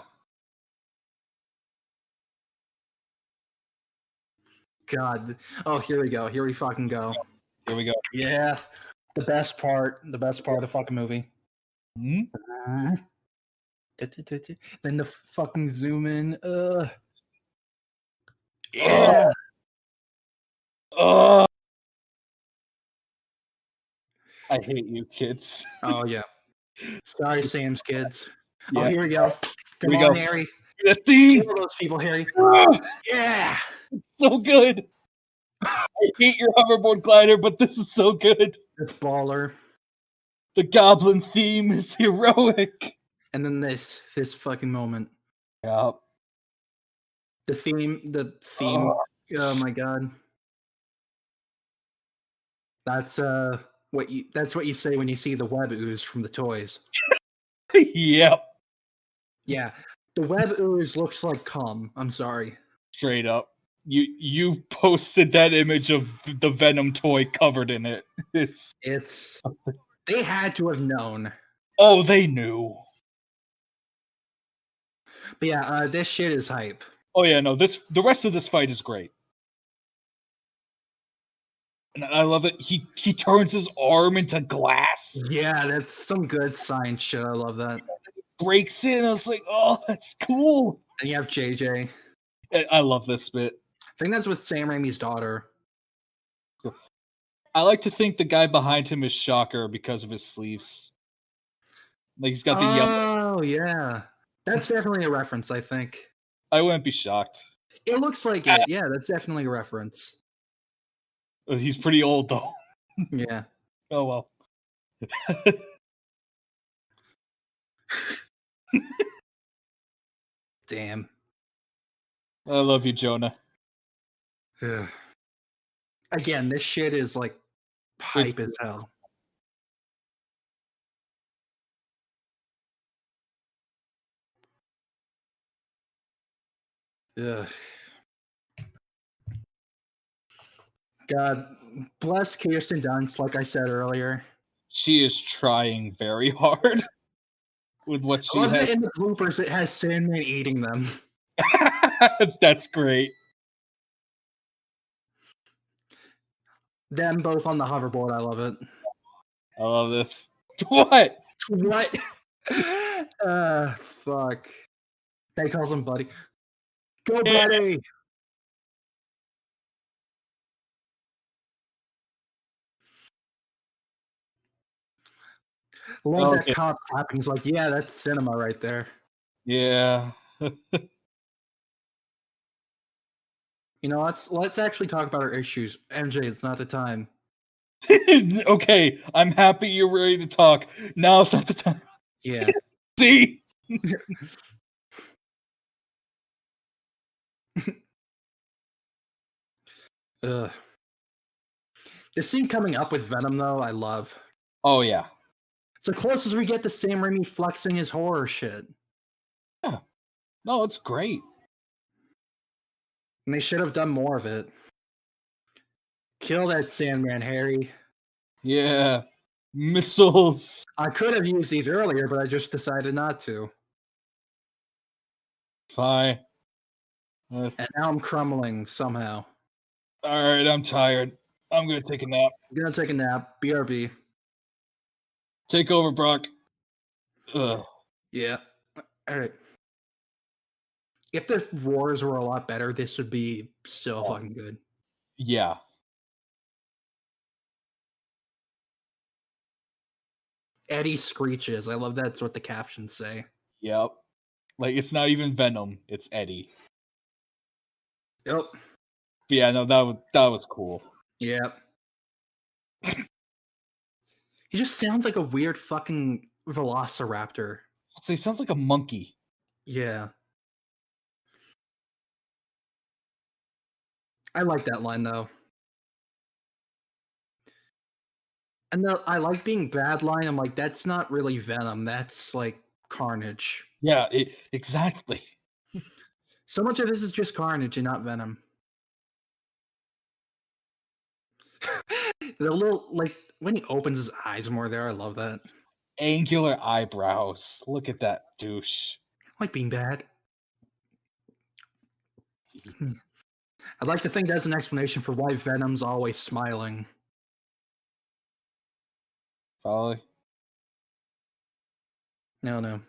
God. Oh, here we go. Here we fucking go. Here we go. Yeah. The best part of the fucking movie. Hmm? Then the fucking zoom in. Yeah. Oh, I hate you, kids. Oh yeah. Sorry, Sam's kids. Yeah. Oh, here we go. Come we on, go. Harry. The theme. Kill those people, Harry. Yeah. So good. I hate your hoverboard glider, but this is so good. It's baller. The goblin theme is heroic. And then this fucking moment. Yeah. The theme. Oh my god. That's what you say when you see the web ooze from the toys. Yep. Yeah. The web ooze looks like cum. I'm sorry. Straight up. You posted that image of the Venom toy covered in it. It's they had to have known. Oh, they knew. But yeah, this shit is hype. Oh yeah, no, the rest of this fight is great. And I love it. He turns his arm into glass. Yeah, that's some good science shit. I love that. Breaks in. I was like, oh, that's cool. And you have JJ. I love this bit. I think that's with Sam Raimi's daughter. I like to think the guy behind him is Shocker because of his sleeves. Like he's got the yellow. Oh yeah, that's definitely a reference. I think I wouldn't be shocked. it looks like it. Yeah, that's definitely a reference. He's pretty old though. Yeah. Oh well. Damn. I love you, Jonah. Again, this shit is like hype as hell. Ugh. God bless Kirsten Dunst, like I said earlier. She is trying very hard with what she has. In the bloopers, it has Sandman eating them. That's great. Them both on the hoverboard. I love it. I love this. What? What? Fuck. They calls him Buddy. Go, Buddy! Love that cop clapping. He's like, yeah, that's cinema right there. Yeah. You know, let's actually talk about our issues. MJ, it's not the time. Okay, I'm happy you're ready to talk. Now it's not the time. Yeah. See? Ugh. The scene coming up with Venom, though, I love. Oh, yeah. It's the closest we get to Sam Raimi flexing his horror shit. Yeah. No, it's great. And they should have done more of it. Kill that Sandman, Harry. Yeah. Missiles. I could have used these earlier, but I just decided not to. Fine. And now I'm crumbling somehow. Alright, I'm tired. I'm gonna take a nap. I'm gonna take a nap. BRB. Take over, Brock. Ugh. Yeah. Alright. If the roars were a lot better, this would be so fucking good. Yeah. Eddie screeches. I love that's what the captions say. Yep. Like, it's not even Venom. It's Eddie. Yep. But yeah, no, that was cool. Yep. He just sounds like a weird fucking velociraptor. So he sounds like a monkey. Yeah. I like that line, though. And I like being bad line. I'm like, that's not really Venom. That's like Carnage. Yeah, exactly. So much of this is just Carnage and not Venom. The little, like, when he opens his eyes more there, I love that. Angular eyebrows. Look at that douche. I like being bad. I'd like to think that's an explanation for why Venom's always smiling. Probably. No.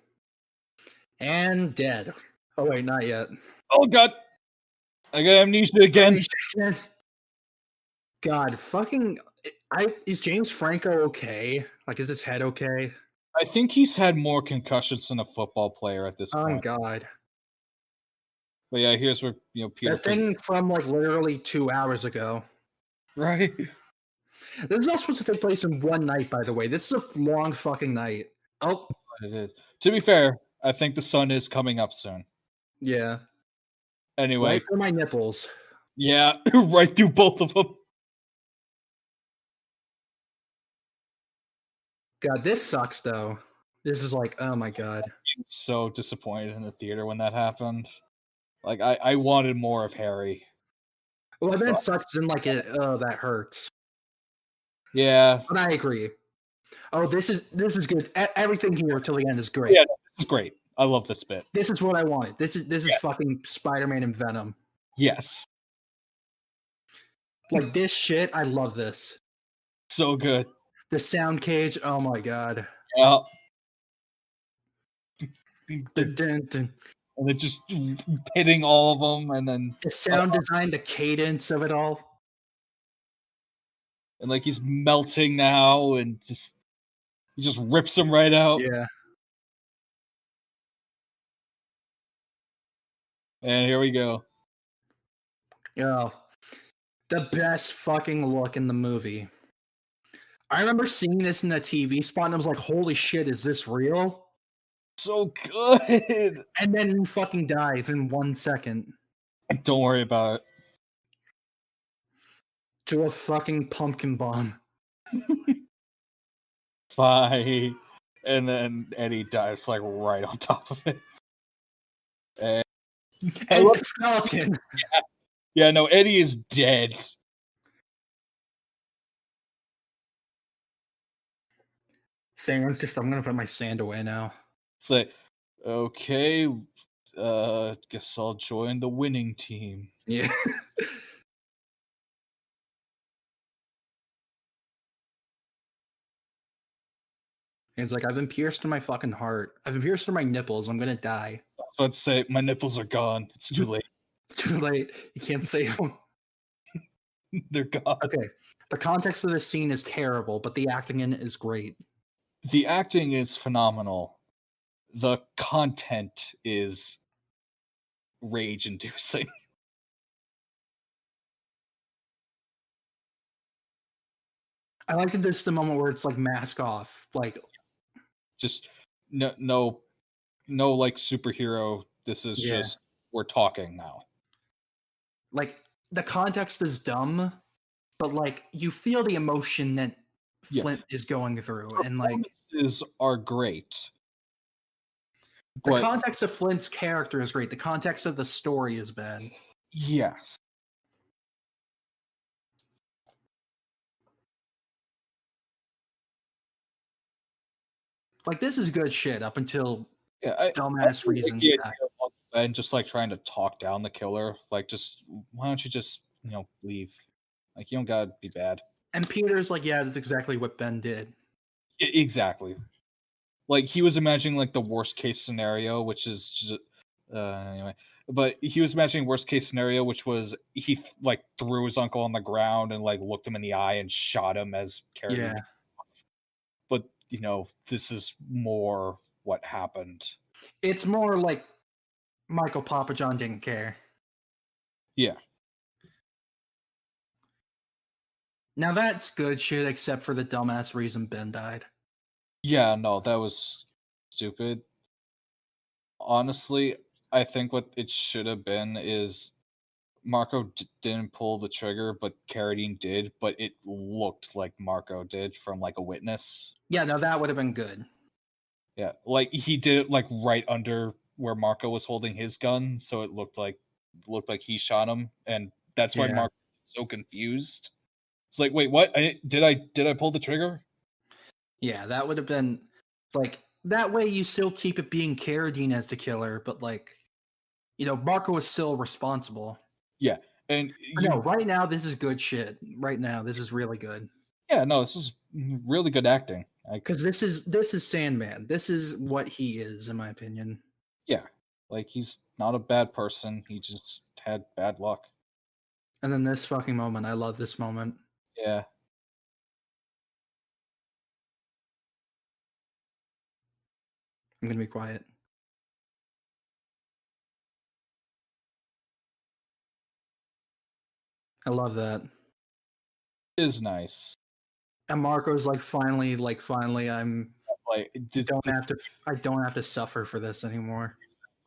And dead. Oh wait, not yet. Oh god! I got amnesia again. God, fucking... Is James Franco okay? Like, is his head okay? I think he's had more concussions than a football player at this point. Oh god. But yeah, here's where Peter. That thing from like literally 2 hours ago. Right. This is all supposed to take place in one night, by the way. This is a long fucking night. Oh. It is. To be fair, I think the sun is coming up soon. Yeah. Anyway. Right through my nipples. Yeah, right through both of them. God, this sucks, though. This is like, oh my god. I'm so disappointed in the theater when that happened. Like, I wanted more of Harry. Well, then it sucks in like, that hurts. Yeah. But I agree. Oh, this is good. Everything here till the end is great. Yeah, this is great. I love this bit. This is what I wanted. This is fucking Spider-Man and Venom. Yes. Like, this shit, I love this. So good. The sound cage, oh my god. Yeah. Dun, dun, dun. And they're just hitting all of them, and then the sound design, the cadence of it all. And like he's melting now, and he just rips him right out. Yeah. And here we go. Oh, the best fucking look in the movie. I remember seeing this in a TV spot, and I was like, holy shit, is this real? So good. And then he fucking dies in 1 second. Don't worry about it. To a fucking pumpkin bomb. Bye. And then Eddie dies like right on top of it. And the skeleton. Yeah, no, Eddie is dead. Sand's just, I'm gonna put my sand away now. It's like, okay, guess I'll join the winning team. Yeah. He's like, I've been pierced in my fucking heart. I've been pierced in my nipples. I'm gonna die. Let's say my nipples are gone. It's too late. It's too late. You can't save them. They're gone. Okay. The context of this scene is terrible, but the acting in it is great. The acting is phenomenal. The content is rage-inducing. I like that this is the moment where it's like mask off. Like, just no like superhero. This is just we're talking now. Like, the context is dumb, but like you feel the emotion that Flint is going through, and like are great. The context of Flint's character is great. The context of the story is bad. Yes. Like, this is good shit up until dumbass reasons. And just like trying to talk down the killer. Like, just why don't you just leave? Like, you don't gotta be bad. And Peter's like, yeah, that's exactly what Ben did. Exactly. Like, he was imagining like the worst case scenario, which is just, anyway. But he was imagining worst case scenario, which was he like threw his uncle on the ground and like looked him in the eye and shot him as carried. Yeah. But this is more what happened. It's more like Michael Papa John didn't care. Yeah. Now that's good shit, except for the dumbass reason Ben died. Yeah, no, that was stupid. Honestly, I think what it should have been is Marco didn't pull the trigger, but Carradine did, but it looked like Marco did from like a witness. Yeah, no, that would have been good. Yeah, like he did it like right under where Marco was holding his gun, so it looked like he shot him, and that's why Marco was so confused. It's like, wait, what? Did I pull the trigger? Yeah, that would have been like that way. You still keep it being Carradine as the killer, but like, Marco is still responsible. Yeah, And No, right now this is good shit. Right now this is really good. Yeah, no, this is really good acting. Because this is Sandman. This is what he is, in my opinion. Yeah, like he's not a bad person. He just had bad luck. And then this fucking moment, I love this moment. Yeah. I'm gonna be quiet. I love that. It is nice. And Marco's like, finally, I'm Like I don't have to suffer for this anymore.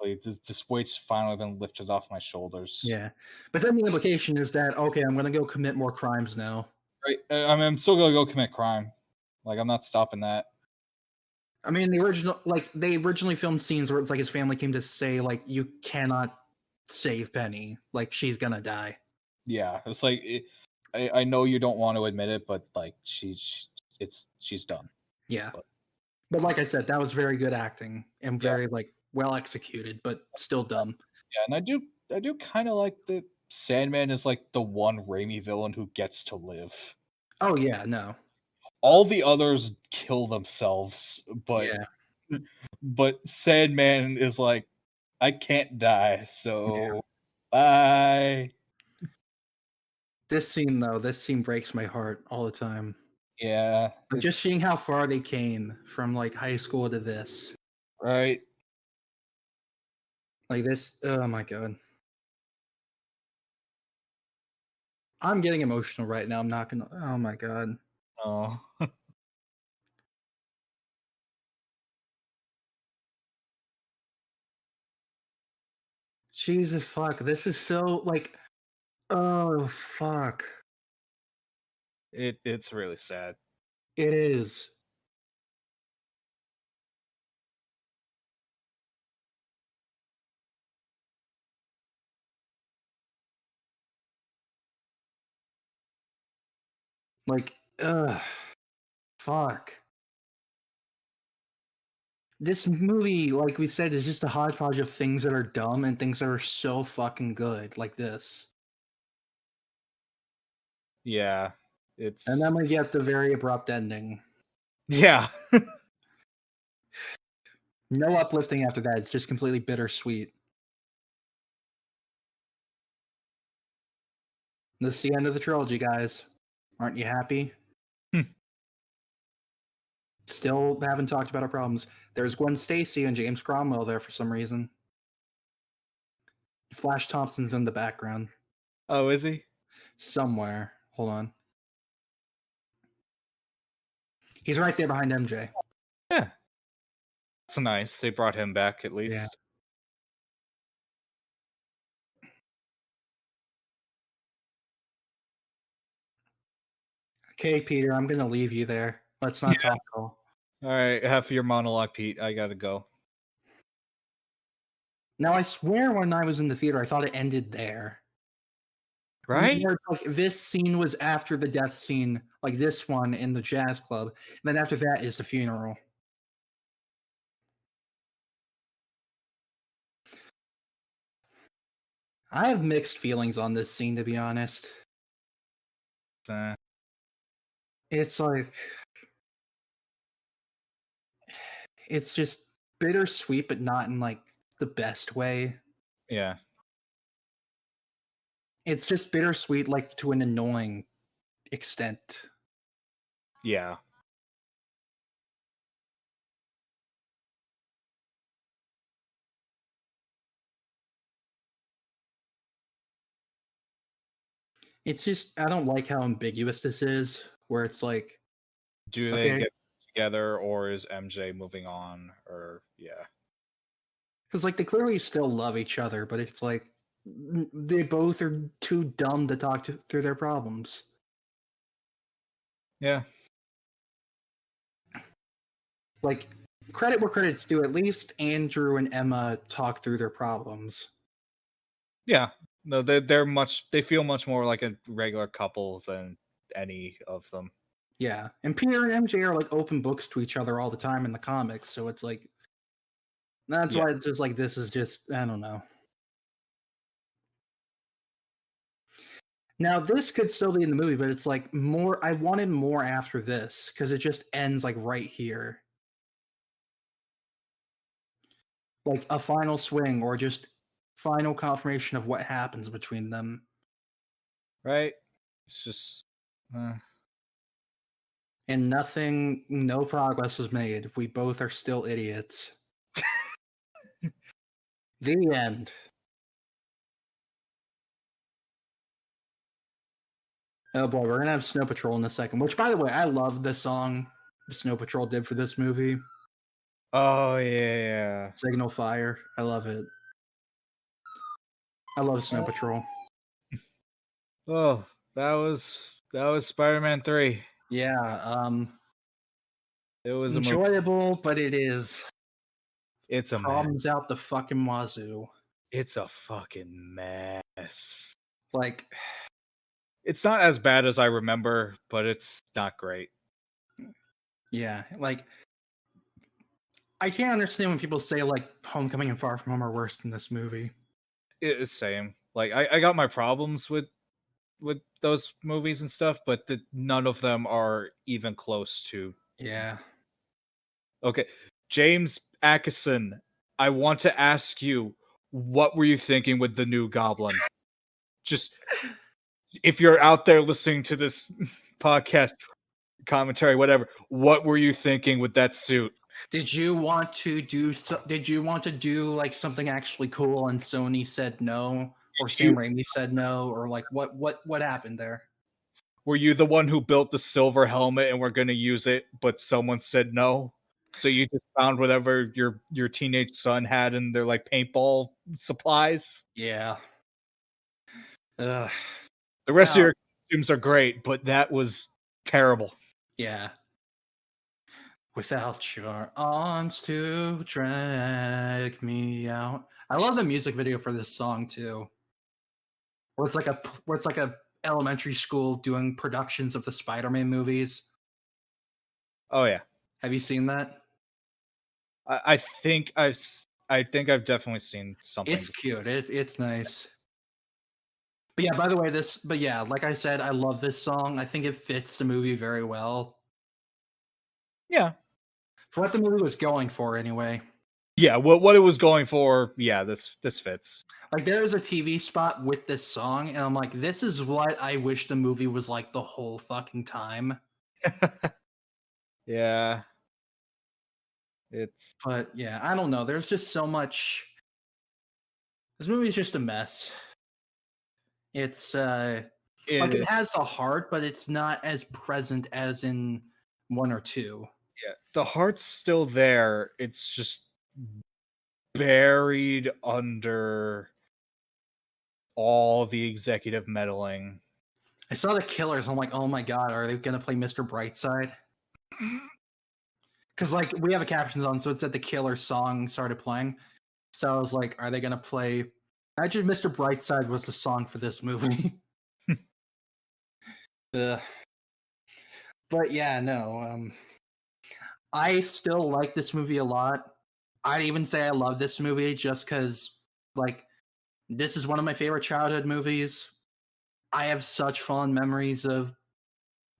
like this weight's finally been lifted off my shoulders. Yeah, but then the implication is that, okay, I'm gonna go commit more crimes now. Right. I mean, I'm still gonna go commit crime. Like, I'm not stopping that. I mean, they originally filmed scenes where it's like his family came to say, like, you cannot save Penny. Like, she's gonna die. Yeah, it's like I know you don't want to admit it, but like she's done. Yeah, but like I said, that was very good acting and very like well executed, but still dumb. Yeah, and I do kind of like that Sandman is like the one Raimi villain who gets to live. Oh yeah, no. All the others kill themselves, but Sandman is like, I can't die, so bye. This scene breaks my heart all the time. Yeah. But just seeing how far they came from like high school to this. Right. Like this, oh my god. I'm getting emotional right now. I'm not gonna, oh my god. Oh. Jesus fuck. This is so like, oh fuck. It's really sad. It is. Like, fuck. This movie, like we said, is just a hodgepodge of things that are dumb and things that are so fucking good, like this. Yeah. And then we get the very abrupt ending. Yeah. No uplifting after that. It's just completely bittersweet. This is the end of the trilogy, guys. Aren't you happy? Still haven't talked about our problems. There's Gwen Stacy and James Cromwell there for some reason. Flash Thompson's in the background. Oh, is he? Somewhere. Hold on. He's right there behind MJ. Yeah. That's nice. They brought him back at least. Yeah. Okay, Peter, I'm gonna leave you there. Let's not talk all. All right, half of your monologue, Pete. I gotta go. Now, I swear when I was in the theater, I thought it ended there. Right? Like, this scene was after the death scene, like this one in the jazz club. And then after that is the funeral. I have mixed feelings on this scene, to be honest. It's like, it's just bittersweet, but not in like the best way. Yeah. It's just bittersweet, like to an annoying extent. Yeah. It's just, I don't like how ambiguous this is, where it's like, do they get together, or is MJ moving on, or yeah? Because like they clearly still love each other, but it's like they both are too dumb to talk through their problems. Yeah. Like, credit where credit's due. At least Andrew and Emma talk through their problems. Yeah. No, they feel much more like a regular couple than any of them. Yeah, and Peter and MJ are like open books to each other all the time in the comics, so it's like that's why it's just like this is just, I don't know. Now, this could still be in the movie, but it's like more. I wanted more after this because it just ends like right here. Like a final swing or just final confirmation of what happens between them. Right? It's just. And no progress was made. We both are still idiots. The end. Oh boy, we're gonna have Snow Patrol in a second. Which, by the way, I love the song Snow Patrol did for this movie. Oh yeah. Signal Fire. I love it. I love Snow Patrol. Oh, that was Spider-Man 3. Yeah, it was enjoyable, but it is. It's a problems out the fucking wazoo. It's a fucking mess. Like, it's not as bad as I remember, but it's not great. Yeah, like I can't understand when people say like Homecoming and Far From Home are worse than this movie. It's same. Like I got my problems with those movies and stuff, but none of them are even close to. Yeah. Okay, James Ackison, I want to ask you, what were you thinking with the new Goblin? Just if you're out there listening to this podcast, commentary, whatever, what were you thinking with that suit? Did you want to do like something actually cool and Sony said no, or Sam Raimi said no, or like what happened there? Were you the one who built the silver helmet and we're going to use it, but someone said no? So you just found whatever your teenage son had in their like paintball supplies? Yeah. The rest of your costumes are great, but that was terrible. Yeah. Without your arms to drag me out. I love the music video for this song too. Where it's like a elementary school doing productions of the Spider-Man movies. Oh yeah. Have you seen that? I think I've definitely seen something. It's cute. It's nice. But yeah, by the way, like I said, I love this song. I think it fits the movie very well. Yeah. For what the movie was going for, anyway. Yeah, what it was going for, yeah, this fits. Like, there's a TV spot with this song, and I'm like, this is what I wish the movie was like the whole fucking time. Yeah. But yeah, I don't know. There's just so much. This movie's just a mess. It's it has a heart, but it's not as present as in 1 or 2. Yeah, the heart's still there. It's just buried under all the executive meddling. I saw the Killers. I'm like, oh my god, are they gonna play Mr. Brightside? Because like we have a captions on, so it said the Killer song started playing. So I was like, are they gonna play? Imagine Mr. Brightside was the song for this movie. But yeah, no. I still like this movie a lot. I'd even say I love this movie just because, like, this is one of my favorite childhood movies. I have such fond memories of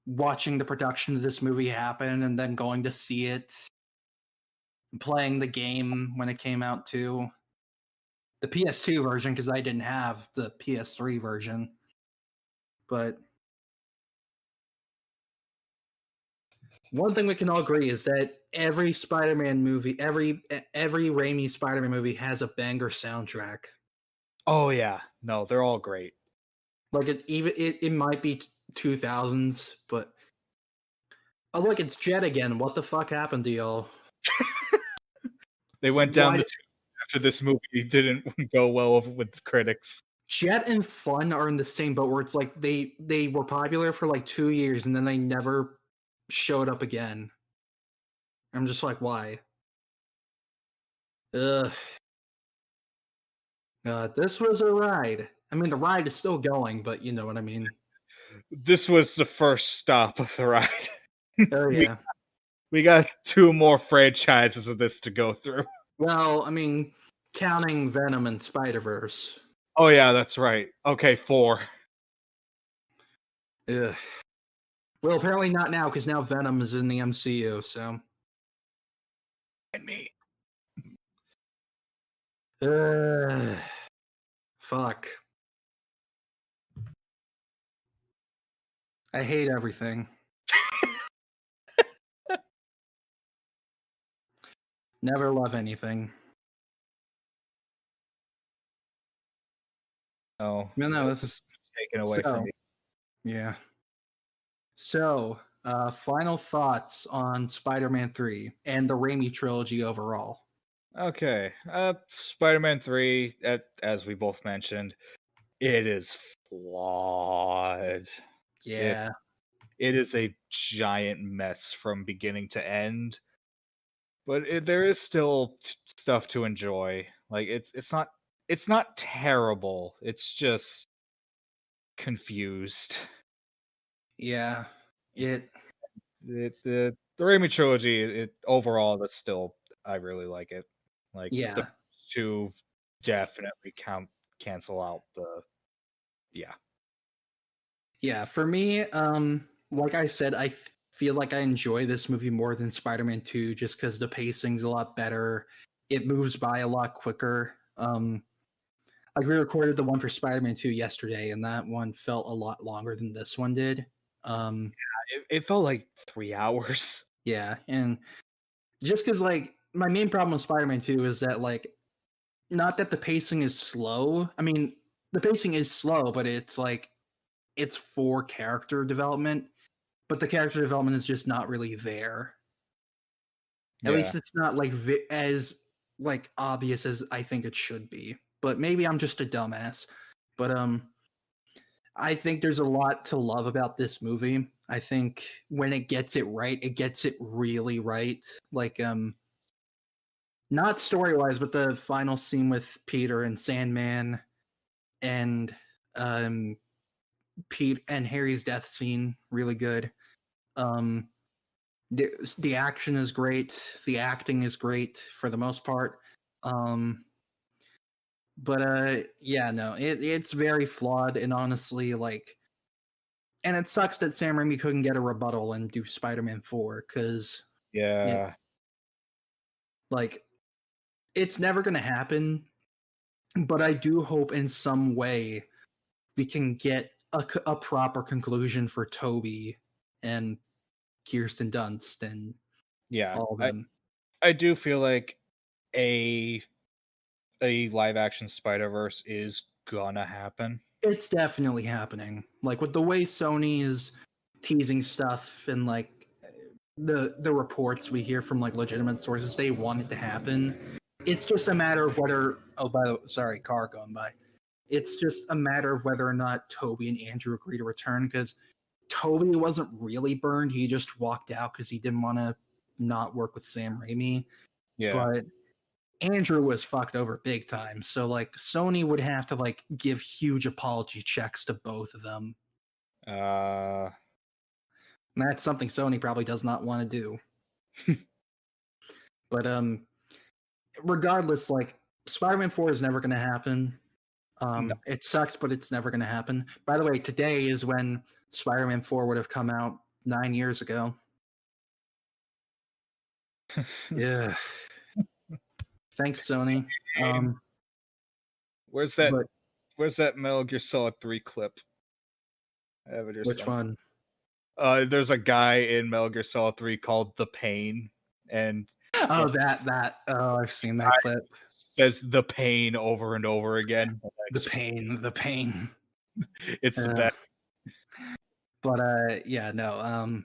watching the production of this movie happen and then going to see it, playing the game when it came out too. The PS2 version, because I didn't have the PS3 version. But one thing we can all agree is that every Spider-Man movie, every Raimi Spider-Man movie has a banger soundtrack. Oh yeah, no, they're all great. Like it might be 2000s, but oh look, it's Jet again. What the fuck happened to y'all? They went down the tube after this movie didn't go well with critics. Jet and Fun are in the same boat where it's like they were popular for like 2 years and then they never showed up again. I'm just like, why? Ugh. This was a ride. I mean, the ride is still going, but you know what I mean. This was the first stop of the ride. Oh yeah. We got 2 more franchises of this to go through. Well, I mean, counting Venom and Spider-Verse. Oh yeah, that's right. Okay, 4. Ugh. Well, apparently not now, because now Venom is in the MCU, so. And me. Fuck. I hate everything. Never love anything. No, this is taken away from me. Yeah. So, final thoughts on Spider-Man 3 and the Raimi trilogy overall. Okay, Spider-Man 3, as we both mentioned, it is flawed. Yeah. It is a giant mess from beginning to end, but there is still stuff to enjoy. Like it's not terrible. It's just confused. Yeah. The Raimi trilogy, overall, that's still, I really like it. Like Yeah. the first two definitely cancel out the Yeah, for me, like I said, I feel like I enjoy this movie more than Spider-Man 2 just because the pacing's a lot better. It moves by a lot quicker. Like we recorded the one for Spider-Man 2 yesterday, and that one felt a lot longer than this one did. It felt like 3 hours. Yeah, and just because like my main problem with Spider-Man 2 is that like not that the pacing is slow. I mean, the pacing is slow, but it's like it's for character development, but the character development is just not really there. At least it's not like as like obvious as I think it should be. But maybe I'm just a dumbass. But I think there's a lot to love about this movie. I think when it gets it right, it gets it really right. Like not story-wise, but the final scene with Peter and Sandman and Pete and Harry's death scene, really good. The action is great, the acting is great for the most part. But yeah, no, it's very flawed, and honestly, like, and it sucks that Sam Raimi couldn't get a rebuttal and do Spider-Man 4 because like it's never gonna happen. But I do hope in some way we can get a proper conclusion for Toby and Kirsten Dunst and all of them. I do feel like a live action Spider-Verse is gonna happen. It's definitely happening. Like with the way Sony is teasing stuff and like the reports we hear from like legitimate sources, they want it to happen. It's just a matter of whether sorry, car going by. It's just a matter of whether or not Toby and Andrew agree to return, because Toby wasn't really burned. He just walked out because he didn't want to not work with Sam Raimi. Yeah. But Andrew was fucked over big time. So like Sony would have to like give huge apology checks to both of them. And that's something Sony probably does not want to do. But regardless, like Spider-Man 4 is never going to happen. No. It sucks, but it's never going to happen. By the way, today is when Spider-Man 4 would have come out 9 years ago. Yeah. Thanks, Sony. Where's that Metal Gear Solid 3 clip? Which one? There's a guy in Metal Gear Solid 3 called The Pain, and I've seen that clip. Says the pain over and over again. The pain. It's the best. But yeah, no.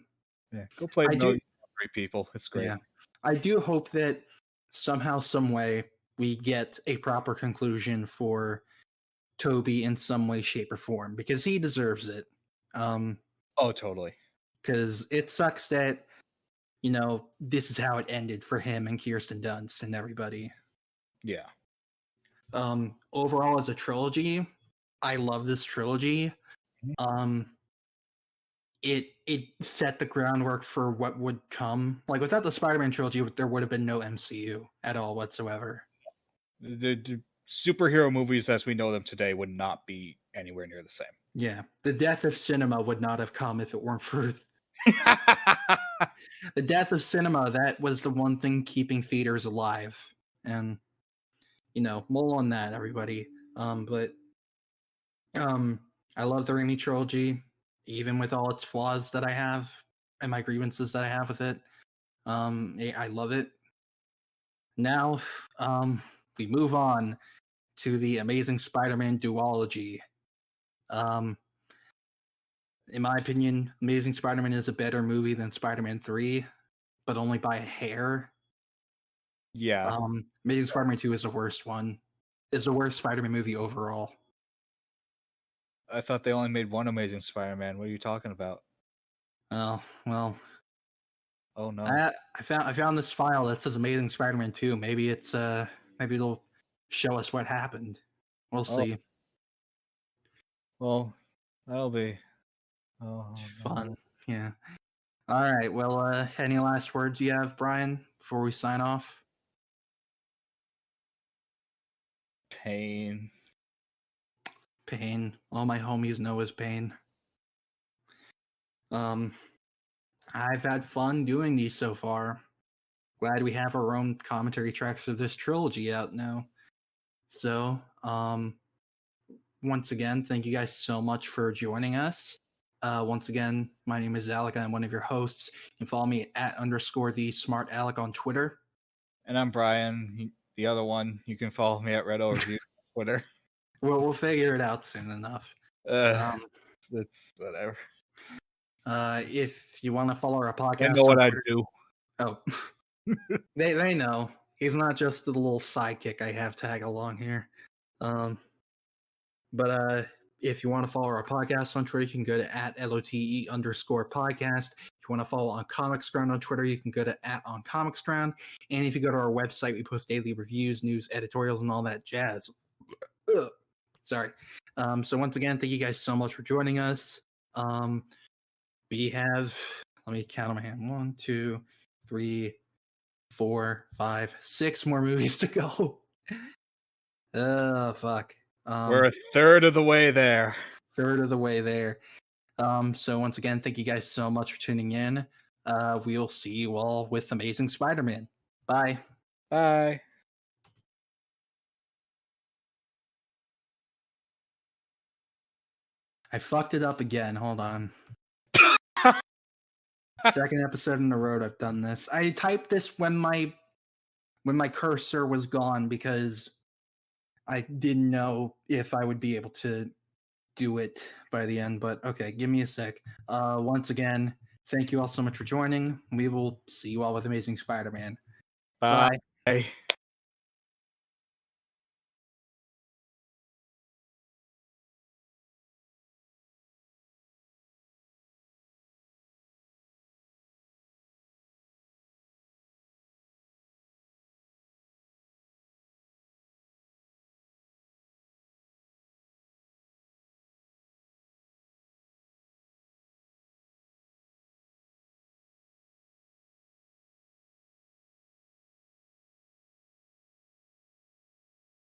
Go play Metal Gear 3, people. It's great. Yeah. I do hope that somehow, some way, we get a proper conclusion for Toby in some way, shape, or form, because he deserves it. Oh, totally. Because it sucks that, you know, this is how it ended for him and Kirsten Dunst and everybody. Yeah. Overall, as a trilogy, I love this trilogy. It set the groundwork for what would come. Like without the Spider-Man trilogy, there would have been no MCU at all whatsoever. The superhero movies as we know them today would not be anywhere near the same. Yeah, the death of cinema would not have come if it weren't for the death of cinema. That was the one thing keeping theaters alive, and mull on that, everybody. But I love the Raimi trilogy, even with all its flaws that I have and my grievances that I have with it. I love it. Now, we move on to the Amazing Spider-Man duology. In my opinion, Amazing Spider-Man is a better movie than Spider-Man 3, but only by a hair. Yeah. Amazing Spider-Man 2 is the worst one. It's the worst Spider-Man movie overall. I thought they only made one Amazing Spider-Man. What are you talking about? Oh, well. Oh no. I found this file that says Amazing Spider-Man 2. Maybe maybe it'll show us what happened. We'll see. Well, that'll be fun. No. Yeah. All right. Well, any last words you have, Brian, before we sign off? Pain. All my homies know is pain. I've had fun doing these so far. Glad we have our own commentary tracks of this trilogy out now. So, once again, thank you guys so much for joining us. Once again, my name is Alec, and I'm one of your hosts. You can follow me at _the_smart_Alec on Twitter. And I'm Brian, the other one. You can follow me at Red Overview on Twitter. Well, we'll figure it out soon enough. It's whatever. If you want to follow our podcast, I know what I do. Oh, they know. He's not just the little sidekick I have tag along here. But if you want to follow our podcast on Twitter, you can go to @LOTE_podcast. If you want to follow on Comics Ground on Twitter, you can go to @OnComicsGround. And if you go to our website, we post daily reviews, news, editorials, and all that jazz. Ugh. Sorry. So once again, thank you guys so much for joining us. We have, let me count on my hand, 1, 2, 3, 4, 5, 6 more movies to go. Oh, fuck. We're a third of the way there. So once again, thank you guys so much for tuning in. We'll see you all with Amazing Spider-Man. Bye. Bye. I fucked it up again. Hold on. Second episode in a row I've done this. I typed this when my cursor was gone because I didn't know if I would be able to do it by the end, but okay, give me a sec. Once again, thank you all so much for joining. We will see you all with Amazing Spider-Man. Bye. Bye.